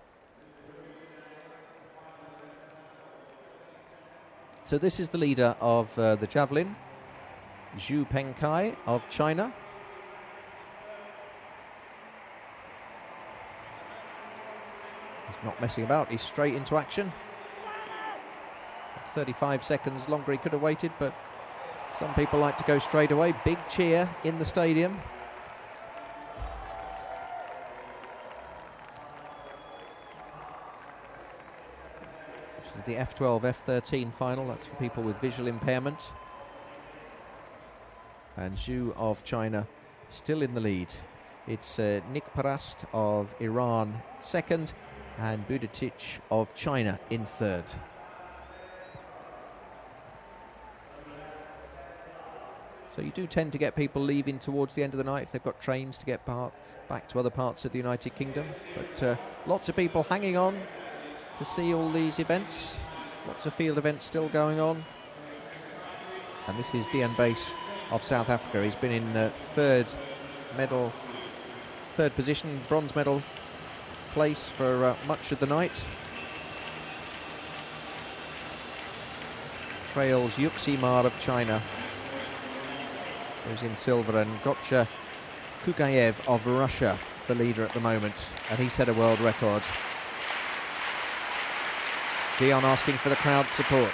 So this is the leader of the javelin, Zhu Pengkai of China. He's not messing about, he's straight into action. 35 seconds longer he could have waited, but some people like to go straight away. Big cheer in the stadium. This is the F12, F13 final. That's for people with visual impairment. And Zhu of China still in the lead. It's Nick Parast of Iran second, and Budatich of China in third. So you do tend to get people leaving towards the end of the night if they've got trains to get back to other parts of the United Kingdom. But lots of people hanging on to see all these events. Lots of field events still going on. And this is Dean Bass of South Africa. He's been in third position, bronze medal place for much of the night. Trails Yuxi Ma of China, who's in silver, and Gotcha Kugayev of Russia, the leader at the moment, and he set a world record. Dion asking for the crowd support.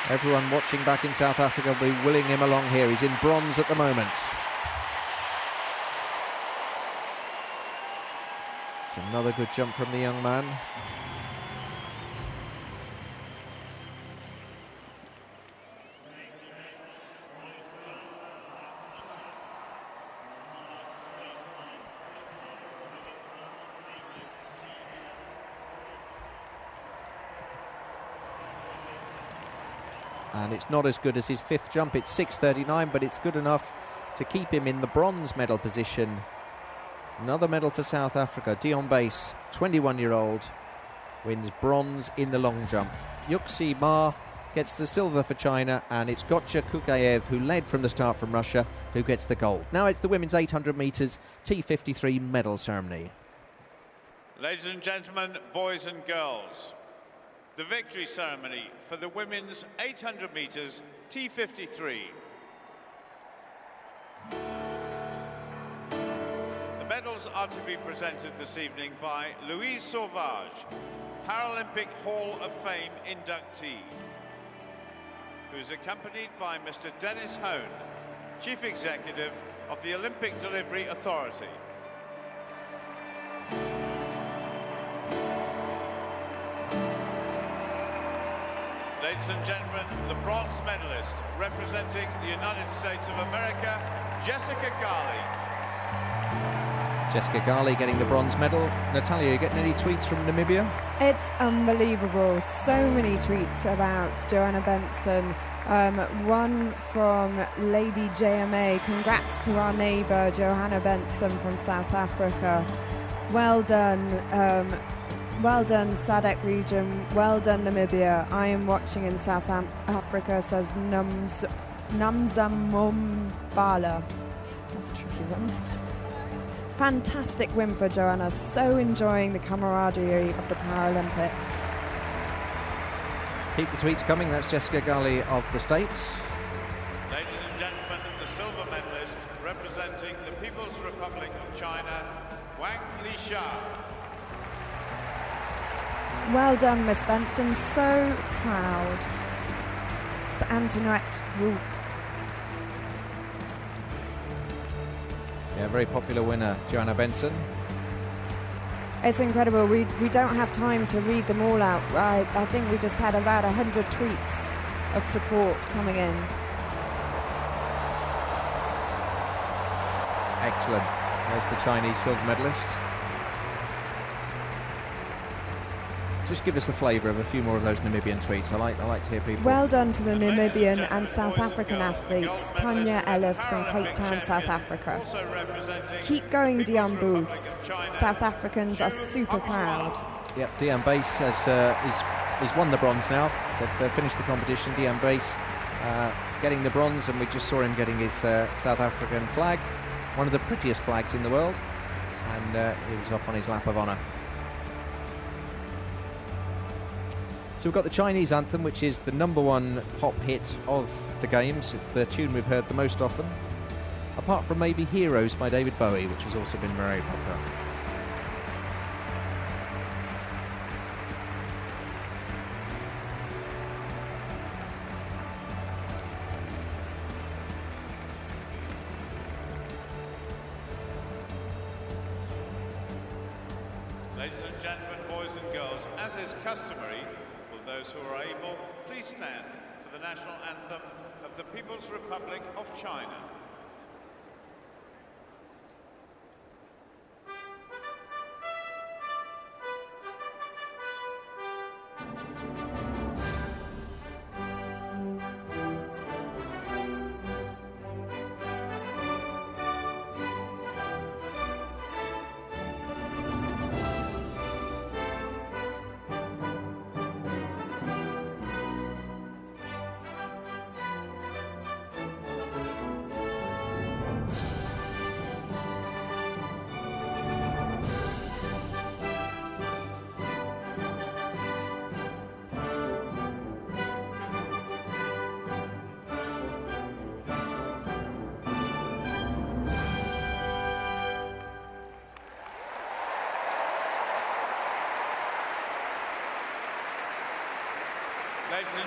Everyone watching back in South Africa will be willing him along here. He's in bronze at the moment. It's another good jump from the young man. And it's not as good as his fifth jump. It's 6:39, but it's good enough to keep him in the bronze medal position. Another medal for South Africa. Dean Bass, 21-year-old, wins bronze in the long jump. Yuxi Ma gets the silver for China, and it's Gotcha Kugayev, who led from the start from Russia, who gets the gold. Now it's the women's 800 metres T53 medal ceremony. Ladies and gentlemen, boys and girls, the victory ceremony for the women's 800 metres T53. The medals are to be presented this evening by Louise Sauvage, Paralympic Hall of Fame inductee, who's accompanied by Mr. Dennis Hone, Chief Executive of the Olympic Delivery Authority. Ladies and gentlemen, the bronze medalist representing the United States of America, Jessica Garley. Jessica Garley getting the bronze medal. Natalia, you getting any tweets from Namibia? It's unbelievable. So many tweets about Joanna Benson. One from Lady JMA. Congrats to our neighbour, Johanna Benson from South Africa. Well done. Well done, SADC region. Well done, Namibia. I am watching in South Africa, says Namzamumbala. That's a tricky one. Fantastic win for Joanna. So enjoying the camaraderie of the Paralympics. Keep the tweets coming. That's Jessica Garley of the States. Ladies and gentlemen, the silver medalist representing the People's Republic of China, Wang Lisha. Well done, Miss Benson. So proud. It's Antoinette Roux. Yeah, very popular winner, Joanna Benson. It's incredible. We don't have time to read them all out. I think we just had about 100 tweets of support coming in. Excellent. There's the Chinese silver medalist. Just give us a flavour of a few more of those Namibian tweets. I like to hear people. Well done to the Namibian and South African athletes. Tanya Ellis from Cape Town, South Africa. Keep going, Dean Bass. South Africans are super proud. Yep, Dean Bass he's won the bronze now. They've finished the competition. Dean Bass getting the bronze, and we just saw him getting his South African flag, one of the prettiest flags in the world, and he was off on his lap of honour. So we've got the Chinese anthem, which is the #1 pop hit of the games. It's the tune we've heard the most often, apart from maybe Heroes by David Bowie, which has also been very popular. Ladies and gentlemen, boys and girls, as is customary, will those who are able please stand for the national anthem of the People's Republic of China.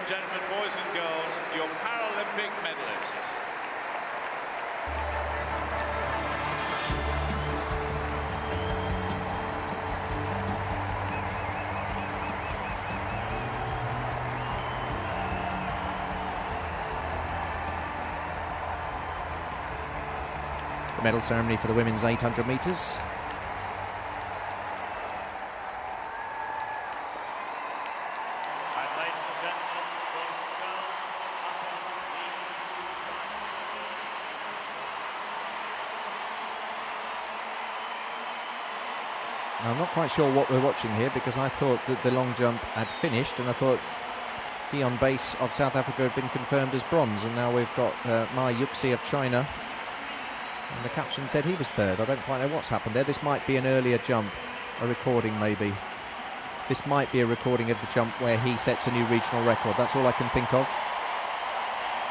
and gentlemen, boys and girls, your Paralympic medalists. The medal ceremony for the women's 800 metres. I'm not quite sure what we're watching here, because I thought that the long jump had finished, and I thought Dion Bass of South Africa had been confirmed as bronze, and now we've got Ma Yuxi of China, and the caption said he was third. I don't quite know what's happened there. This might be an earlier jump, a recording maybe. This might be a recording of the jump where he sets a new regional record. That's all I can think of,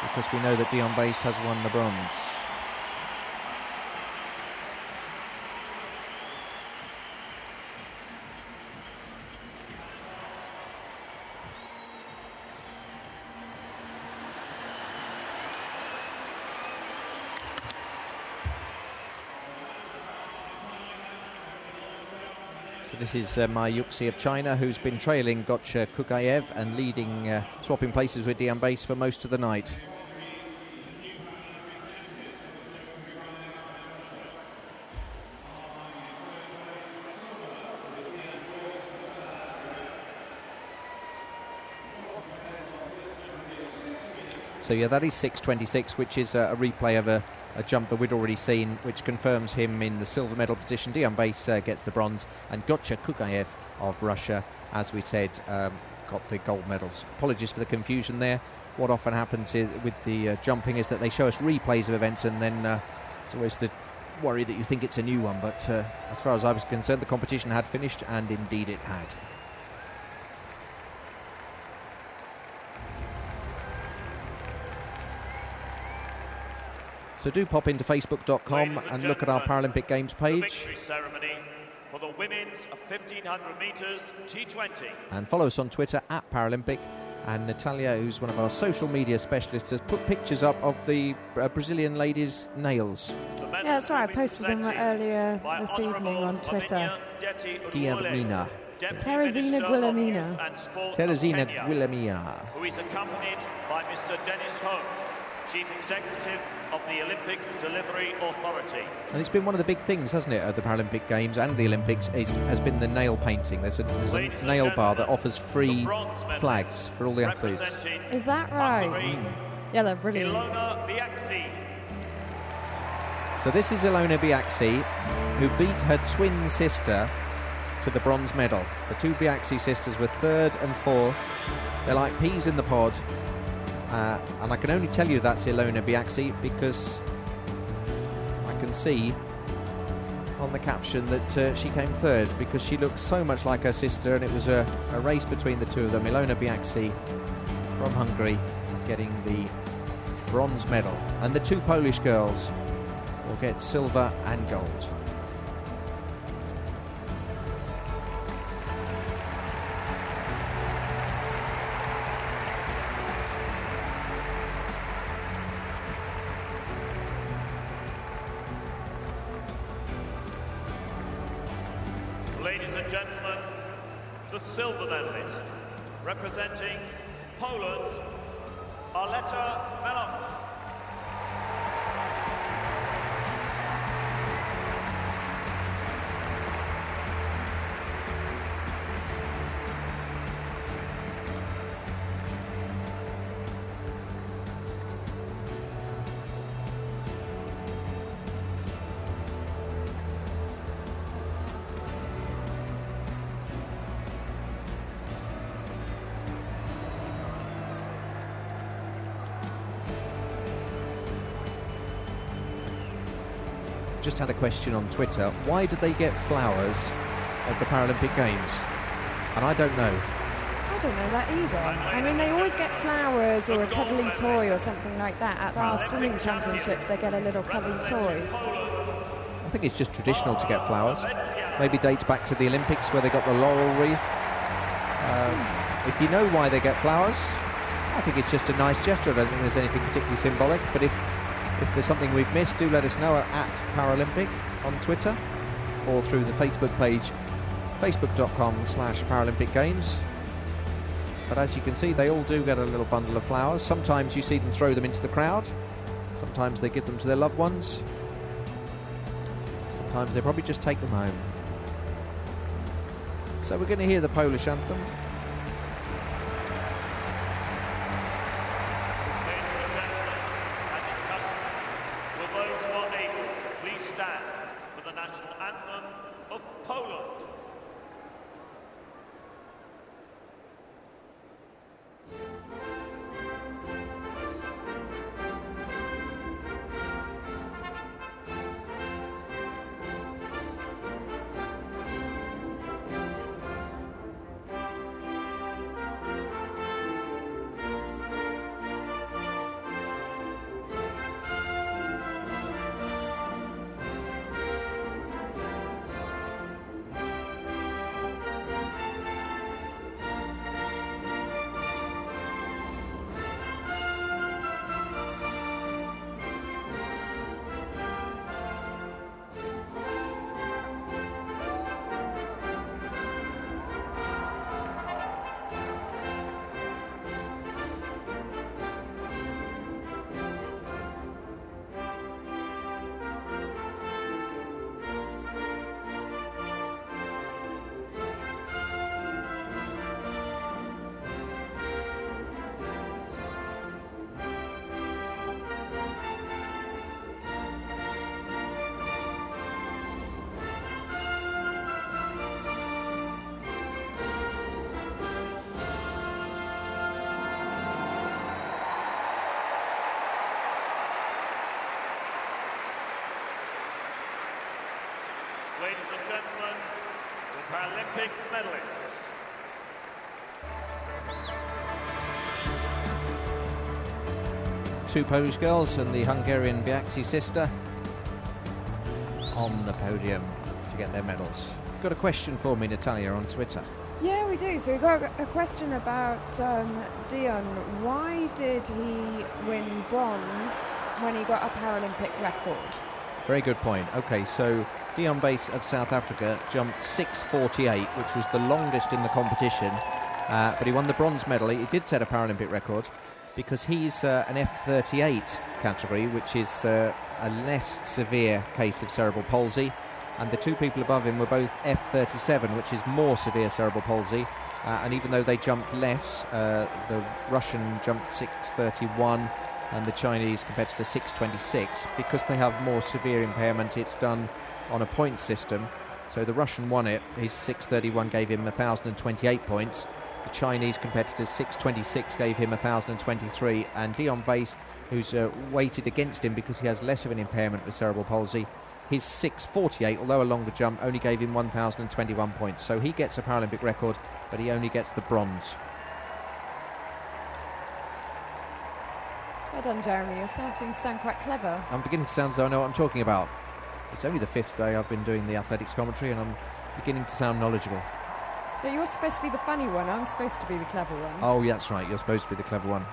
because we know that Dion Bass has won the bronze. So this is Ma Yuxi of China, who's been trailing Gotcha Kukayev and leading, swapping places with Dion Bass for most of the night. So yeah, that is 6.26, which is a replay of a jump that we'd already seen, which confirms him in the silver medal position. Dion Bass gets the bronze, and Gotcha Kukayev of Russia, as we said, got the gold medals. Apologies for the confusion there. What often happens with the jumping is that they show us replays of events, and then it's always the worry that you think it's a new one, but as far as I was concerned, the competition had finished, and indeed it had. So do pop into facebook.com and look at our Paralympic Games page. The victory ceremony for the women's 1500 metres T20. And follow us on Twitter at Paralympic. And Natalia, who's one of our social media specialists, has put pictures up of the Brazilian ladies' nails. Yeah, that's right. I posted them earlier this evening on Twitter. Guilhermina. Teresina Guilhermina. Teresina Guilhermina. Who is accompanied by Mr. Dennis Ho, Chief Executive of the Olympic Delivery Authority. And it's been one of the big things, hasn't it, at the Paralympic Games and the Olympics, has been the nail painting. There's a nail bar that offers free flags for all the athletes. Is that right? Yeah, they're brilliant. Ilona Biaxi. So this is Ilona Biaxi, who beat her twin sister to the bronze medal. The two Biaxi sisters were third and fourth. They're like peas in the pod. And I can only tell you that's Ilona Biaxi because I can see on the caption that she came third, because she looks so much like her sister, and it was a race between the two of them. Ilona Biaxi from Hungary getting the bronze medal, and the two Polish girls will get silver and gold. Ladies and gentlemen, the silver medalist, representing Poland, Arleta Meloch. Just had a question on Twitter. Why did they get flowers at the Paralympic Games? And I don't know. I don't know that either. I mean, they always get flowers or a cuddly toy or something like that. At our swimming championships, they get a little cuddly toy. I think it's just traditional to get flowers. Maybe dates back to the Olympics where they got the laurel wreath. If you know why they get flowers, I think it's just a nice gesture. I don't think there's anything particularly symbolic, but if there's something we've missed, do let us know at Paralympic on Twitter or through the Facebook page, facebook.com/Paralympic Games. But as you can see, they all do get a little bundle of flowers. Sometimes you see them throw them into the crowd. Sometimes they give them to their loved ones. Sometimes they probably just take them home. So we're going to hear the Polish anthem. Ladies and gentlemen, the Paralympic medalists. Two Polish girls and the Hungarian Biaxi sister on the podium to get their medals. Got a question for me, Natalia, on Twitter. Yeah, we do. So we got a question about Dion. Why did he win bronze when he got a Paralympic record? Very good point. Okay, so Dion Base of South Africa jumped 6:48, which was the longest in the competition, but he won the bronze medal. He did set a Paralympic record because he's an F38 category, which is a less severe case of cerebral palsy, and the two people above him were both F37, which is more severe cerebral palsy, and even though they jumped less, the Russian jumped 6:31 and the Chinese competitor 6:26, because they have more severe impairment. It's done on a point system, so the Russian won it. His 6:31 gave him 1,028 points. The Chinese competitor's 6:26 gave him 1,023, and Dion Base, who's weighted against him because he has less of an impairment with cerebral palsy, his 6:48, although a longer jump, only gave him 1,021 points. So he gets a Paralympic record, but he only gets the bronze. Well done, Jeremy. You're starting to sound quite clever. I'm beginning to sound as though I know what I'm talking about. It's only the 5th day I've been doing the athletics commentary, and I'm beginning to sound knowledgeable. But you're supposed to be the funny one. I'm supposed to be the clever one. Oh, yeah, that's right. You're supposed to be the clever one.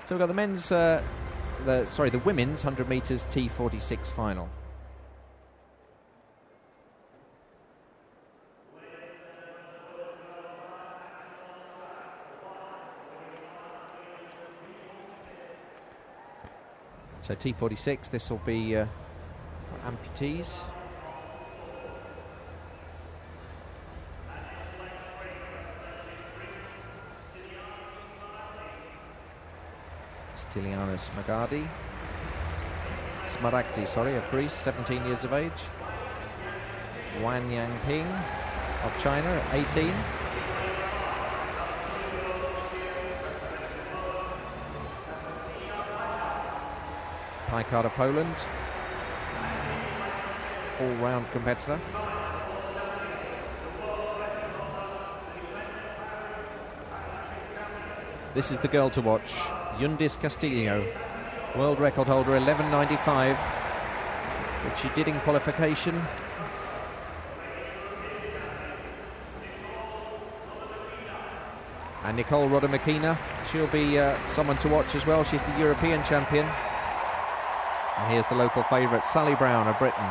So we've got the men's, the women's 100 metres T46 final. So T46, this will be for amputees. Stylianos Smaragdi, of Greece, 17 years of age. Wan Yangping of China at 18. Picard of Poland, all-round competitor. This is the girl to watch, Yundis Castillo, world record holder, 11.95, which she did in qualification. And Nicole Rodemakina, she'll be someone to watch as well. She's the European champion. And here's the local favourite, Sally Brown of Britain.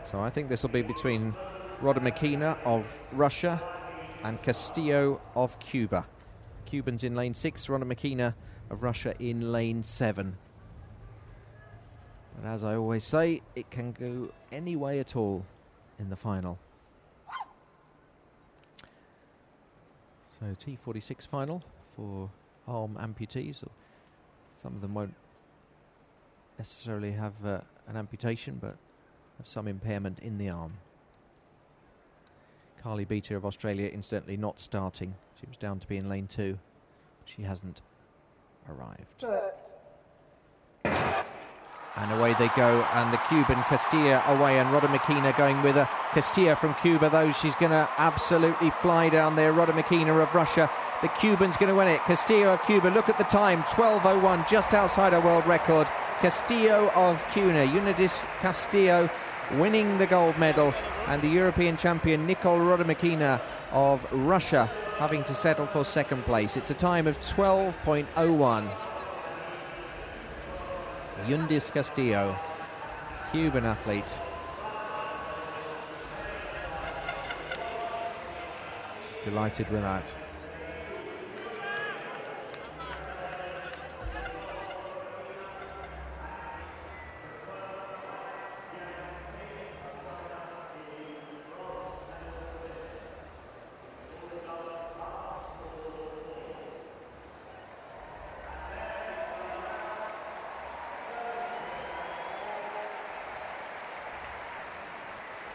So I think this will be between Rodemakina of Russia and Castillo of Cuba. Cubans in lane 6, Rodemakina of Russia in lane 7. But as I always say, it can go any way at all in the final. So T46 final for arm amputees. Some of them won't necessarily have an amputation, but have some impairment in the arm. Carly Beater of Australia incidentally not starting. She was down to be in lane 2. She hasn't arrived. And away they go, and the Cuban Castillo away, and Rodemakina going with her. Castillo from Cuba, though, she's going to absolutely fly down there. Rodemakina of Russia, the Cuban's going to win it. Castillo of Cuba, look at the time, 12:01, just outside her world record. Castillo of Cuba, Unidis Castillo winning the gold medal, and the European champion Nicole Rodemakina of Russia having to settle for second place. It's a time of 12.01. Yundis Castillo, Cuban athlete. She's delighted with that.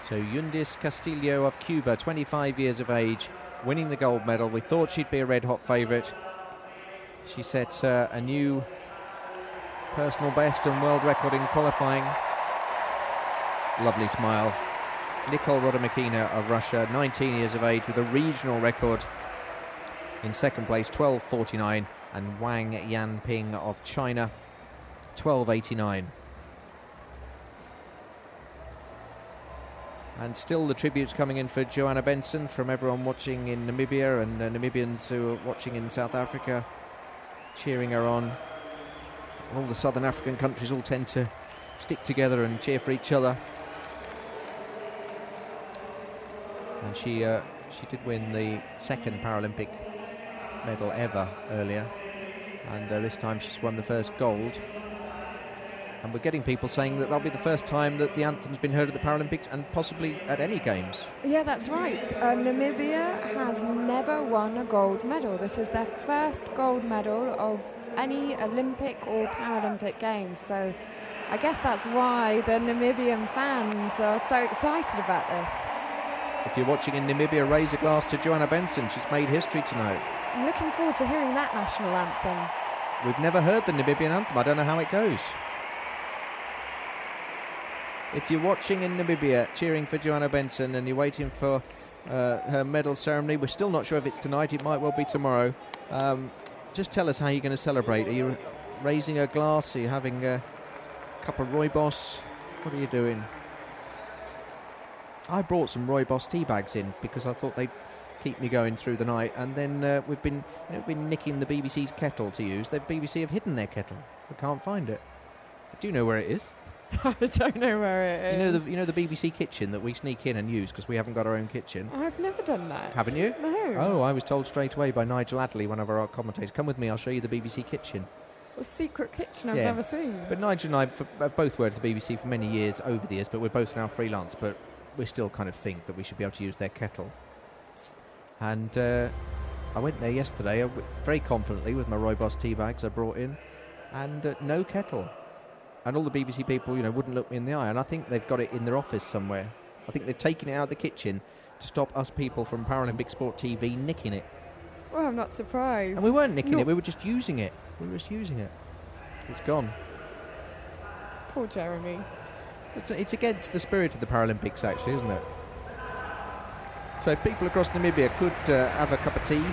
So Yundis Castillo of Cuba, 25 years of age, winning the gold medal. We thought she'd be a red-hot favourite. She set a new personal best and world record in qualifying. Lovely smile. Nicole Rodemakina of Russia, 19 years of age, with a regional record in second place, 12:49, and Wang Yanping of China, 12:89. And still the tributes coming in for Joanna Benson from everyone watching in Namibia, and Namibians who are watching in South Africa, cheering her on. All the southern African countries all tend to stick together and cheer for each other. And she did win the second Paralympic medal ever earlier, and this time she's won the first gold. And we're getting people saying that that'll be the first time that the anthem's been heard at the Paralympics and possibly at any games. Yeah, that's right. Namibia has never won a gold medal. This is their first gold medal of any Olympic or Paralympic games. So I guess that's why the Namibian fans are so excited about this. If you're watching in Namibia, raise a glass to Joanna Benson. She's made history tonight. I'm looking forward to hearing that national anthem. We've never heard the Namibian anthem. I don't know how it goes. If you're watching in Namibia, cheering for Joanna Benson, and you're waiting for her medal ceremony, we're still not sure if it's tonight, it might well be tomorrow. Just tell us how you're going to celebrate. Are you raising a glass? Are you having a cup of Rooibos? What are you doing? I brought some Rooibos tea bags in because I thought they'd keep me going through the night, and then we've been nicking the BBC's kettle to use. The BBC have hidden their kettle. We can't find it. Do you know where it is? I don't know where it is. You know the BBC kitchen that we sneak in and use because we haven't got our own kitchen? I've never done that. Haven't you? No. Oh, I was told straight away by Nigel Adley, one of our commentators. Come with me, I'll show you the BBC kitchen. A secret kitchen I've never seen. But Nigel and I have both worked at the BBC for many years over the years, but we're both now freelance, but we still kind of think that we should be able to use their kettle. And I went there yesterday very confidently with my Rooibos tea bags I brought in, and no kettle. And all the BBC people, wouldn't look me in the eye. And I think they've got it in their office somewhere. I think they've taken it out of the kitchen to stop us people from Paralympic Sport TV nicking it. Well, I'm not surprised. And we weren't nicking it, we were just using it. It's gone. Poor Jeremy. It's against the spirit of the Paralympics, actually, isn't it? So if people across Namibia could have a cup of tea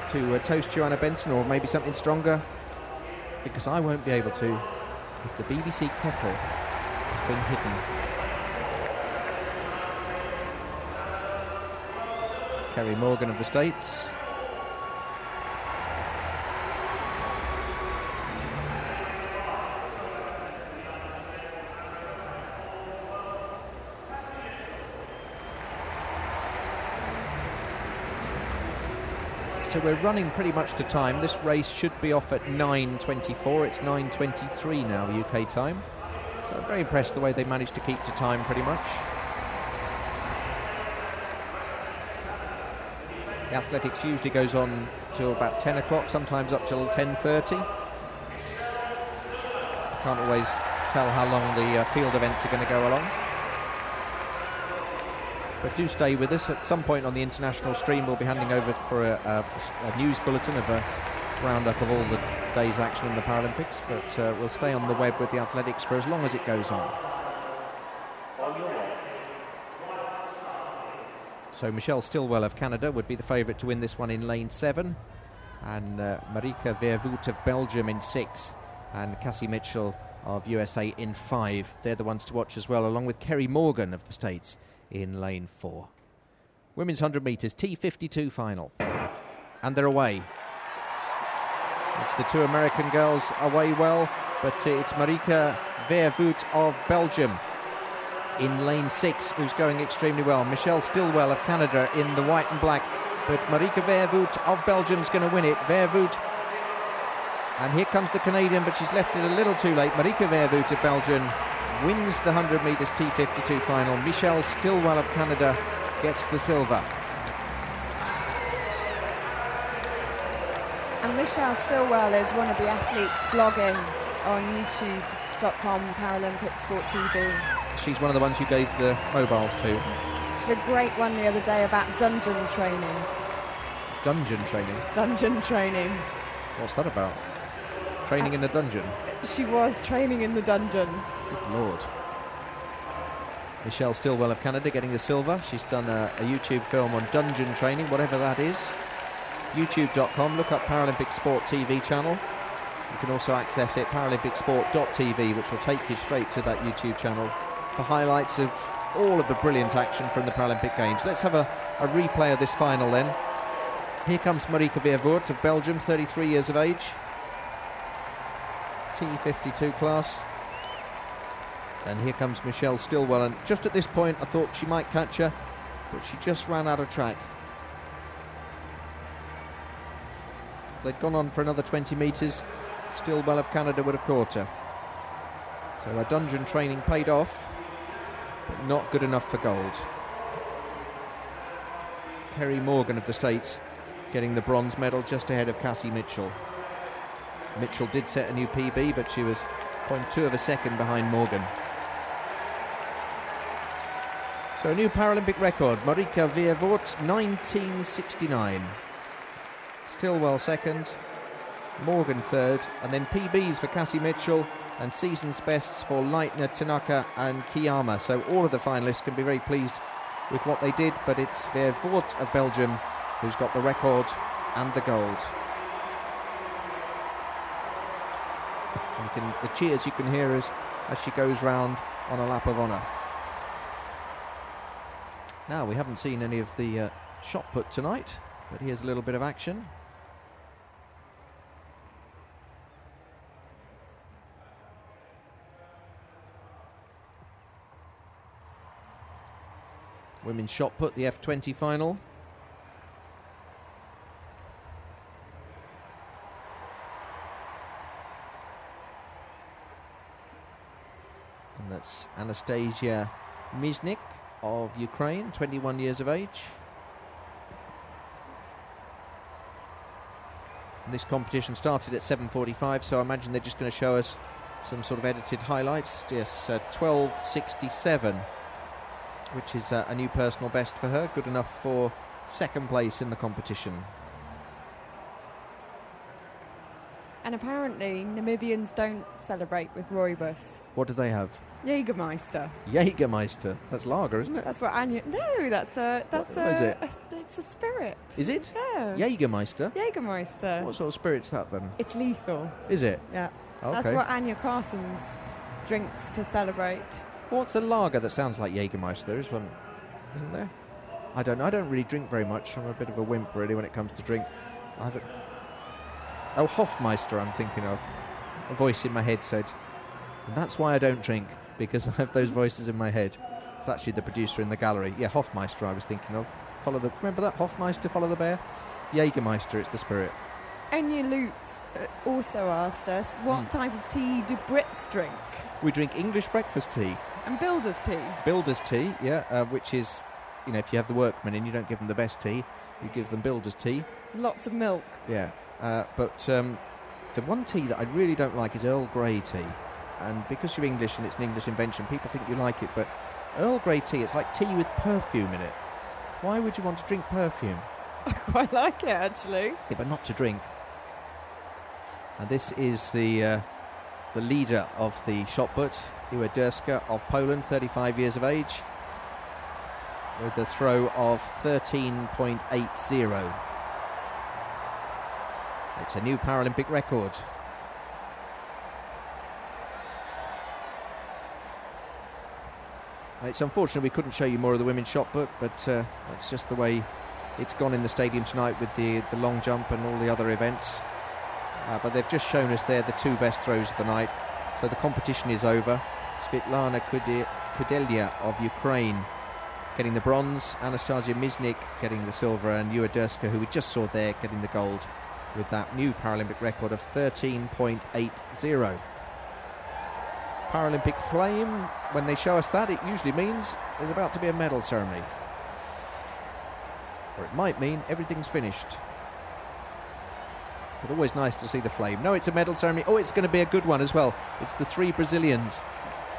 to toast Joanna Benson, or maybe something stronger, because I won't be able to, because the BBC kettle has been hidden. Kerry Morgan of the States. So we're running pretty much to time. This race should be off at 9:24. It's 9:23 now, UK time. So I'm very impressed the way they managed to keep to time pretty much. The athletics usually goes on till about 10 o'clock, sometimes up till 10:30. Can't always tell how long the field events are going to go along. But do stay with us. At some point on the international stream, we'll be handing over for a news bulletin of a roundup of all the day's action in the Paralympics. But we'll stay on the web with the athletics for as long as it goes on. So Michelle Stilwell of Canada would be the favourite to win this one in lane 7. And Marika Vervoet of Belgium in 6. And Cassie Mitchell of USA in 5. They're the ones to watch as well, along with Kerry Morgan of the States in lane 4. Women's 100 metres T52 final, and they're away. It's the two American girls away well, but it's Marika Vervoet of Belgium in lane 6 who's going extremely well. Michelle Stilwell of Canada in the white and black, but Marika Vervoet of Belgium's going to win it. Vervoet, and here comes the Canadian, but she's left it a little too late. Marika Vervoet of Belgium wins the 100 metres T52 final. Michelle Stilwell of Canada gets the silver. And Michelle Stilwell is one of the athletes blogging on youtube.com Paralympic Sport TV. She's one of the ones you gave the mobiles to. She had a great one the other day about dungeon training. Dungeon training? Dungeon training. What's that about? Training in a dungeon? She was training in the dungeon. Good Lord. Michelle Stilwell of Canada getting the silver. She's done a YouTube film on dungeon training, whatever that is. youtube.com, look up Paralympic Sport TV channel. You can also access it, paralympicsport.tv, which will take you straight to that YouTube channel for highlights of all of the brilliant action from the Paralympic Games. Let's have a replay of this final then. Here comes Marika Vervoet of Belgium, 33 years of age. T52 class. And here comes Michelle Stilwell, and just at this point I thought she might catch her, but she just ran out of track. If they'd gone on for another 20 metres, Stilwell of Canada would have caught her. So her dungeon training paid off, but not good enough for gold. Kerry Morgan of the States getting the bronze medal, just ahead of Cassie Mitchell. Mitchell did set a new PB, but she was 0.2 of a second behind Morgan. So a new Paralympic record, Marika Vervoet, 1969. Stilwell second, Morgan third, and then PBs for Cassie Mitchell and season's bests for Leitner, Tanaka and Kiyama. So all of the finalists can be very pleased with what they did, but it's Vervoet of Belgium who's got the record and the gold. And the cheers you can hear as she goes round on a lap of honour. Now, we haven't seen any of the shot put tonight, but here's a little bit of action. Women's shot put, the F20 final. And that's Anastasia Miznik of Ukraine, 21 years of age. And this competition started at 7:45, so I imagine they're just going to show us some sort of edited highlights. Yes, 12:67, which is a new personal best for her, good enough for second place in the competition. And apparently Namibians don't celebrate with rooibos. What do they have? Jägermeister. Jägermeister. That's lager, isn't it? That's what Anya... No, that's What is it? It's a spirit. Is it? Yeah. Jägermeister? Jägermeister. What sort of spirit's that then? It's lethal. Is it? Yeah. Okay. That's what Anya Carson's drinks to celebrate. What's a lager that sounds like Jägermeister? There is one, isn't there? I don't know. I don't really drink very much. I'm a bit of a wimp, really, when it comes to drink. Oh, Hofmeister I'm thinking of. A voice in my head said. And that's why I don't drink, because I have those voices in my head. It's actually the producer in the gallery. Yeah, Hofmeister I was thinking of. Remember that? Hofmeister, Follow the Bear? Jägermeister, it's the spirit. Anya Lutz also asked us, what type of tea do Brits drink? We drink English breakfast tea. And builder's tea. Builder's tea, yeah, which is, you know, if you have the workmen in, you don't give them the best tea. You give them builder's tea. Lots of milk. Yeah, but the one tea that I really don't like is Earl Grey tea. And because you're English and it's an English invention, people think you like it, but Earl Grey tea, it's like tea with perfume in it. Why would you want to drink perfume? I quite like it, actually. Yeah, but not to drink. And this is the leader of the shot put, Uederska of Poland, 35 years of age, with a throw of 13.80. It's a new Paralympic record. It's unfortunate we couldn't show you more of the women's shot put, but that's just the way it's gone in the stadium tonight with the long jump and all the other events. But they've just shown us there the two best throws of the night. So the competition is over. Svetlana Kudelia of Ukraine getting the bronze, Anastasia Miznik getting the silver, and Uederska, who we just saw there, getting the gold with that new Paralympic record of 13.80. Paralympic flame, when they show us that, it usually means there's about to be a medal ceremony. Or it might mean everything's finished. But always nice to see the flame. No, it's a medal ceremony. Oh, it's going to be a good one as well. It's the three Brazilians.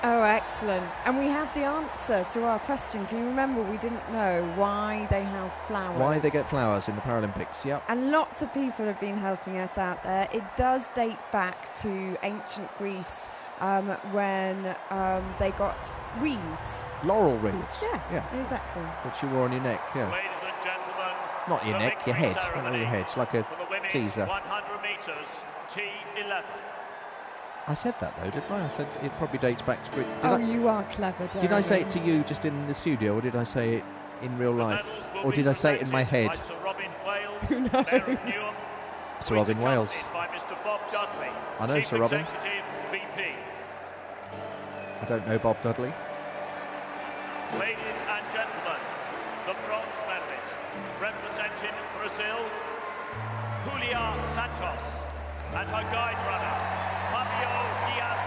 Oh, excellent. And we have the answer to our question. Can you remember we didn't know why they have flowers? Why they get flowers in the Paralympics, yep. And lots of people have been helping us out there. It does date back to ancient Greece when they got wreaths. Laurel wreaths. Yeah, exactly. Which you wore on your neck, yeah. Ladies and gentlemen, not your neck, your head. Not on your head. It's like a Caesar. 100 metres, T11. I said that though, didn't I? I said it probably dates back to Greece. You are clever, Jeremy. Did I say it to you just in the studio, or did I say it in real life? Or did I say it in my head? Sir Robin Wales, Who knows? Mayor of Newham, Sir Robin Wales. by Mr. Bob Dudley, I know Chief Sir Robin. Executive VP. I don't know Bob Dudley. Ladies and gentlemen, the bronze medalist representing Brazil, Julia Santos, and her guide runner, Fabio Diaz.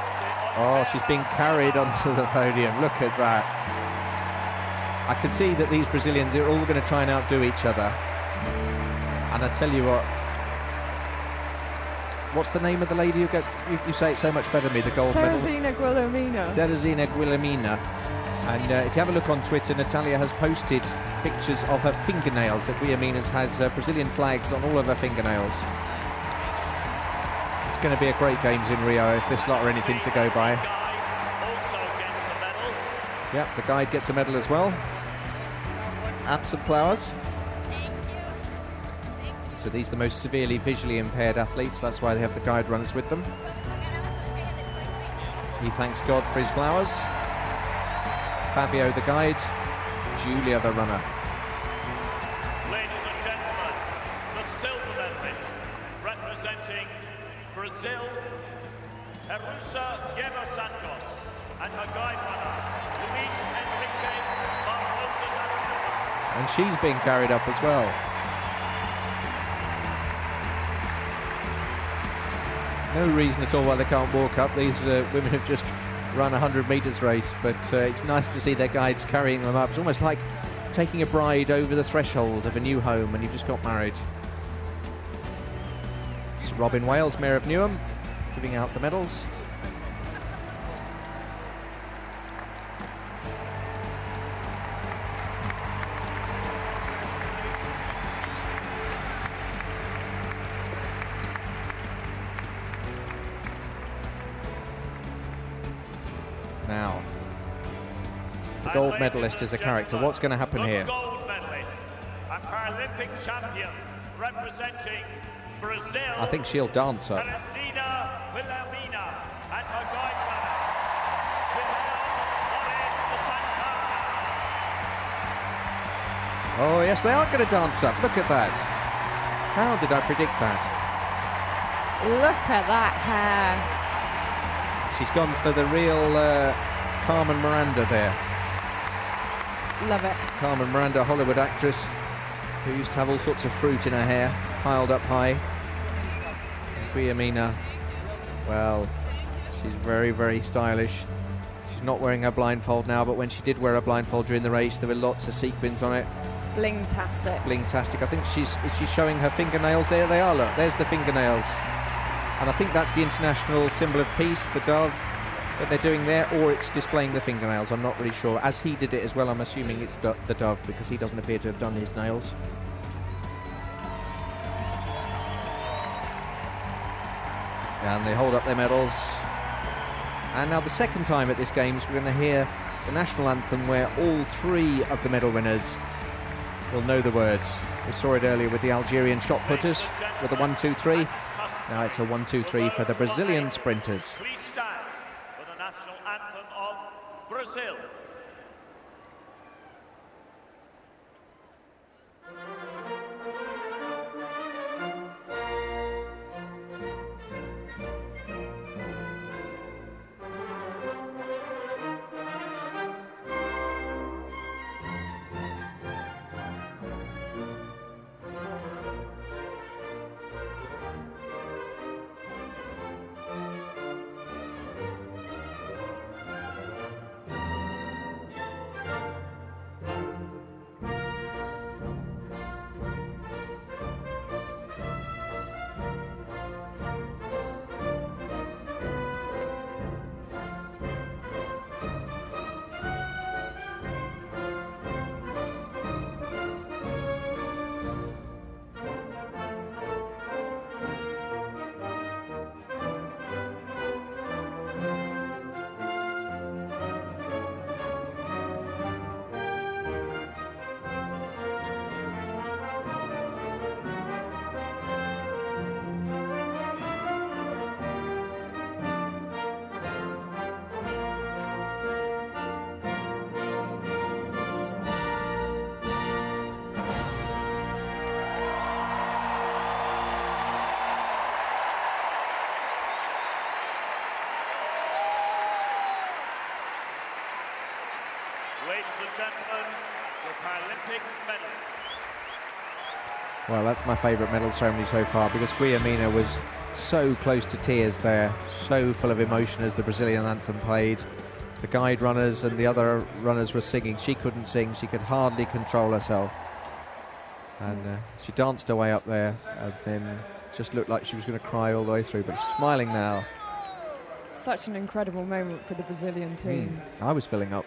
Oh, she's being carried onto the podium. Look at that. I can see that these Brazilians are all going to try and outdo each other. And I tell you what, what's the name of the lady who gets, you say it so much better than me, the gold medal? Teresina Guillermina. Teresina Guillermina. And if you have a look on Twitter, Natalia has posted pictures of her fingernails. That Guillermina's has Brazilian flags on all of her fingernails. It's going to be a great games in Rio if this lot are anything to go by. Also gets a medal. Yep, the guide gets a medal as well. And some flowers. So these are the most severely visually impaired athletes. That's why they have the guide runners with them. He thanks God for his flowers. Fabio the guide, Julia the runner. Ladies and gentlemen, the silver medalist representing Brazil, Jerusa Guerra Santos, and her guide runner, Luis Enrique Barbosa da Silva. And she's being carried up as well. No reason at all why they can't walk up. These women have just run a 100 metres race, but it's nice to see their guides carrying them up. It's almost like taking a bride over the threshold of a new home when you've just got married. It's Robin Wales, Mayor of Newham, giving out the medals. gold medalist as a character. What's going to happen here? Gold medalist and Paralympic champion representing Brazil. I think she'll dance up. Valentina Wilhelmina and her guide runner, Suarez de Santana. Oh, yes, they are going to dance up. Look at that. How did I predict that? Look at that hair. She's gone for the real Carmen Miranda there. Love it. Carmen Miranda, Hollywood actress, who used to have all sorts of fruit in her hair, piled up high. And Guillermina, well, she's very, very stylish. She's not wearing her blindfold now, but when she did wear a blindfold during the race, there were lots of sequins on it. Bling-tastic. Bling-tastic. I think she's showing her fingernails. There they are, look, there's the fingernails. And I think that's the international symbol of peace, the dove that they're doing there, or it's displaying the fingernails. I'm not really sure. As he did it as well, I'm assuming it's the dove, because he doesn't appear to have done his nails. And they hold up their medals. And now the second time at this Games, we're going to hear the national anthem where all three of the medal winners will know the words. We saw it earlier with the Algerian shot putters with a 1-2-3. Now it's a 1-2-3 for the Brazilian sprinters. Please stand for the national anthem of Brazil. Ladies and gentlemen, the Paralympic medalists. Well, that's my favourite medal ceremony so far, because Guillermina was so close to tears there, so full of emotion as the Brazilian anthem played. The guide runners and the other runners were singing. She couldn't sing, she could hardly control herself. And she danced her way up there and then just looked like she was going to cry all the way through, but she's smiling now. Such an incredible moment for the Brazilian team. I was filling up.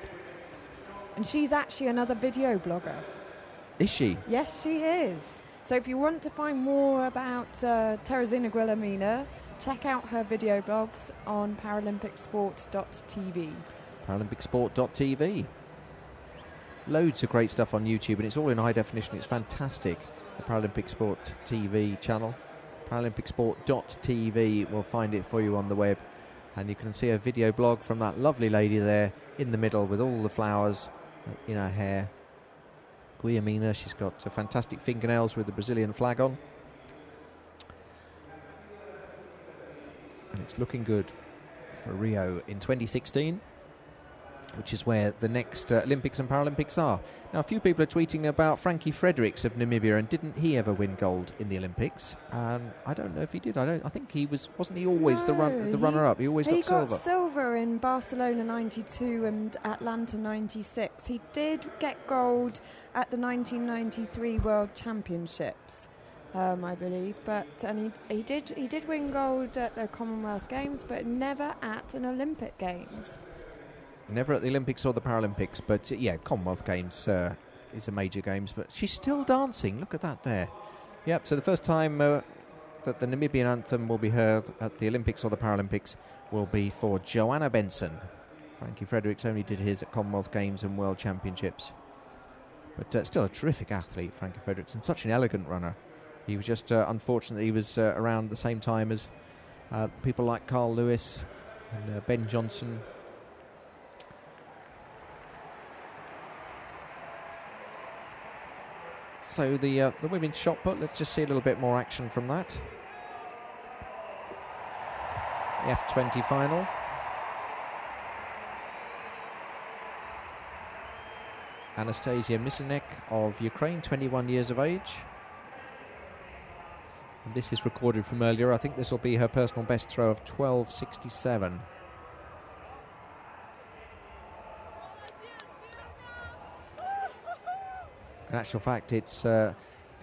And she's actually another video blogger. Is she? Yes, she is. So if you want to find more about Teresina Guillermina, check out her video blogs on ParalympicSport.tv. ParalympicSport.tv. Loads of great stuff on YouTube, and it's all in high definition. It's fantastic. The Paralympic Sport TV channel. ParalympicSport.tv will find it for you on the web. And you can see a video blog from that lovely lady there in the middle with all the flowers in her hair. Guillermina, she's got fantastic fingernails with the Brazilian flag on. And it's looking good for Rio in 2016, which is where the next Olympics and Paralympics are. Now, a few people are tweeting about Frankie Fredericks of Namibia, and didn't he ever win gold in the Olympics? And I don't know if he did. I think he wasn't he always the runner-up? He always got silver. He got silver in Barcelona 92 and Atlanta 96. He did get gold at the 1993 World Championships, I believe. And he did win gold at the Commonwealth Games, but never at an Olympic Games. Never at the Olympics or the Paralympics, but yeah, Commonwealth Games is a major games, but she's still dancing. Look at that there. Yep, so the first time that the Namibian anthem will be heard at the Olympics or the Paralympics will be for Joanna Benson Frankie Fredericks only did his at Commonwealth Games and World Championships. But still a terrific athlete, Frankie Fredericks, and such an elegant runner. He was just unfortunate he was around the same time as people like Carl Lewis and Ben Johnson. So the women's shot put, let's just see a little bit more action from that. The F20 final. Anastasia Misinek of Ukraine, 21 years of age. And this is recorded from earlier. I think this will be her personal best throw of 12.67. In actual fact, it's the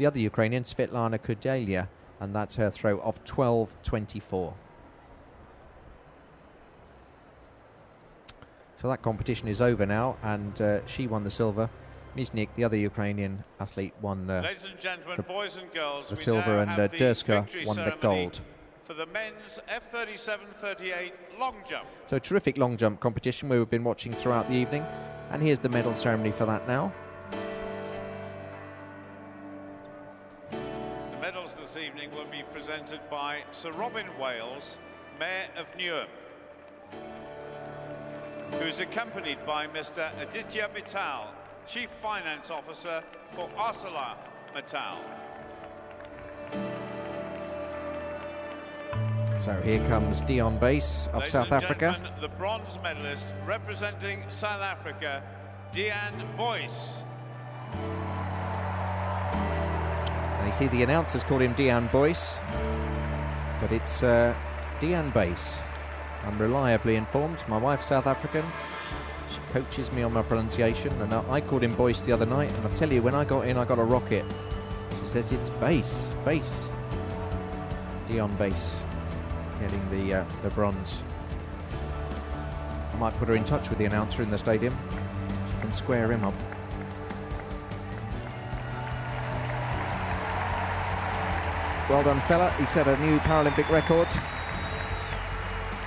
other Ukrainian, Svetlana Kudelia, and that's her throw of 12.24. So that competition is over now, and she won the silver. Miznik, the other Ukrainian athlete, won Ladies and gentlemen, boys and girls, the we silver, now and have the Durska victory won the ceremony gold. For the men's F37-38 long jump. So terrific long jump competition we've been watching throughout the evening, and here's the medal ceremony for that now. The medals this evening will be presented by Sir Robin Wales, Mayor of Newham, who is accompanied by Mr. Aditya Mittal, Chief Finance Officer for ArcelorMittal. So here comes Dion Bass of Ladies South and Africa. gentlemen, the bronze medalist representing South Africa, Deanne Boyce. And you see the announcers call him Deanne Boyce, but it's Deanne Bass. I'm reliably informed. My wife's South African. She coaches me on my pronunciation, and I called him Boyce the other night, and I tell you, when I got in, I got a rocket. She says it's Bass. Dion Bass getting the bronze. I might put her in touch with the announcer in the stadium. She can square him up. Well done, fella. He set a new Paralympic record.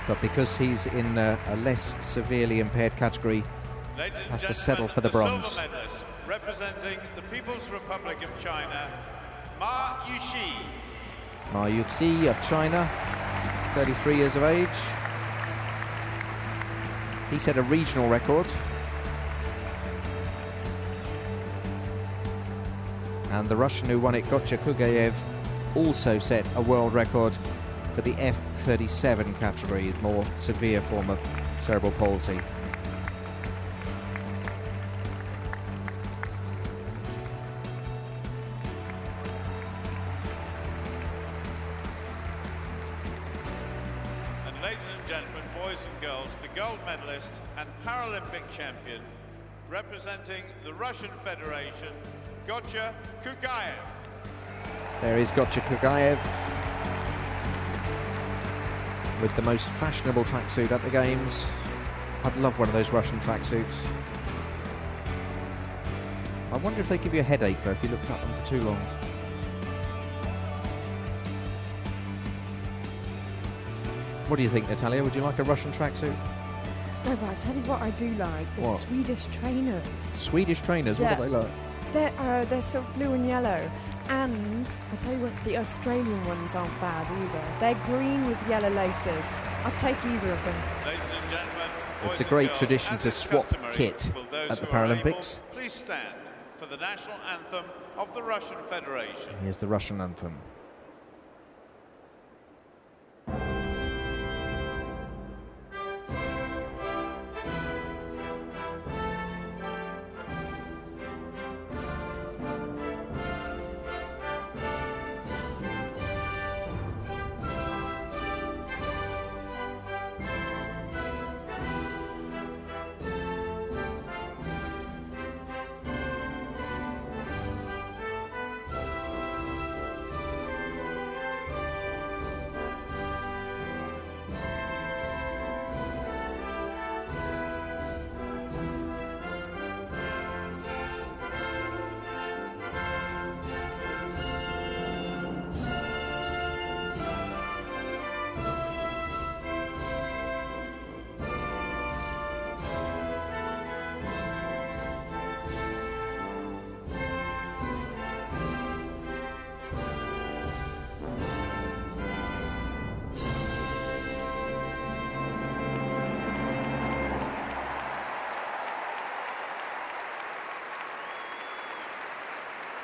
But because he's in a less severely impaired category, has to settle for the bronze. Silver medalist representing the People's Republic of China, Ma Yuxi. Ma Yuxi of China, 33 years of age. He set a regional record. And the Russian who won it, Gotcha Kugayev, also set a world record for the F37 category, more severe form of cerebral palsy. And ladies and gentlemen, boys and girls, the gold medalist and Paralympic champion representing the Russian Federation, Gotcha Kugayev. There is Gotcha Kugayev with the most fashionable tracksuit at the Games. I'd love one of those Russian tracksuits. I wonder if they give you a headache though if you looked at them for too long. What do you think, Natalia? Would you like a Russian tracksuit? No, but I tell you what I do like, the What? Swedish trainers. Swedish trainers, what Yeah. do they like? They're sort of blue and yellow. And I tell you what, the Australian ones aren't bad either. They're green with yellow laces. I'd take either of them. Ladies and gentlemen, boys It's a and great girls, tradition as to is swap customary, kit will those at the who are able Paralympics. please stand for the national anthem of the Russian Federation. Here's the Russian anthem.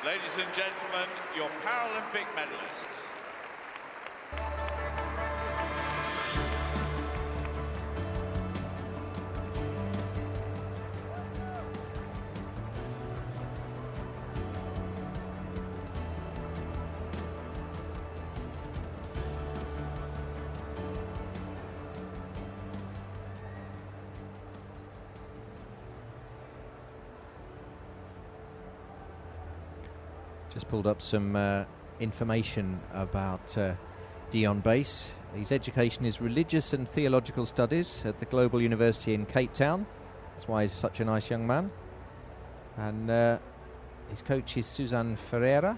Ladies and gentlemen, your Paralympic medalists. Just pulled up some information about Dion Bass. His education is religious and theological studies at the Global University in Cape Town. That's why he's such a nice young man. And his coach is Suzanne Ferreira.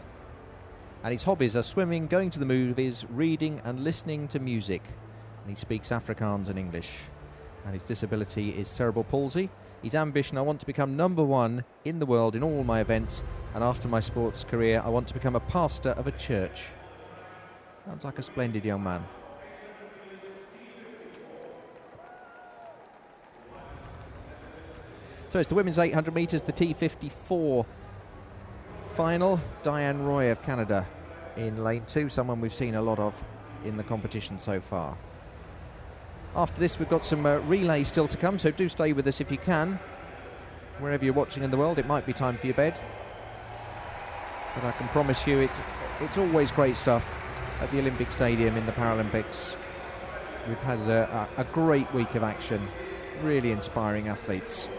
And his hobbies are swimming, going to the movies, reading and listening to music. And he speaks Afrikaans and English. And his disability is cerebral palsy. His ambition, I want to become #1 in the world in all my events, and after my sports career I want to become a pastor of a church. Sounds like a splendid young man. So it's the women's 800 metres, the T54 final. Diane Roy of Canada in lane 2, someone we've seen a lot of in the competition so far. After this, we've got some relays still to come, so do stay with us if you can. Wherever you're watching in the world, it might be time for your bed. But I can promise you it's always great stuff at the Olympic Stadium in the Paralympics. We've had a great week of action, really inspiring athletes.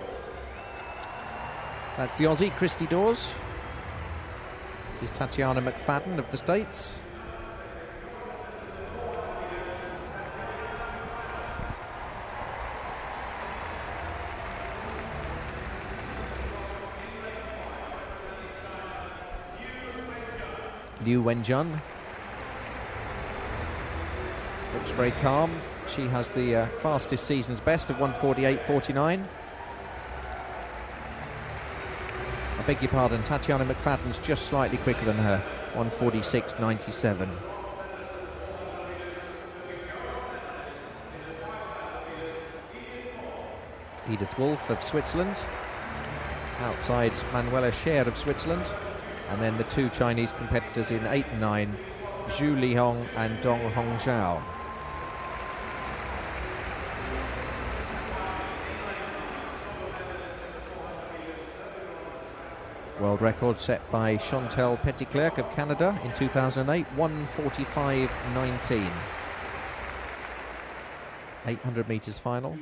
That's the Aussie, Christy Dawes. This is Tatiana McFadden of the States. Liu Wenjun looks very calm. She has the fastest season's best of 1:48.49. I beg your pardon, Tatiana McFadden's just slightly quicker than her, 1:46.97. Edith Wolff of Switzerland, outside Manuela Scher of Switzerland. And then the two Chinese competitors in 8 and 9, Zhu Lihong and Dong Hongzhao. World record set by Chantal Petitclerc of Canada in 2008, 1:45.19. 800 metres final.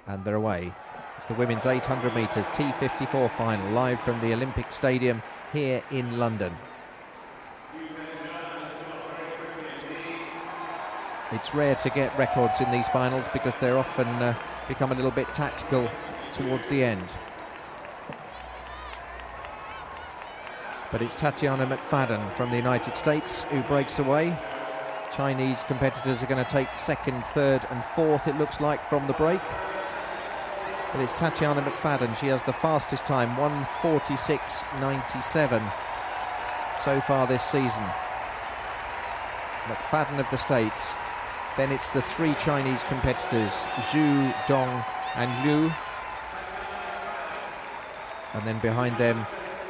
And they're away. It's the women's 800 metres T54 final, live from the Olympic Stadium here in London. It's rare to get records in these finals because they're often become a little bit tactical towards the end. But it's Tatiana McFadden from the United States who breaks away. Chinese competitors are going to take 2nd, 3rd and 4th, it looks like, from the break. But it's Tatiana McFadden. She has the fastest time, 1:46.97 so far this season. McFadden of the States. Then it's the 3 Chinese competitors, Zhu, Dong and Liu. And then behind them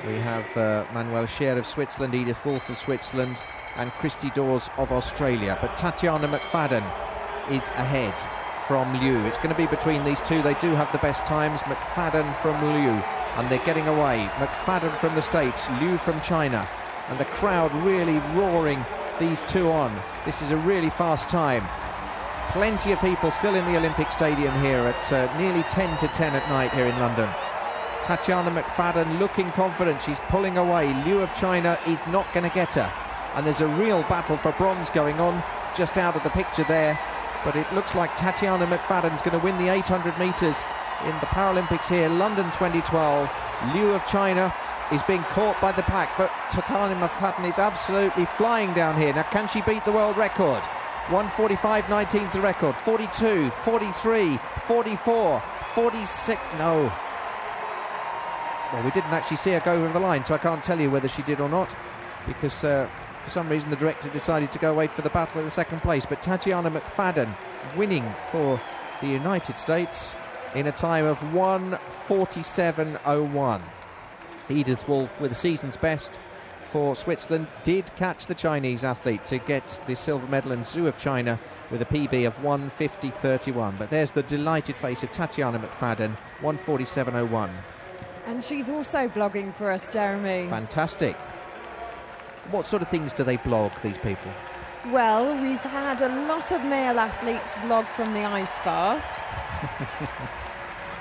we have Manuela Scher of Switzerland, Edith Wolff of Switzerland and Christy Dawes of Australia. But Tatiana McFadden is ahead from Liu. It's going to be between these two. They do have the best times. McFadden from Liu, and they're getting away. McFadden from the States, Liu from China, and the crowd really roaring these two on. This is a really fast time. Plenty of people still in the Olympic Stadium here at nearly 10 to 10 at night here in London. Tatiana McFadden looking confident. She's pulling away. Liu of China is not going to get her, and there's a real battle for bronze going on just out of the picture there. But it looks like Tatiana McFadden's going to win the 800 metres in the Paralympics here, London 2012. Liu of China is being caught by the pack, but Tatiana McFadden is absolutely flying down here. Now, can she beat the world record? 1:45.19 is the record. 42, 43, 44, 46. No. Well, we didn't actually see her go over the line, so I can't tell you whether she did or not, because For some reason, the director decided to go away for the battle in the second place, but Tatiana McFadden winning for the United States in a time of 1:47.01. Edith Wolf with the season's best for Switzerland did catch the Chinese athlete to get the silver medal, in Zhu of China with a PB of 1:50.31. But there's the delighted face of Tatiana McFadden, 1:47.01. And she's also blogging for us, Jeremy. Fantastic. What sort of things do they blog, these people? Well, we've had a lot of male athletes blog from the ice bath.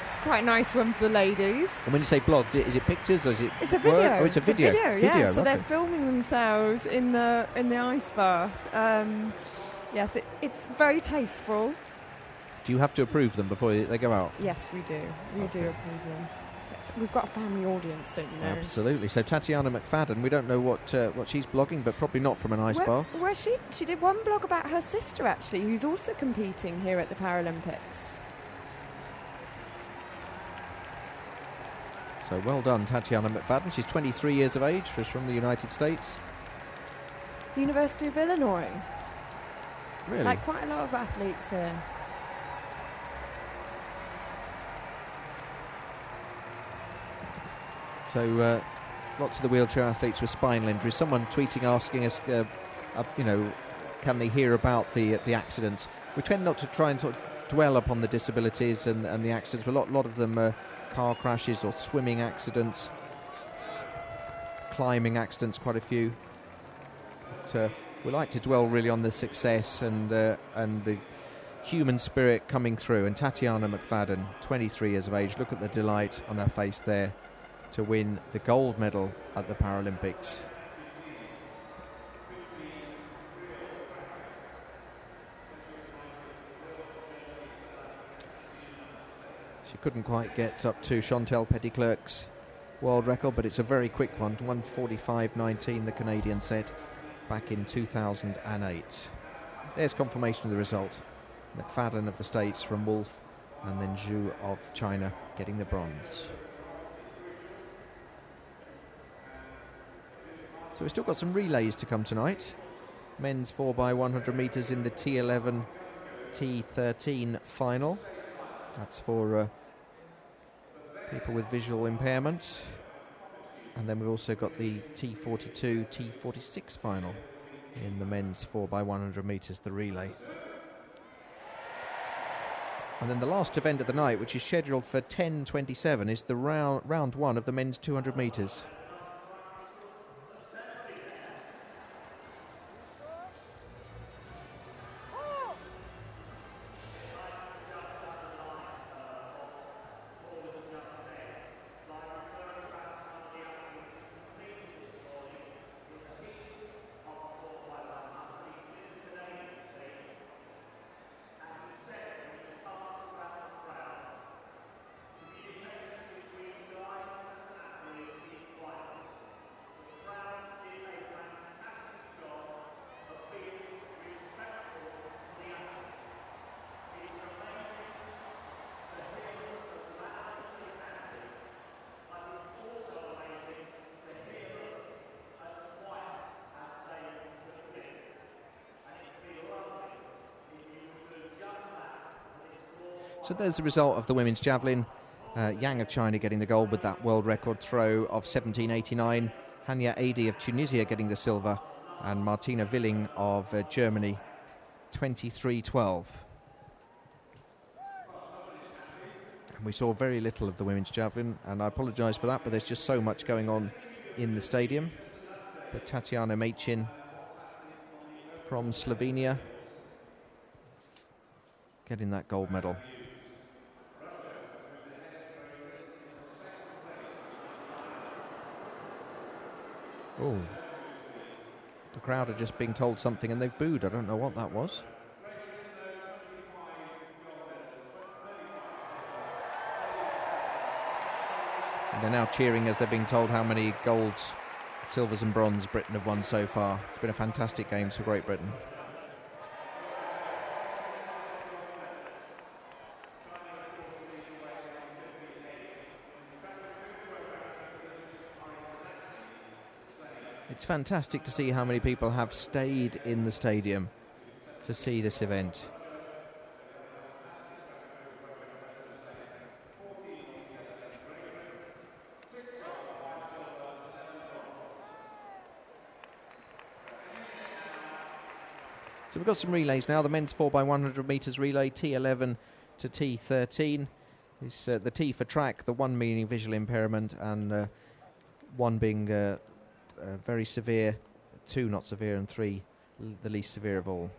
It's quite a nice one for the ladies. And when you say blog, is it pictures or is it It's a video. word? Oh, it's a video. Yeah. So okay. they're filming themselves in the ice bath. Yes, it's very tasteful. Do you have to approve them before they go out? Yes, we do. We do approve them. We've got a family audience, don't you know? Absolutely. So Tatiana McFadden, we don't know what she's blogging, but probably not from an ice bath. Well, she did one blog about her sister, actually, who's also competing here at the Paralympics. So well done, Tatiana McFadden. She's 23 years of age. She's from the United States. University of Illinois. Really? Like quite a lot of athletes here. So lots of the wheelchair athletes with spinal injuries. Someone tweeting asking us, can they hear about the accidents? We tend not to try and dwell upon the disabilities and the accidents. A lot of them are car crashes or swimming accidents, climbing accidents, quite a few. But we like to dwell really on the success and the human spirit coming through. And Tatiana McFadden, 23 years of age, look at the delight on her face there to win the gold medal at the Paralympics. She couldn't quite get up to Chantal Petitclerc's world record, but it's a very quick one, 1:45.19, the Canadian said, back in 2008. There's confirmation of the result. McFadden of the States from Wolf, and then Zhu of China getting the bronze. So we've still got some relays to come tonight. Men's 4x100 metres in the T11, T13 final. That's for people with visual impairment. And then we've also got the T42, T46 final in the men's 4x100 metres, the relay. And then the last event of the night, which is scheduled for 10:27, is the round one of the men's 200 metres. So there's the result of the women's javelin. Yang of China getting the gold with that world record throw of 17.89. Hanya Adi of Tunisia getting the silver. And Martina Willing of Germany, 23.12. And we saw very little of the women's javelin, and I apologise for that, but there's just so much going on in the stadium. But Tatjana Machin from Slovenia getting that gold medal. Oh, the crowd are just being told something and they've booed. I don't know what that was. And they're now cheering as they're being told how many golds, silvers and bronze Britain have won so far. It's been a fantastic game for Great Britain. It's fantastic to see how many people have stayed in the stadium to see this event. So we've got some relays now. The men's 4x100 metres relay, T11 to T13. It's the T for track, the one meaning visual impairment, and one being very severe, 2 not severe, and 3 the least severe of all.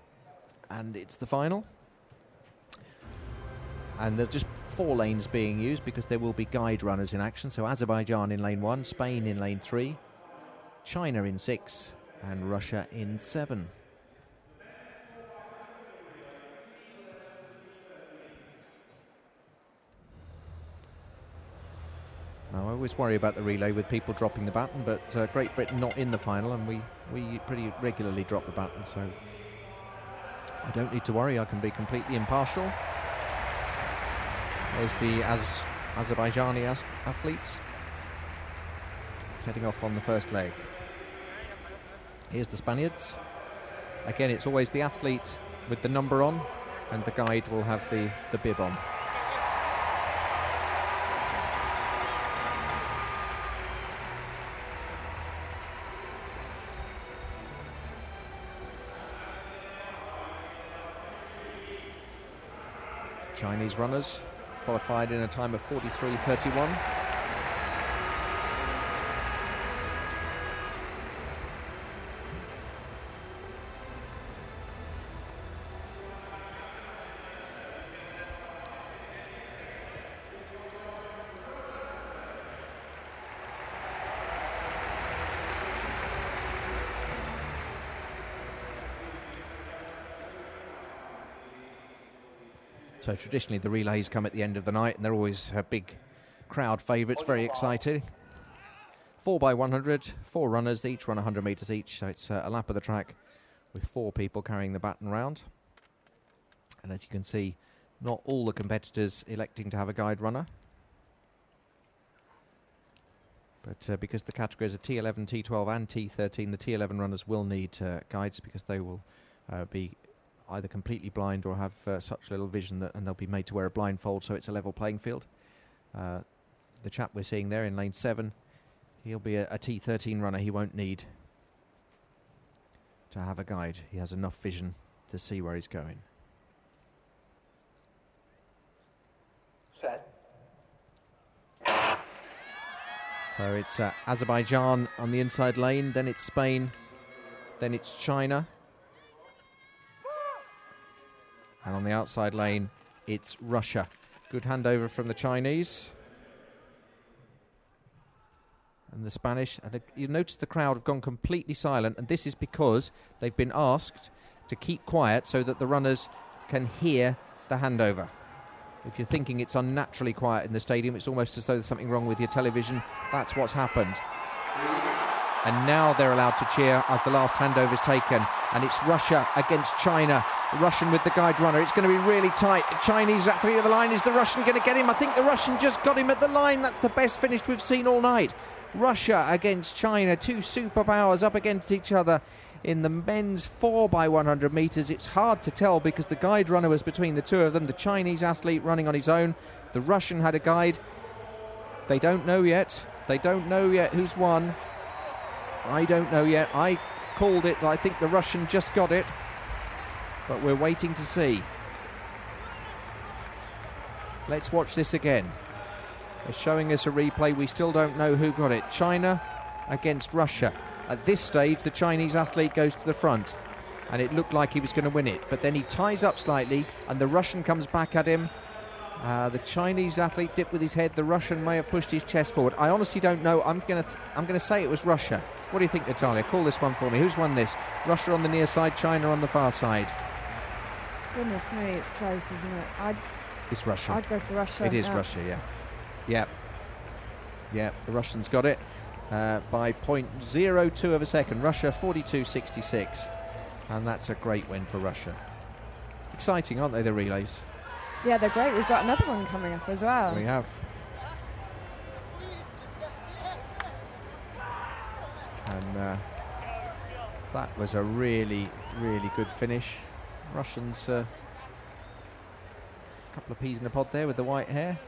And it's the final. And there are just 4 lanes being used because there will be guide runners in action. So Azerbaijan in lane 1, Spain in lane 3, China in 6, and Russia in 7. Now, I always worry about the relay with people dropping the baton, but Great Britain not in the final, and we pretty regularly drop the baton, so I don't need to worry. I can be completely impartial. There's the Azerbaijani athletes setting off on the first leg. Here's the Spaniards. Again, it's always the athlete with the number on, and the guide will have the bib on. Chinese runners qualified in a time of 43.31. So traditionally the relays come at the end of the night, and they're always big crowd favourites, very exciting. 4x100, 4 runners, they each run 100 metres each, so it's a lap of the track with 4 people carrying the baton round. And as you can see, not all the competitors electing to have a guide runner. But because the categories are T11, T12 and T13, the T11 runners will need guides because they will be either completely blind or have such little vision and they'll be made to wear a blindfold, so it's a level playing field. The chap we're seeing there in lane 7, he'll be a T13 runner. He won't need to have a guide. He has enough vision to see where he's going. Set. So it's Azerbaijan on the inside lane, then it's Spain, then it's China. And on the outside lane, it's Russia. Good handover from the Chinese. And the Spanish. And you notice the crowd have gone completely silent, and this is because they've been asked to keep quiet so that the runners can hear the handover. If you're thinking it's unnaturally quiet in the stadium, it's almost as though there's something wrong with your television. That's what's happened. And now they're allowed to cheer as the last handover is taken. And it's Russia against China. Russian with the guide runner. It's going to be really tight. The Chinese athlete at the line. Is the Russian going to get him? I think the Russian just got him at the line. That's the best finish we've seen all night. Russia against China. 2 superpowers up against each other in the men's 4x100 metres. It's hard to tell because the guide runner was between the two of them. The Chinese athlete running on his own. The Russian had a guide. They don't know yet. They don't know yet who's won. I don't know yet. I called it. I think the Russian just got it. But we're waiting to see. Let's watch this again. They're showing us a replay. We still don't know who got it. China against Russia. At this stage, the Chinese athlete goes to the front. And it looked like he was going to win it. But then he ties up slightly, and the Russian comes back at him. The Chinese athlete dipped with his head. The Russian may have pushed his chest forward. I honestly don't know. I'm going to say it was Russia. What do you think, Natalia? Call this one for me. Who's won this? Russia on the near side, China on the far side. Goodness me, it's close, isn't it? It's Russia. I'd go for Russia. It is Russia, yeah. Yeah, the Russians got it by 0.02 of a second. Russia 42.66. And that's a great win for Russia. Exciting, aren't they, the relays? Yeah, they're great. We've got another one coming up as well. We have. And That was a really, really good finish. Russians, a couple of peas in a pod there with the white hair.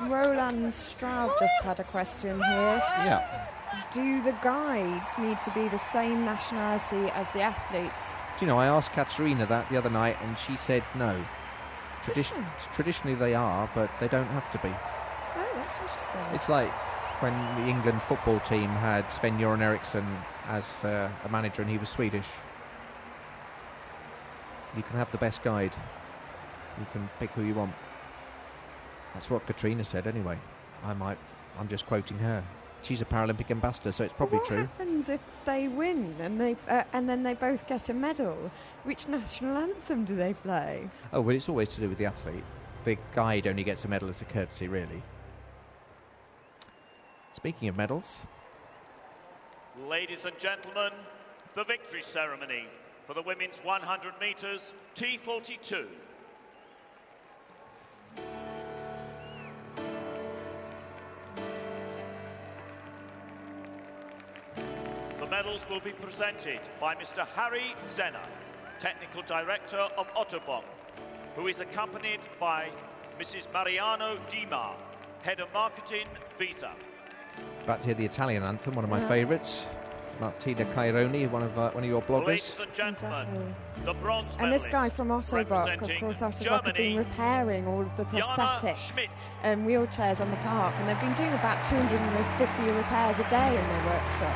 Roland Straub just had a question here. Yeah. Do the guides need to be the same nationality as the athlete? Do you know, I asked Katerina that the other night and she said no. Traditionally they are, but they don't have to be. Oh, that's interesting. It's like when the England football team had Sven-Göran Eriksson as a manager and he was Swedish. You can have the best guide. You can pick who you want. That's what Katrina said anyway. I'm just quoting her. She's a Paralympic ambassador, so it's probably true. What happens if they win and then they both get a medal? Which national anthem do they play? Oh, well, it's always to do with the athlete. The guide only gets a medal as a courtesy, really. Speaking of medals. Ladies and gentlemen, the victory ceremony for the women's 100 metres T42. The medals will be presented by Mr. Harry Zenner, Technical Director of Ottobock, who is accompanied by Mrs. Mariano Dima, Head of Marketing, Visa. About to hear the Italian anthem, one of my favourites. Martina Caironi, one of your bloggers. Ladies and gentlemen, the bronze and this guy from Ottobock, of course, Ottobock have been repairing all of the prosthetics and wheelchairs on the park, and they've been doing about 250 repairs a day in their workshop.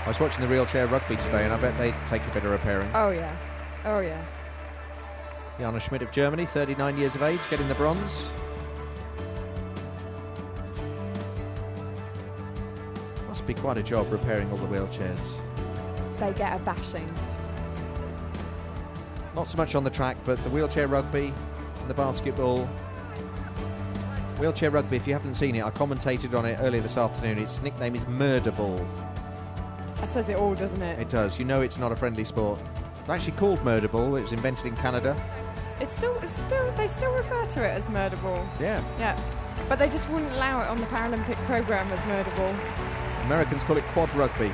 I was watching the wheelchair rugby today, and I bet they take a bit of repairing. Oh yeah, oh yeah. Jana Schmidt of Germany, 39 years of age, getting the bronze. Must be quite a job repairing all the wheelchairs. They get a bashing. Not so much on the track, but the wheelchair rugby and the basketball. Wheelchair rugby, if you haven't seen it, I commentated on it earlier this afternoon. Its nickname is Murder Ball. That says it all, doesn't it? It does. You know it's not a friendly sport. It's actually called Murder Ball. It was invented in Canada. They still refer to it as murder ball. Yeah. Yeah. But they just wouldn't allow it on the Paralympic programme as murder ball. Americans call it quad rugby.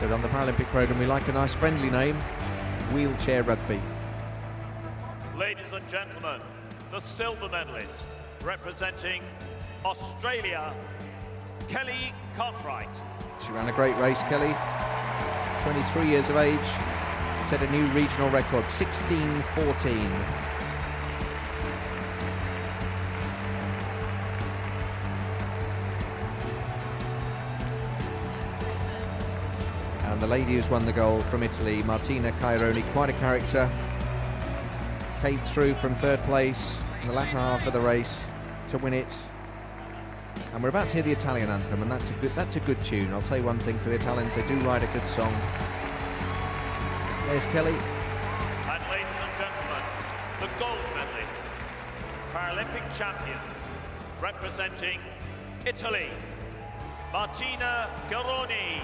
But on the Paralympic programme we like a nice friendly name, wheelchair rugby. Ladies and gentlemen, the silver medalist representing Australia, Kelly Cartwright. She ran a great race, Kelly. 23 years of age. Set a new regional record, 16:14. And the lady who's won the gold from Italy, Martina Caironi, quite a character. Came through from third place in the latter half of the race to win it. And we're about to hear the Italian anthem, and that's a good tune. I'll say one thing for the Italians, they do write a good song. There's Kelly. And ladies and gentlemen, the gold medalist, Paralympic champion, representing Italy, Martina Caironi.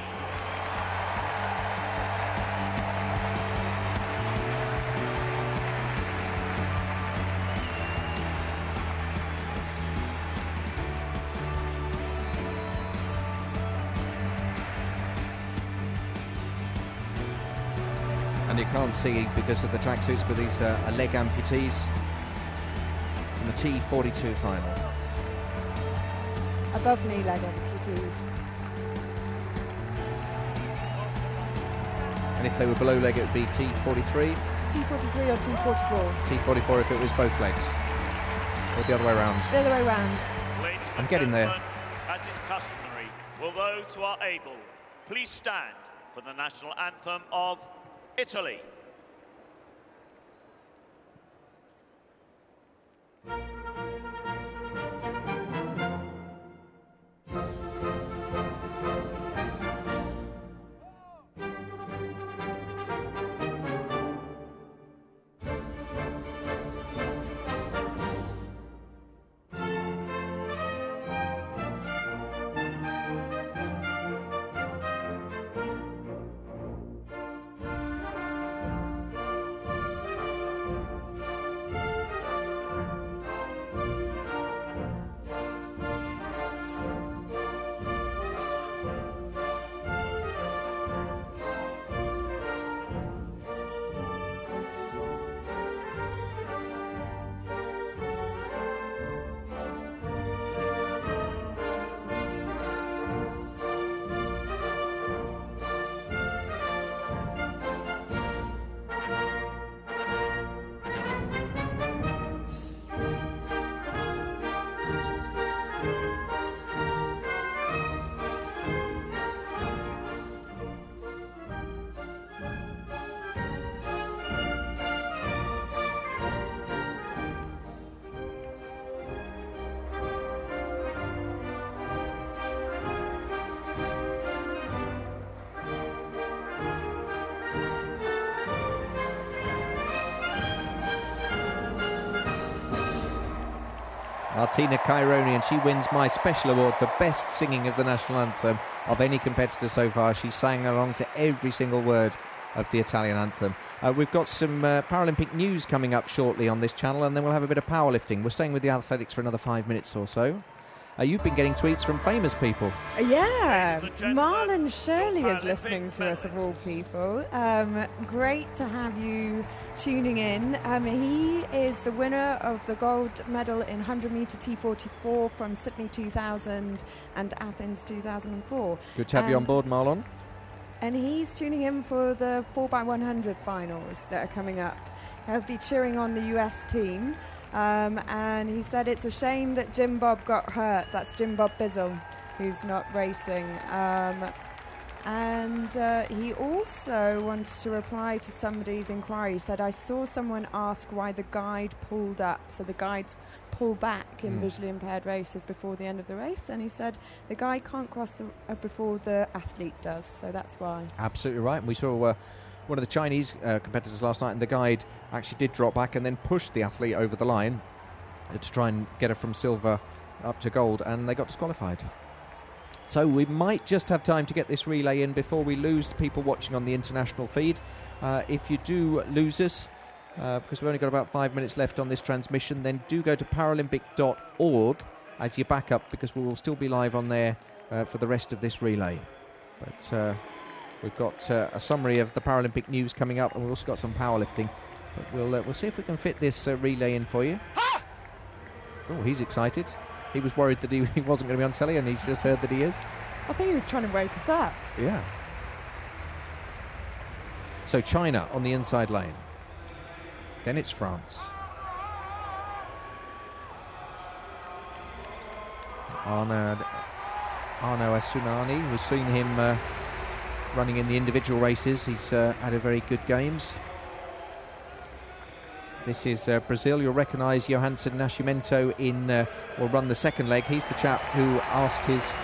And you can't see because of the tracksuits, but these are leg amputees in the T42 final. Above knee leg amputees. And if they were below leg, it would be T43. T43 or T44? T44 if it was both legs. Or the other way around. The other way around. Ladies I'm and getting there. As is customary, will those who are able please stand for the national anthem of Italy. Martina Caironi, and she wins my special award for best singing of the national anthem of any competitor so far. She sang along to every single word of the Italian anthem. We've got some Paralympic news coming up shortly on this channel, and then we'll have a bit of powerlifting. We're staying with the athletics for another 5 minutes or so. You've been getting tweets from famous people. Yeah, Marlon Shirley is listening to us, of all people. Great to have you tuning in. He is the winner of the gold medal in 100 metre T44 from Sydney 2000 and Athens 2004. Good to have you on board, Marlon. And he's tuning in for the 4x100 finals that are coming up. He'll be cheering on the US team. And he said it's a shame that Jim Bob got hurt. That's Jim Bob Bizzle, who's not racing. And he also wanted to reply to somebody's inquiry. He said, I saw someone ask why the guide pulled up. So the guides pull back in visually impaired races before the end of the race. And he said the guide can't cross before the athlete does. So that's why. Absolutely right. And we saw one of the Chinese competitors last night, and the guide actually did drop back and then pushed the athlete over the line to try and get her from silver up to gold, and they got disqualified. So we might just have time to get this relay in before we lose people watching on the international feed. If you do lose us, because we've only got about 5 minutes left on this transmission, then do go to paralympic.org as your backup, because we will still be live on there for the rest of this relay. But we've got a summary of the Paralympic news coming up, and we've also got some powerlifting. But we'll see if we can fit this relay in for you. Oh, he's excited. He was worried that he wasn't going to be on telly, and he's just heard that he is. I think he was trying to wake us up. Yeah. So China on the inside lane. Then it's France. Arnaud Assoumani, we've seen him running in the individual races. He's had a very good games. This is Brazil. You'll recognise Johansson Nascimento will run the second leg. He's the chap who asked his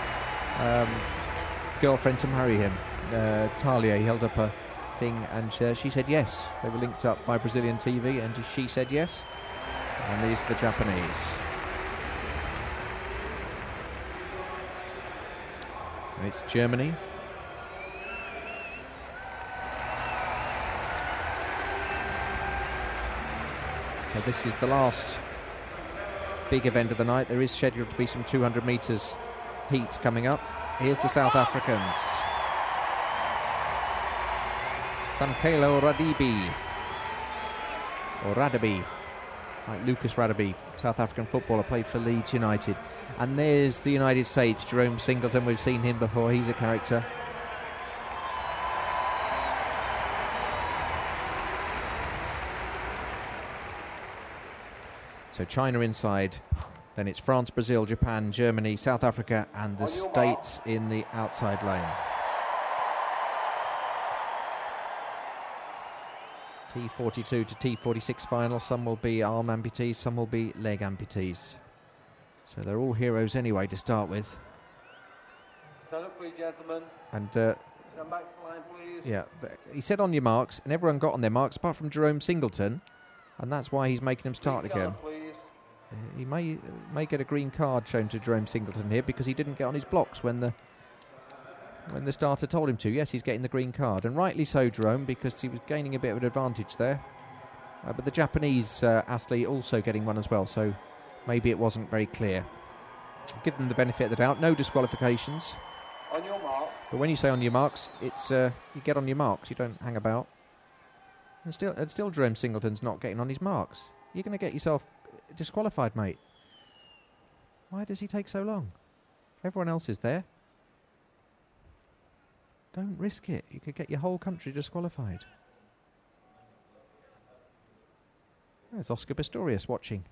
girlfriend to marry him, Talia. He held up a thing and she said yes. They were linked up by Brazilian TV and she said yes. And he's the Japanese. And it's Germany. So this is the last big event of the night. There is scheduled to be some 200 metres heats coming up. Here's the South Africans. Samkelo Radabe, or Radabe, like Lucas Radabe, South African footballer, played for Leeds United. And there's the United States, Jerome Singleton. We've seen him before. He's a character. So China inside, then it's France, Brazil, Japan, Germany, South Africa, and the States in the outside lane. T42 to T46 final. Some will be arm amputees, some will be leg amputees. So they're all heroes anyway to start with. Stand up, please, gentlemen. And stand back to the line, please. yeah, he said on your marks, and everyone got on their marks apart from Jerome Singleton, and that's why he's making him start again. He may get a green card shown to Jerome Singleton here because he didn't get on his blocks when the starter told him to. Yes, he's getting the green card, and rightly so, Jerome, because he was gaining a bit of an advantage there. But the Japanese athlete also getting one as well, so maybe it wasn't very clear. Give them the benefit of the doubt. No disqualifications. On your mark. But when you say on your marks, it's you get on your marks. You don't hang about. And still, Jerome Singleton's not getting on his marks. You're going to get yourself disqualified, mate. Why does he take so long? Everyone else is there. Don't risk it. You could get your whole country disqualified. There's Oscar Pistorius watching.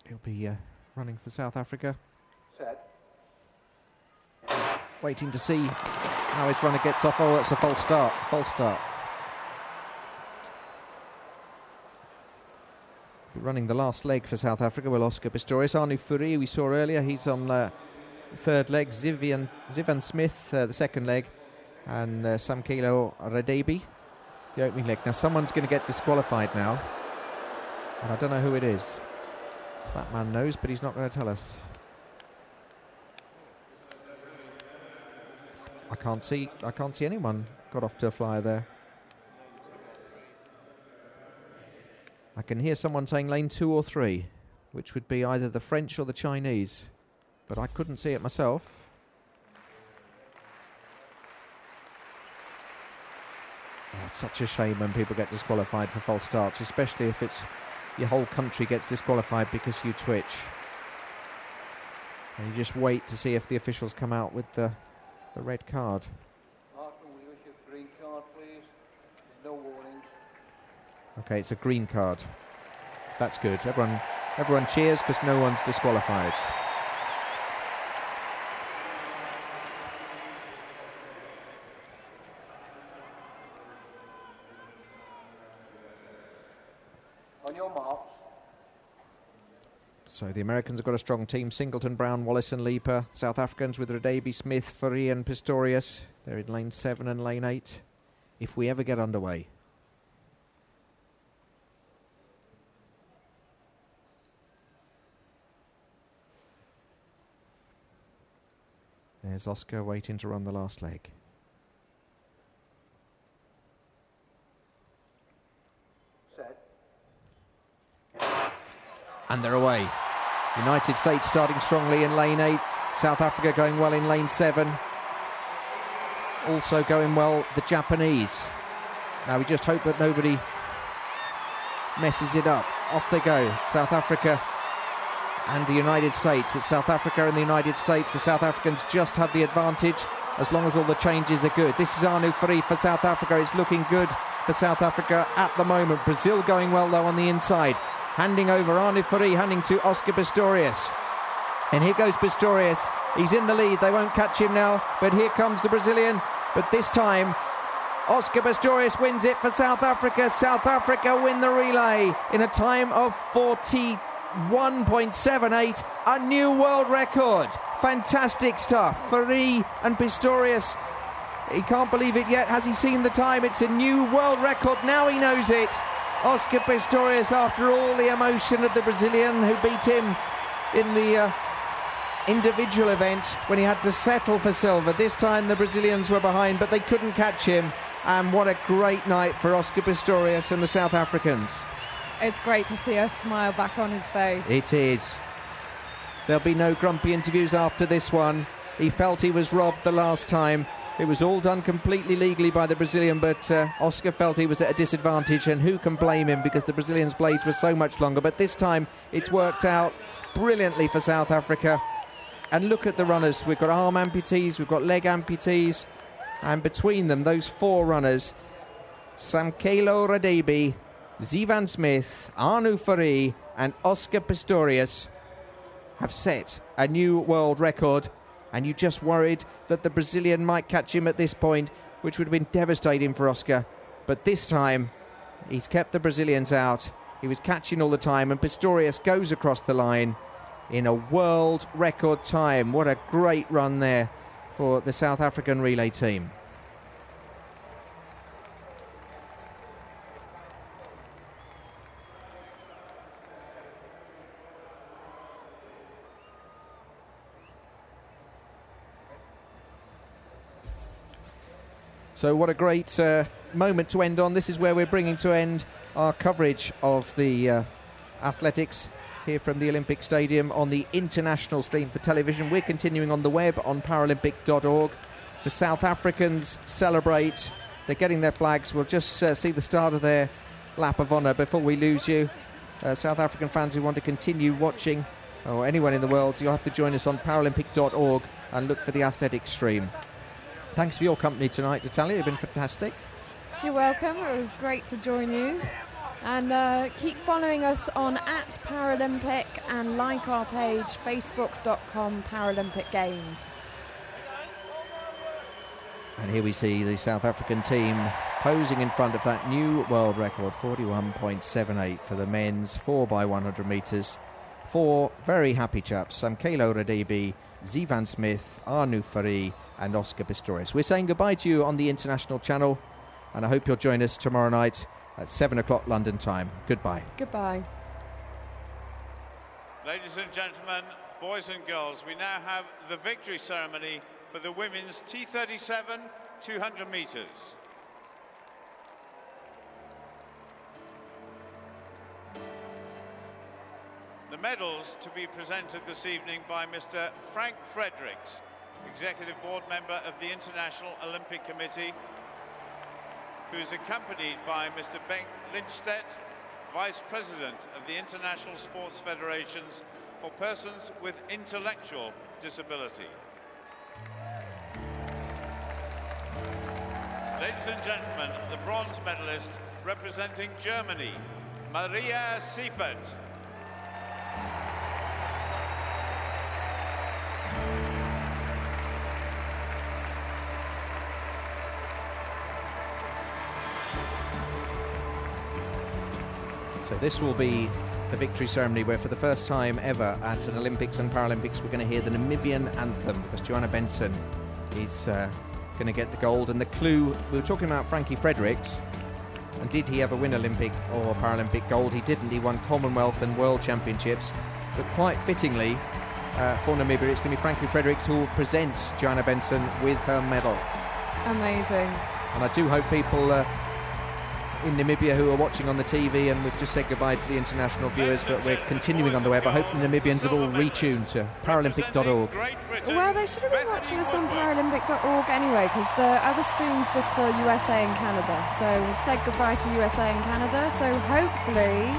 He'll be running for South Africa. Set. He's waiting to see how his runner gets off. Oh, that's a false start. False start. Running the last leg for South Africa will Oscar Pistorius. Arnaud Fourie, we saw earlier, he's on the third leg. Zivan Smith, the second leg, and Samkelo Radabe, the opening leg. Now someone's going to get disqualified now. And I don't know who it is. That man knows, but he's not going to tell us. I can't see anyone got off to a flyer there. I can hear someone saying lane 2 or 3, which would be either the French or the Chinese, but I couldn't see it myself. Oh, it's such a shame when people get disqualified for false starts, especially if it's your whole country gets disqualified because you twitch. And you just wait to see if the officials come out with the red card. Arsenal, will you issue a green card, please? No warnings. Okay, it's a green card. That's good. Everyone cheers because no one's disqualified. On your marks. So the Americans have got a strong team. Singleton, Brown, Wallace and Leaper. South Africans with Radebe, Smith, Furry and Pistorius. They're in lane 7 and lane 8. If we ever get underway. There's Oscar waiting to run the last leg. Set. And they're away. United States starting strongly in lane 8. South Africa going well in lane 7. Also going well, the Japanese. Now we just hope that nobody messes it up. Off they go. South Africa and the United States. It's South Africa and the United States. The South Africans just have the advantage as long as all the changes are good. This is Anu Fari for South Africa. It's looking good for South Africa at the moment. Brazil going well though on the inside. Handing over Anu Fari, handing to Oscar Pistorius. And here goes Pistorius. He's in the lead. They won't catch him now. But here comes the Brazilian. But this time, Oscar Pistorius wins it for South Africa. South Africa win the relay in a time of 41.78. A new world record. Fantastic stuff. Fari and Pistorius. He can't believe it yet. Has he seen the time? It's a new world record. Now he knows it. Oscar Pistorius, after all the emotion of the Brazilian who beat him in the individual event when he had to settle for silver. This time the Brazilians were behind, but they couldn't catch him. And what a great night for Oscar Pistorius and the South Africans. It's great to see a smile back on his face. It is. There'll be no grumpy interviews after this one. He felt he was robbed the last time. It was all done completely legally by the Brazilian, but Oscar felt he was at a disadvantage, and who can blame him because the Brazilians' blades were so much longer. But this time it's worked out brilliantly for South Africa. And look at the runners. We've got arm amputees, we've got leg amputees, and between them, those 4 runners, Samkelo Radebe, Zivan Smith, Anu Fari and Oscar Pistorius have set a new world record. And you just worried that the Brazilian might catch him at this point, which would have been devastating for Oscar. But this time, he's kept the Brazilians out. He was catching all the time, and Pistorius goes across the line in a world record time. What a great run there for the South African relay team. So what a great moment to end on. This is where we're bringing to end our coverage of the athletics here from the Olympic Stadium on the international stream for television. We're continuing on the web on Paralympic.org. The South Africans celebrate. They're getting their flags. We'll just see the start of their lap of honour before we lose you. South African fans who want to continue watching, or anyone in the world, you'll have to join us on Paralympic.org and look for the athletics stream. Thanks for your company tonight, Natalia. You've been fantastic. You're welcome. It was great to join you. And keep following us on @Paralympic and like our page, facebook.com Paralympic Games. And here we see the South African team posing in front of that new world record, 41.78 for the men's 4x100 metres. 4 very happy chaps, Samkelo Radebe, Zivan Smith, Anu Fari and Oscar Pistorius. We're saying goodbye to you on the international channel, and I hope you'll join us tomorrow night at 7 o'clock London time. Goodbye. Goodbye. Ladies and gentlemen, boys and girls, we now have the victory ceremony for the women's T37 200 metres. The medals to be presented this evening by Mr. Frank Fredericks, Executive Board Member of the International Olympic Committee, who is accompanied by Mr. Bengt Lindstedt, Vice President of the International Sports Federations for Persons with Intellectual Disability. Ladies and gentlemen, the bronze medalist representing Germany, Maria Seifert. So this will be the victory ceremony where for the first time ever at an Olympics and Paralympics we're going to hear the Namibian anthem, because Joanna Benson is going to get the gold. And the clue, we were talking about Frankie Fredericks, and did he ever win Olympic or Paralympic gold? He didn't. He won Commonwealth and World Championships, but quite fittingly for Namibia it's going to be Frankie Fredericks who will present Joanna Benson with her medal. Amazing. And I do hope people in Namibia who are watching on the TV, and we've just said goodbye to the international viewers, but we're continuing on the web. I hope the Namibians have all retuned to Paralympic.org. Well, they should have been watching us on Paralympic.org anyway, because the other stream's just for USA and Canada. So we've said goodbye to USA and Canada, so hopefully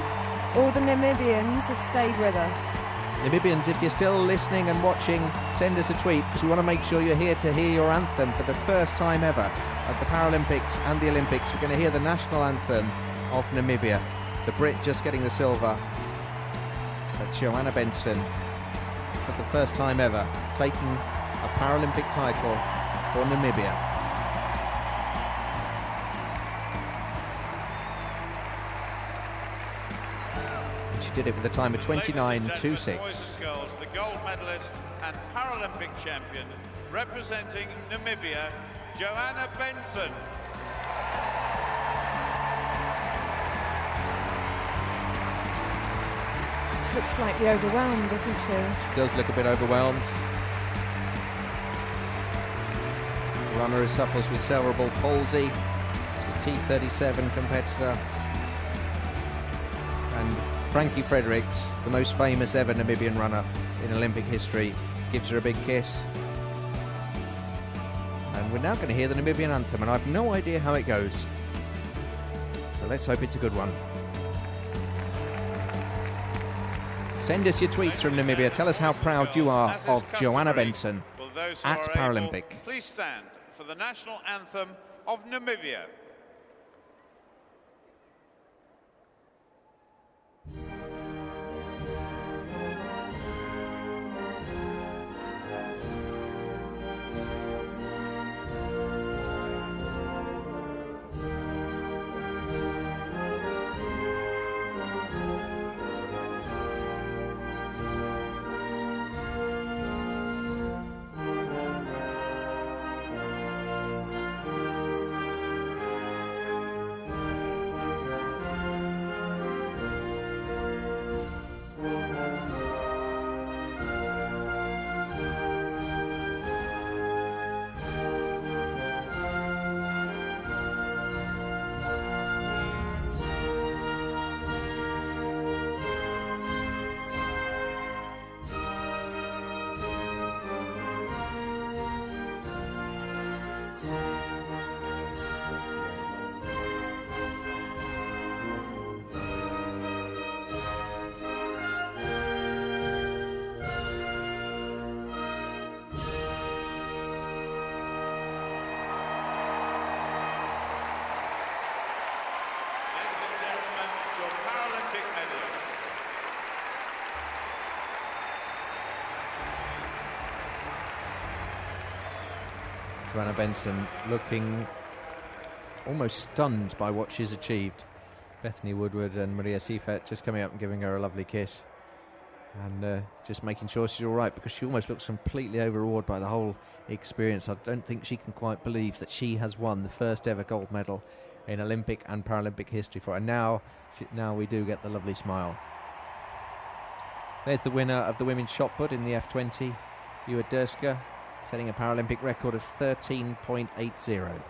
all the Namibians have stayed with us. Namibians, if you're still listening and watching, send us a tweet, because we want to make sure you're here to hear your anthem for the first time ever at the Paralympics and the Olympics. We're going to hear the national anthem of Namibia. The Brit just getting the silver, but Joanna Benson, for the first time ever, taking a Paralympic title for Namibia. She did it with a time of 29.26. Boys and girls, the gold medalist and Paralympic champion representing Namibia, Joanna Benson. She looks slightly overwhelmed, doesn't she? She does look a bit overwhelmed. The runner who suffers with cerebral palsy. She's a T37 competitor. And Frankie Fredericks, the most famous ever Namibian runner in Olympic history, gives her a big kiss. And we're now going to hear the Namibian anthem, and I've no idea how it goes. So let's hope it's a good one. Send us your tweets from Namibia. Tell us how proud you are of Joanna Benson at Paralympic. Please stand for the national anthem of Namibia. Joanna Benson looking almost stunned by what she's achieved. Bethany Woodward and Maria Seifert just coming up and giving her a lovely kiss, and just making sure she's all right, because she almost looks completely overawed by the whole experience. I don't think she can quite believe that she has won the first ever gold medal in Olympic and Paralympic history for her. And now we do get the lovely smile. There's the winner of the women's shot put in the F20, Ua Derska, setting a Paralympic record of 13.80.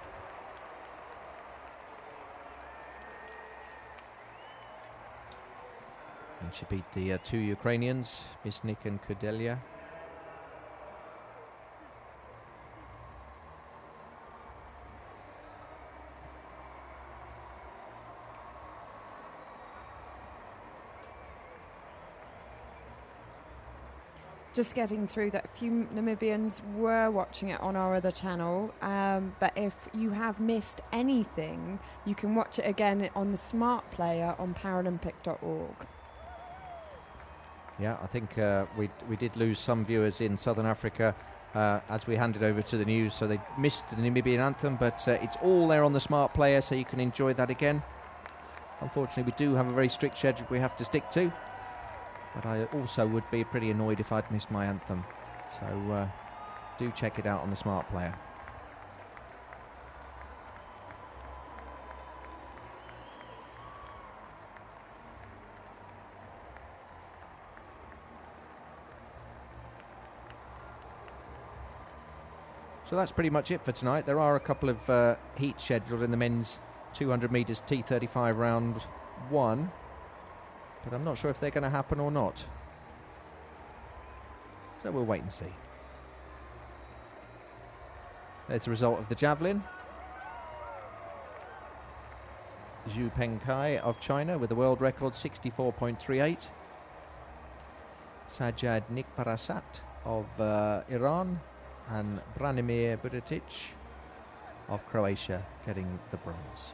And she beat the two Ukrainians, Misnik and Kudelia. Just getting through that a few Namibians were watching it on our other channel, but if you have missed anything, you can watch it again on the Smart Player on Paralympic.org. Yeah, I think we did lose some viewers in Southern Africa as we handed over to the news, so they missed the Namibian anthem, but it's all there on the Smart Player, so you can enjoy that again. Unfortunately, we do have a very strict schedule we have to stick to, but I also would be pretty annoyed if I'd missed my anthem, so do check it out on the Smart Player. So that's pretty much it for tonight. There are a couple of heats scheduled in the men's 200 metres T35 round 1, but I'm not sure if they're going to happen or not. So we'll wait and see. There's the result of the javelin. Zhu Pengkai of China with a world record 64.38. Sajjad Nikparasat of Iran, and Branimir Budatic of Croatia getting the bronze.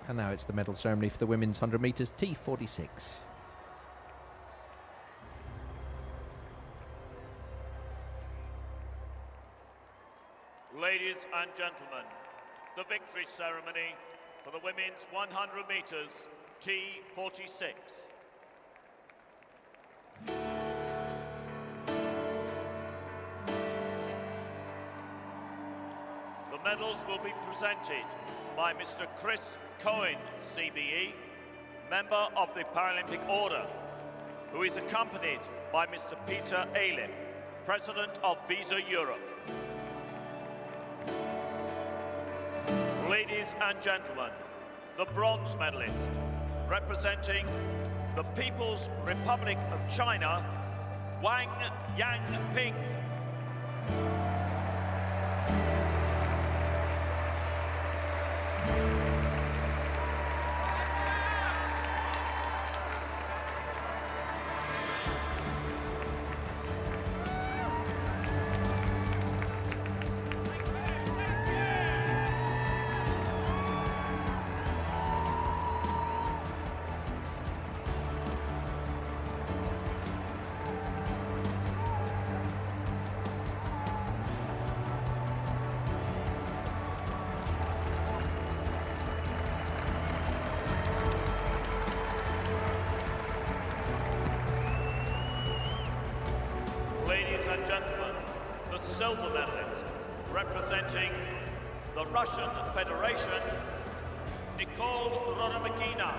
And now it's the medal ceremony for the women's 100 metres T46. Ladies and gentlemen, the victory ceremony for the women's 100 metres T46. The medals will be presented by Mr. Chris Cohen, CBE, member of the Paralympic Order, who is accompanied by Mr. Peter Aliff, President of Visa Europe. Ladies and gentlemen, the bronze medalist, representing the People's Republic of China, Wang Yangping. Ladies and gentlemen, the silver medalist, representing the Russian Federation, Nicole Rodomakina.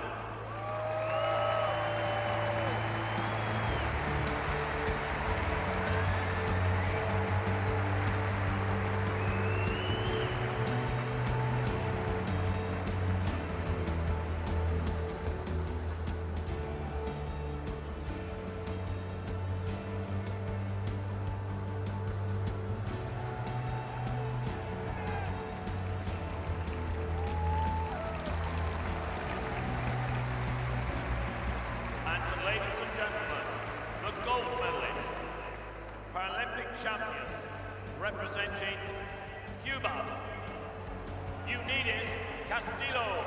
Champion, representing Cuba, Unides Castillo.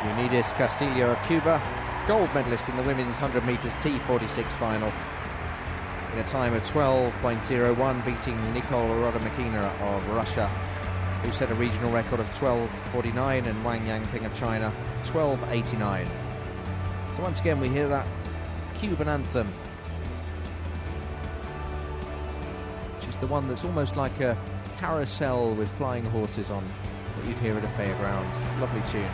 Unides Castillo of Cuba, gold medalist in the women's 100 metres T46 final in a time of 12.01, beating Nicole Rodomakina of Russia who set a regional record of 12:49, and Wang Yangping of China 12:89. So once again we hear that Cuban anthem, which is the one that's almost like a carousel with flying horses on that you'd hear at a fairground. Lovely tune.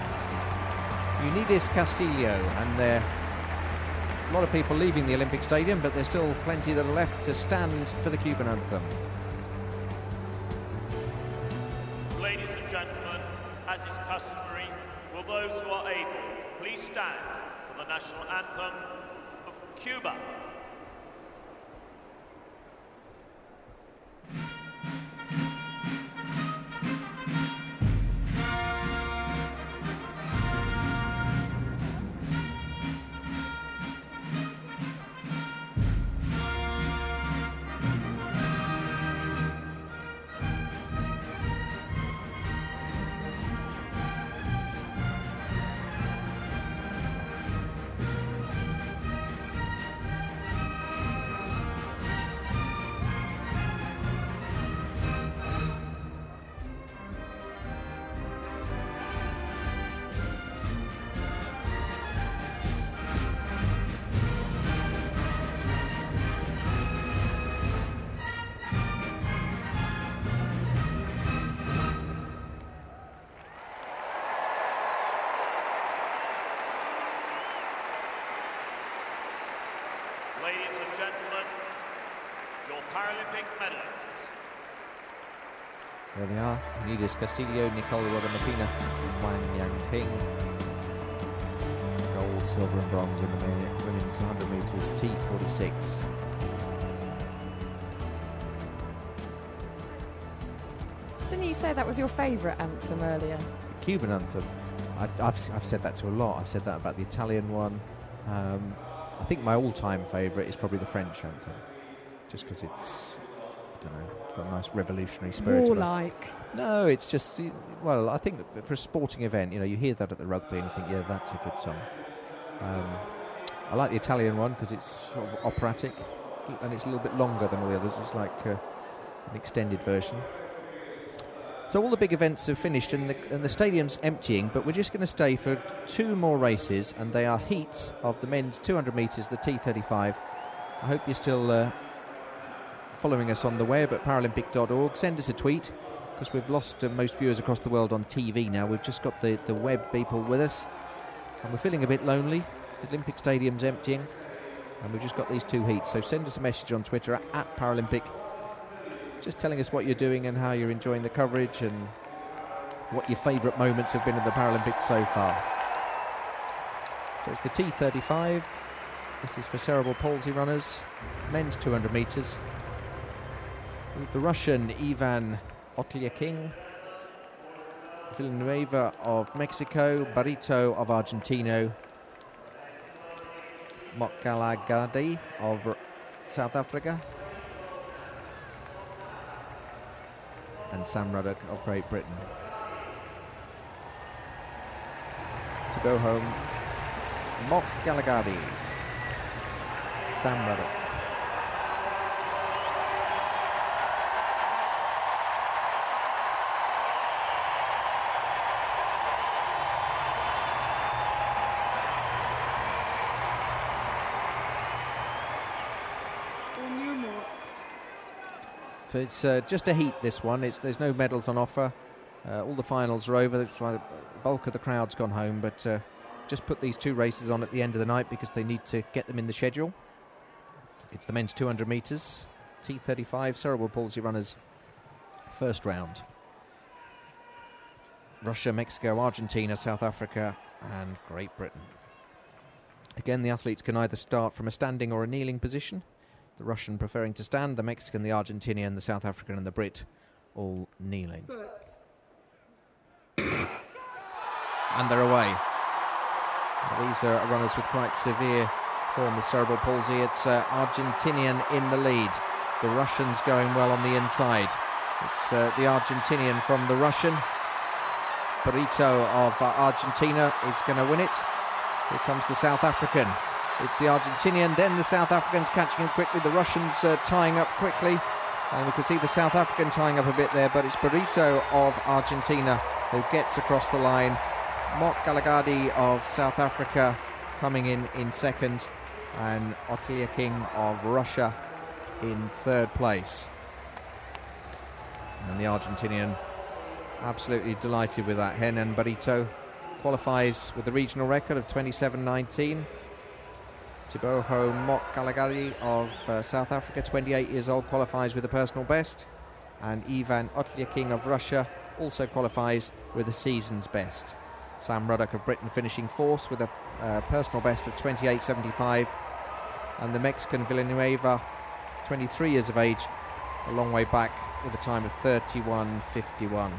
Unides Castillo, and there a lot of people leaving the Olympic Stadium, but there's still plenty that are left to stand for the Cuban anthem. Ladies and gentlemen, as is customary, will those who are able please stand for the national anthem of Cuba. Ladies and gentlemen, your Paralympic medalists. There they are, Unides Castillo, Nicole Rodamapina, Wang Yangping. Gold, silver and bronze in the women's 100 metres T46. Didn't you say that was your favourite anthem earlier? The Cuban anthem. I've said that to a lot. I've said that about the Italian one. I think my all-time favourite is probably the French anthem, just because it's, I don't know, it's got a nice revolutionary spirit. Warlike. No, it's just, well, I think that for a sporting event, you know, you hear that at the rugby and you think, yeah, that's a good song. I like the Italian one because it's sort of operatic and it's a little bit longer than all the others. It's like an extended version. So all the big events have finished and the stadium's emptying, but we're just going to stay for two more races, and they are heats of the men's 200 metres, the T35. I hope you're still following us on the web at paralympic.org. Send us a tweet, because we've lost most viewers across the world on TV now. We've just got the web people with us, and we're feeling a bit lonely. The Olympic Stadium's emptying, and we've just got these two heats. So send us a message on Twitter at Paralympic, just telling us what you're doing and how you're enjoying the coverage and what your favourite moments have been at the Paralympics so far. So it's the T35. This is for cerebral palsy runners, men's 200 metres. The Russian Ivan Otlyakin, Villanueva of Mexico, Barrito of Argentina, Mokgalagadi of South Africa, and Sam Ruddock of Great Britain. To go home, Mokgalagadi, Sam Ruddock. So it's just a heat, this one. There's no medals on offer. All the finals are over. That's why the bulk of the crowd's gone home. But just put these two races on at the end of the night because they need to get them in the schedule. It's the men's 200 metres, T35, cerebral palsy runners, first round. Russia, Mexico, Argentina, South Africa, and Great Britain. Again, the athletes can either start from a standing or a kneeling position. The Russian preferring to stand, the Mexican, the Argentinian, the South African and the Brit all kneeling. And they're away. Now, these are runners with quite severe form of cerebral palsy. It's Argentinian in the lead. The Russians going well on the inside. It's the Argentinian from the Russian. Barrito of Argentina is going to win it. Here comes the South African. It's the Argentinian, then the South Africans catching him quickly. The Russians tying up quickly. And we can see the South African tying up a bit there, but it's Burrito of Argentina who gets across the line. Mok Galagadi of South Africa coming in second, and Otlia King of Russia in third place. And the Argentinian absolutely delighted with that. Hernan Burrito qualifies with the regional record of 27.19. Tiboho Mok Galagadi of South Africa, 28 years old, qualifies with a personal best. And Ivan Otlia King of Russia also qualifies with a season's best. Sam Ruddock of Britain finishing fourth with a personal best of 28.75. And the Mexican Villanueva, 23 years of age, a long way back with a time of 31.51.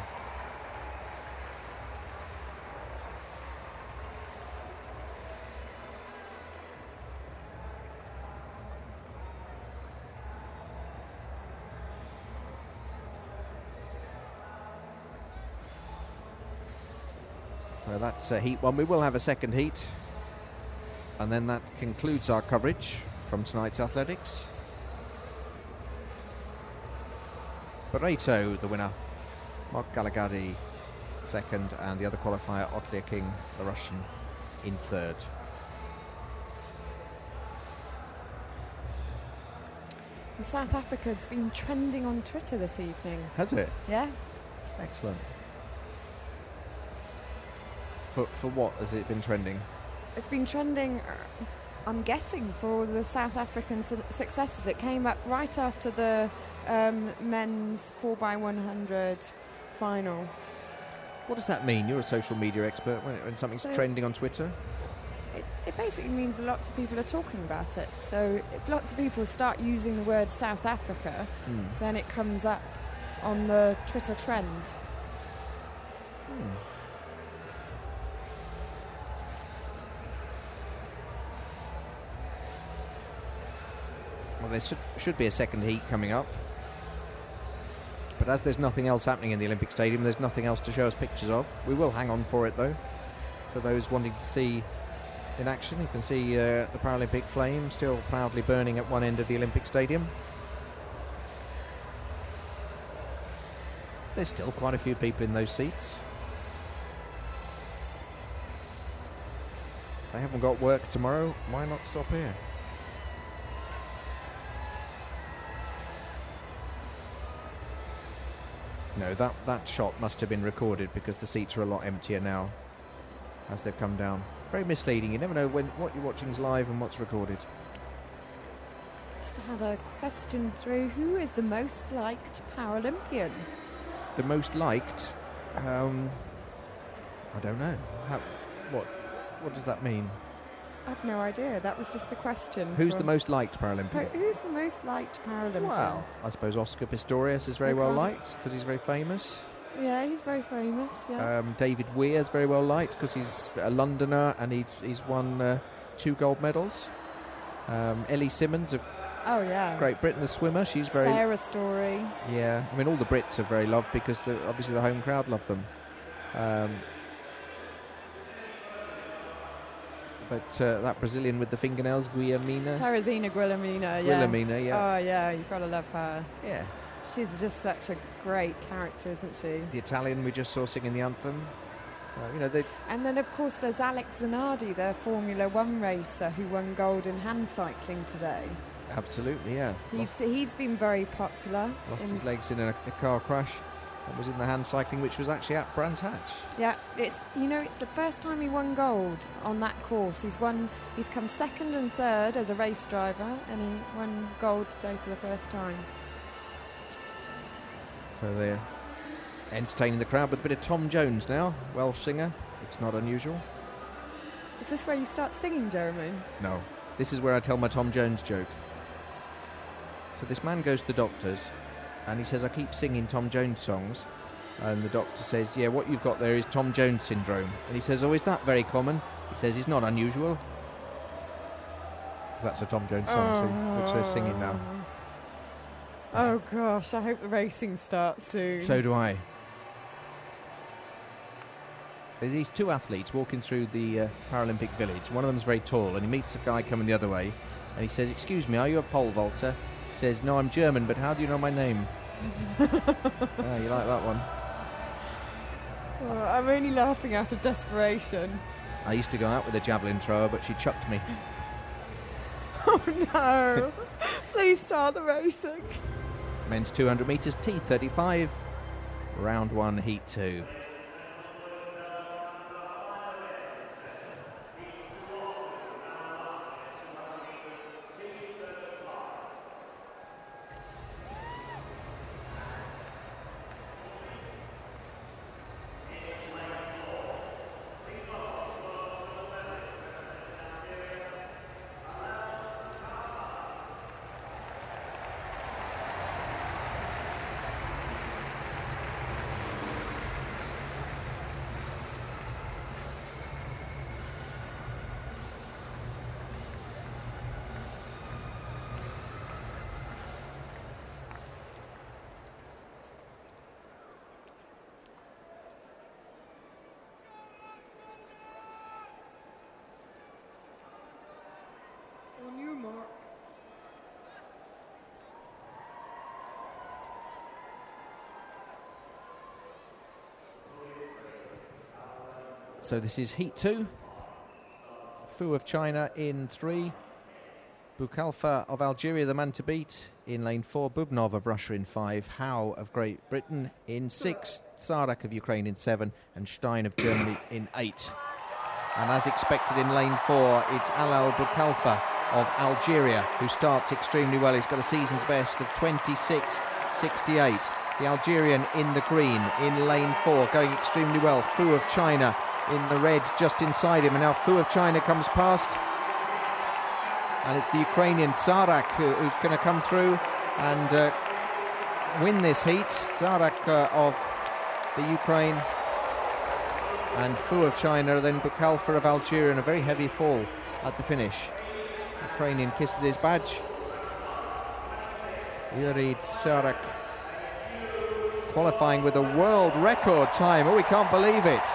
So that's heat one. We will have a second heat, and then that concludes our coverage from tonight's athletics. Burrito, the winner, Mok Galagadi second, and the other qualifier, Otlia King, the Russian, in third. And South Africa's been trending on Twitter this evening. Has it? Yeah. Excellent. For what has it been trending? It's been trending, I'm guessing, for the South African successes. It came up right after the men's 4x100 final. What does that mean? You're a social media expert. When something's trending on Twitter? It basically means lots of people are talking about it. So if lots of people start using the word South Africa, then it comes up on the Twitter trends. Well, there should be a second heat coming up. But as there's nothing else happening in the Olympic Stadium, there's nothing else to show us pictures of. We will hang on for it, though. For those wanting to see in action, you can see the Paralympic flame still proudly burning at one end of the Olympic Stadium. There's still quite a few people in those seats. If they haven't got work tomorrow, why not stop here? No, that shot must have been recorded, because the seats are a lot emptier now as they've come down. Very misleading. You never know what you're watching is live and what's recorded. Just had a question through. Who is the most liked Paralympian? The most liked? I don't know. What does that mean? I've no idea. That was just the question. Who's the most liked Paralympian? Who's the most liked Paralympian? Well, I suppose Oscar Pistorius is very well liked because he's very famous. Yeah, he's very famous. Yeah. David Weir is very well liked because he's a Londoner and he's won 2 gold medals. Ellie Simmons of Great Britain, the swimmer, she's very. Sarah Story. Yeah, I mean all the Brits are very loved because obviously the home crowd love them. That Brazilian with the fingernails, Guilhermina. Teresina Guilhermina, yes. Guilhermina, yeah. Oh, yeah, you've got to love her. Yeah. She's just such a great character, isn't she? The Italian we just saw singing the anthem. And then, of course, there's Alex Zanardi, the Formula One racer who won gold in hand cycling today. Absolutely, yeah. He's been very popular. Lost his legs in a car crash. And was in the hand cycling, which was actually at Brands Hatch. Yeah, it's the first time he won gold on that course. He's come second and third as a race driver, and he won gold today for the first time. So they're entertaining the crowd with a bit of Tom Jones now, Welsh singer. It's not unusual. Is this where you start singing, Jeremy? No, this is where I tell my Tom Jones joke. So this man goes to the doctors, and he says, I keep singing Tom Jones songs. And the doctor says, yeah, what you've got there is Tom Jones syndrome. And he says, oh, is that very common? He says, it's not unusual. So that's a Tom Jones song, which they're singing now. Oh, gosh, I hope the racing starts soon. So do I. There's these 2 athletes walking through the Paralympic village. One of them's very tall, and he meets a guy coming the other way. And he says, excuse me, are you a pole vaulter? says, no, I'm German, but how do you know my name? You like that one? Oh, I'm only laughing out of desperation. I used to go out with a javelin thrower, but she chucked me. Oh no! Please start the racing. Men's 200 metres, T35, round 1, heat 2. On your marks. So this is heat 2. Fu of China in 3. Boukalfa of Algeria, the man to beat, in lane 4. Bubnov of Russia in 5. Howe of Great Britain in 6. Tsarak of Ukraine in 7. And Stein of Germany in 8. And as expected in lane 4, it's Alal Boukalfa of Algeria, who starts extremely well. He's got a season's best of 26.68. The Algerian in the green in lane 4, going extremely well. Fu of China in the red just inside him, and now Fu of China comes past, and it's the Ukrainian Tsarak who's going to come through and win this heat. Tsarak of the Ukraine and Fu of China, then Boukalfa of Algeria in a very heavy fall at the finish. Ukrainian kisses his badge. Yuri Tsarak qualifying with a world record time. Oh, we can't believe it.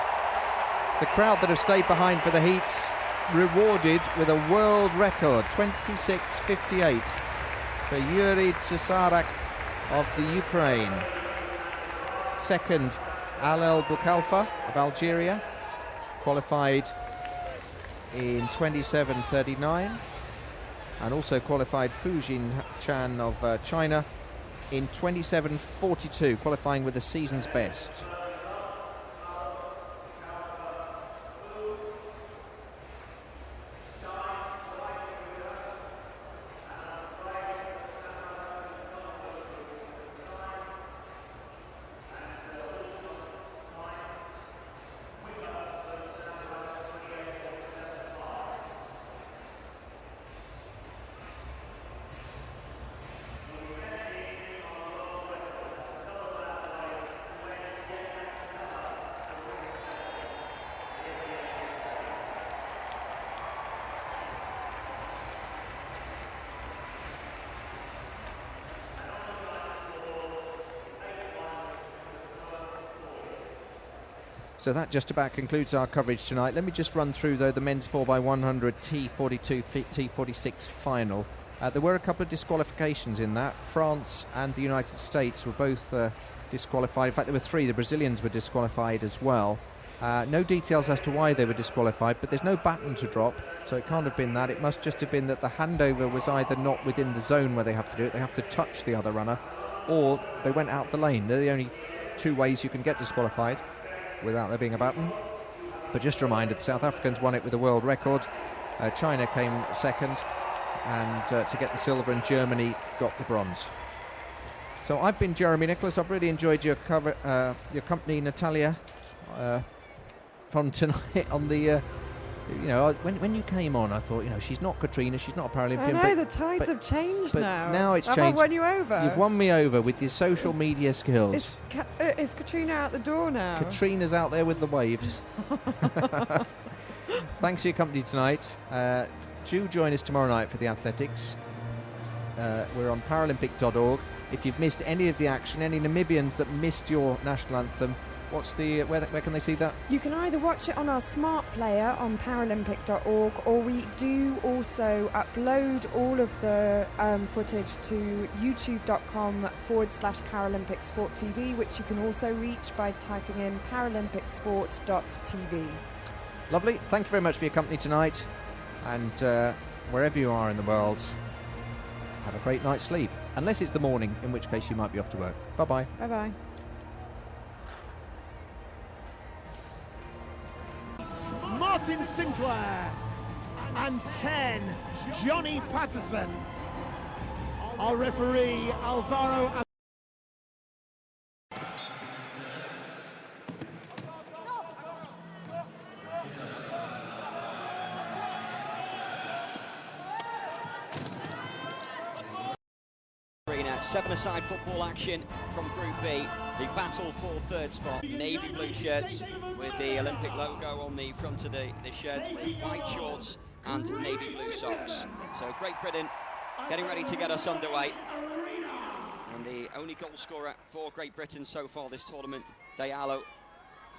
The crowd that have stayed behind for the heats rewarded with a world record, 26.58 for Yuri Tsarak of the Ukraine. Second, Alal Boukalfa of Algeria, qualified in 27.39. And also qualified Fu Jin-chan of China in 27.42, qualifying with the season's best. So that just about concludes our coverage tonight. Let me just run through, though, the men's 4x100 T42, T46 final. There were a couple of disqualifications in that. France and the United States were both disqualified. In fact, there were 3. The Brazilians were disqualified as well. No details as to why they were disqualified, but there's no baton to drop, so it can't have been that. It must just have been that the handover was either not within the zone where they have to do it, they have to touch the other runner, or they went out the lane. They're the only 2 ways you can get disqualified without there being a baton. But just a reminder, the South Africans won it with a world record. China came second, and to get the silver, and Germany got the bronze. So I've been Jeremy Nicholas. I've really enjoyed your company, Natalia, from tonight on the when you came on, I thought, she's not Katrina, she's not a Paralympian. I know, the tides have changed now. Now it's changed. Have I won you over? You've won me over with your social media skills. Is Katrina out the door now? Katrina's out there with the waves. Thanks for your company tonight. Do join us tomorrow night for the athletics. We're on Paralympic.org. If you've missed any of the action, any Namibians that missed your national anthem, What's the where can they see that? You can either watch it on our smart player on paralympic.org, or we do also upload all of the footage to youtube.com/Paralympic Sport TV, which you can also reach by typing in paralympic-sport.tv. Lovely. Thank you very much for your company tonight, and wherever you are in the world, have a great night's sleep. Unless it's the morning, in which case you might be off to work. Bye-bye. Bye-bye. Martin Sinclair and 10 Johnny Patterson. Our referee Alvaro Seven-a-side football action from Group B. The battle for third spot. Navy blue shirts with the Olympic logo on the front of the shirts, with white shorts and navy blue socks. So Great Britain getting ready to get us underway. And the only goal scorer for Great Britain so far this tournament, Diallo,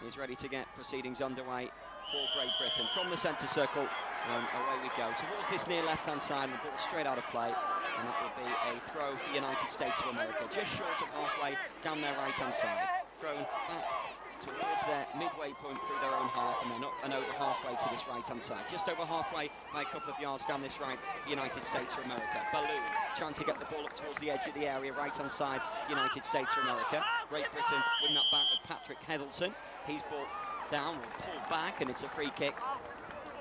is ready to get proceedings underway for Great Britain. From the centre circle, away we go. Towards this near left-hand side, the ball straight out of play. And that will be a throw for the United States of America, just short of halfway down their right-hand side. Thrown back towards their midway point through their own half, and then up and over halfway to this right-hand side. Just over halfway by a couple of yards down this right, United States of America. Balloon trying to get the ball up towards the edge of the area, right-hand side, United States of America. Great Britain winning that back with Patrick Heddleton. He's brought down, pulled back, and it's a free kick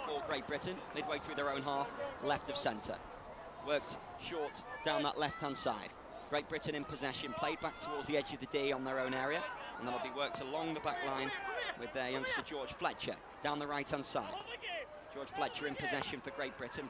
for Great Britain, midway through their own half, left of centre. Worked short down that left-hand side. Great Britain in possession, played back towards the edge of the D on their own area, and that'll be worked along the back line with their youngster George Fletcher down the right-hand side. George Fletcher in possession for Great Britain.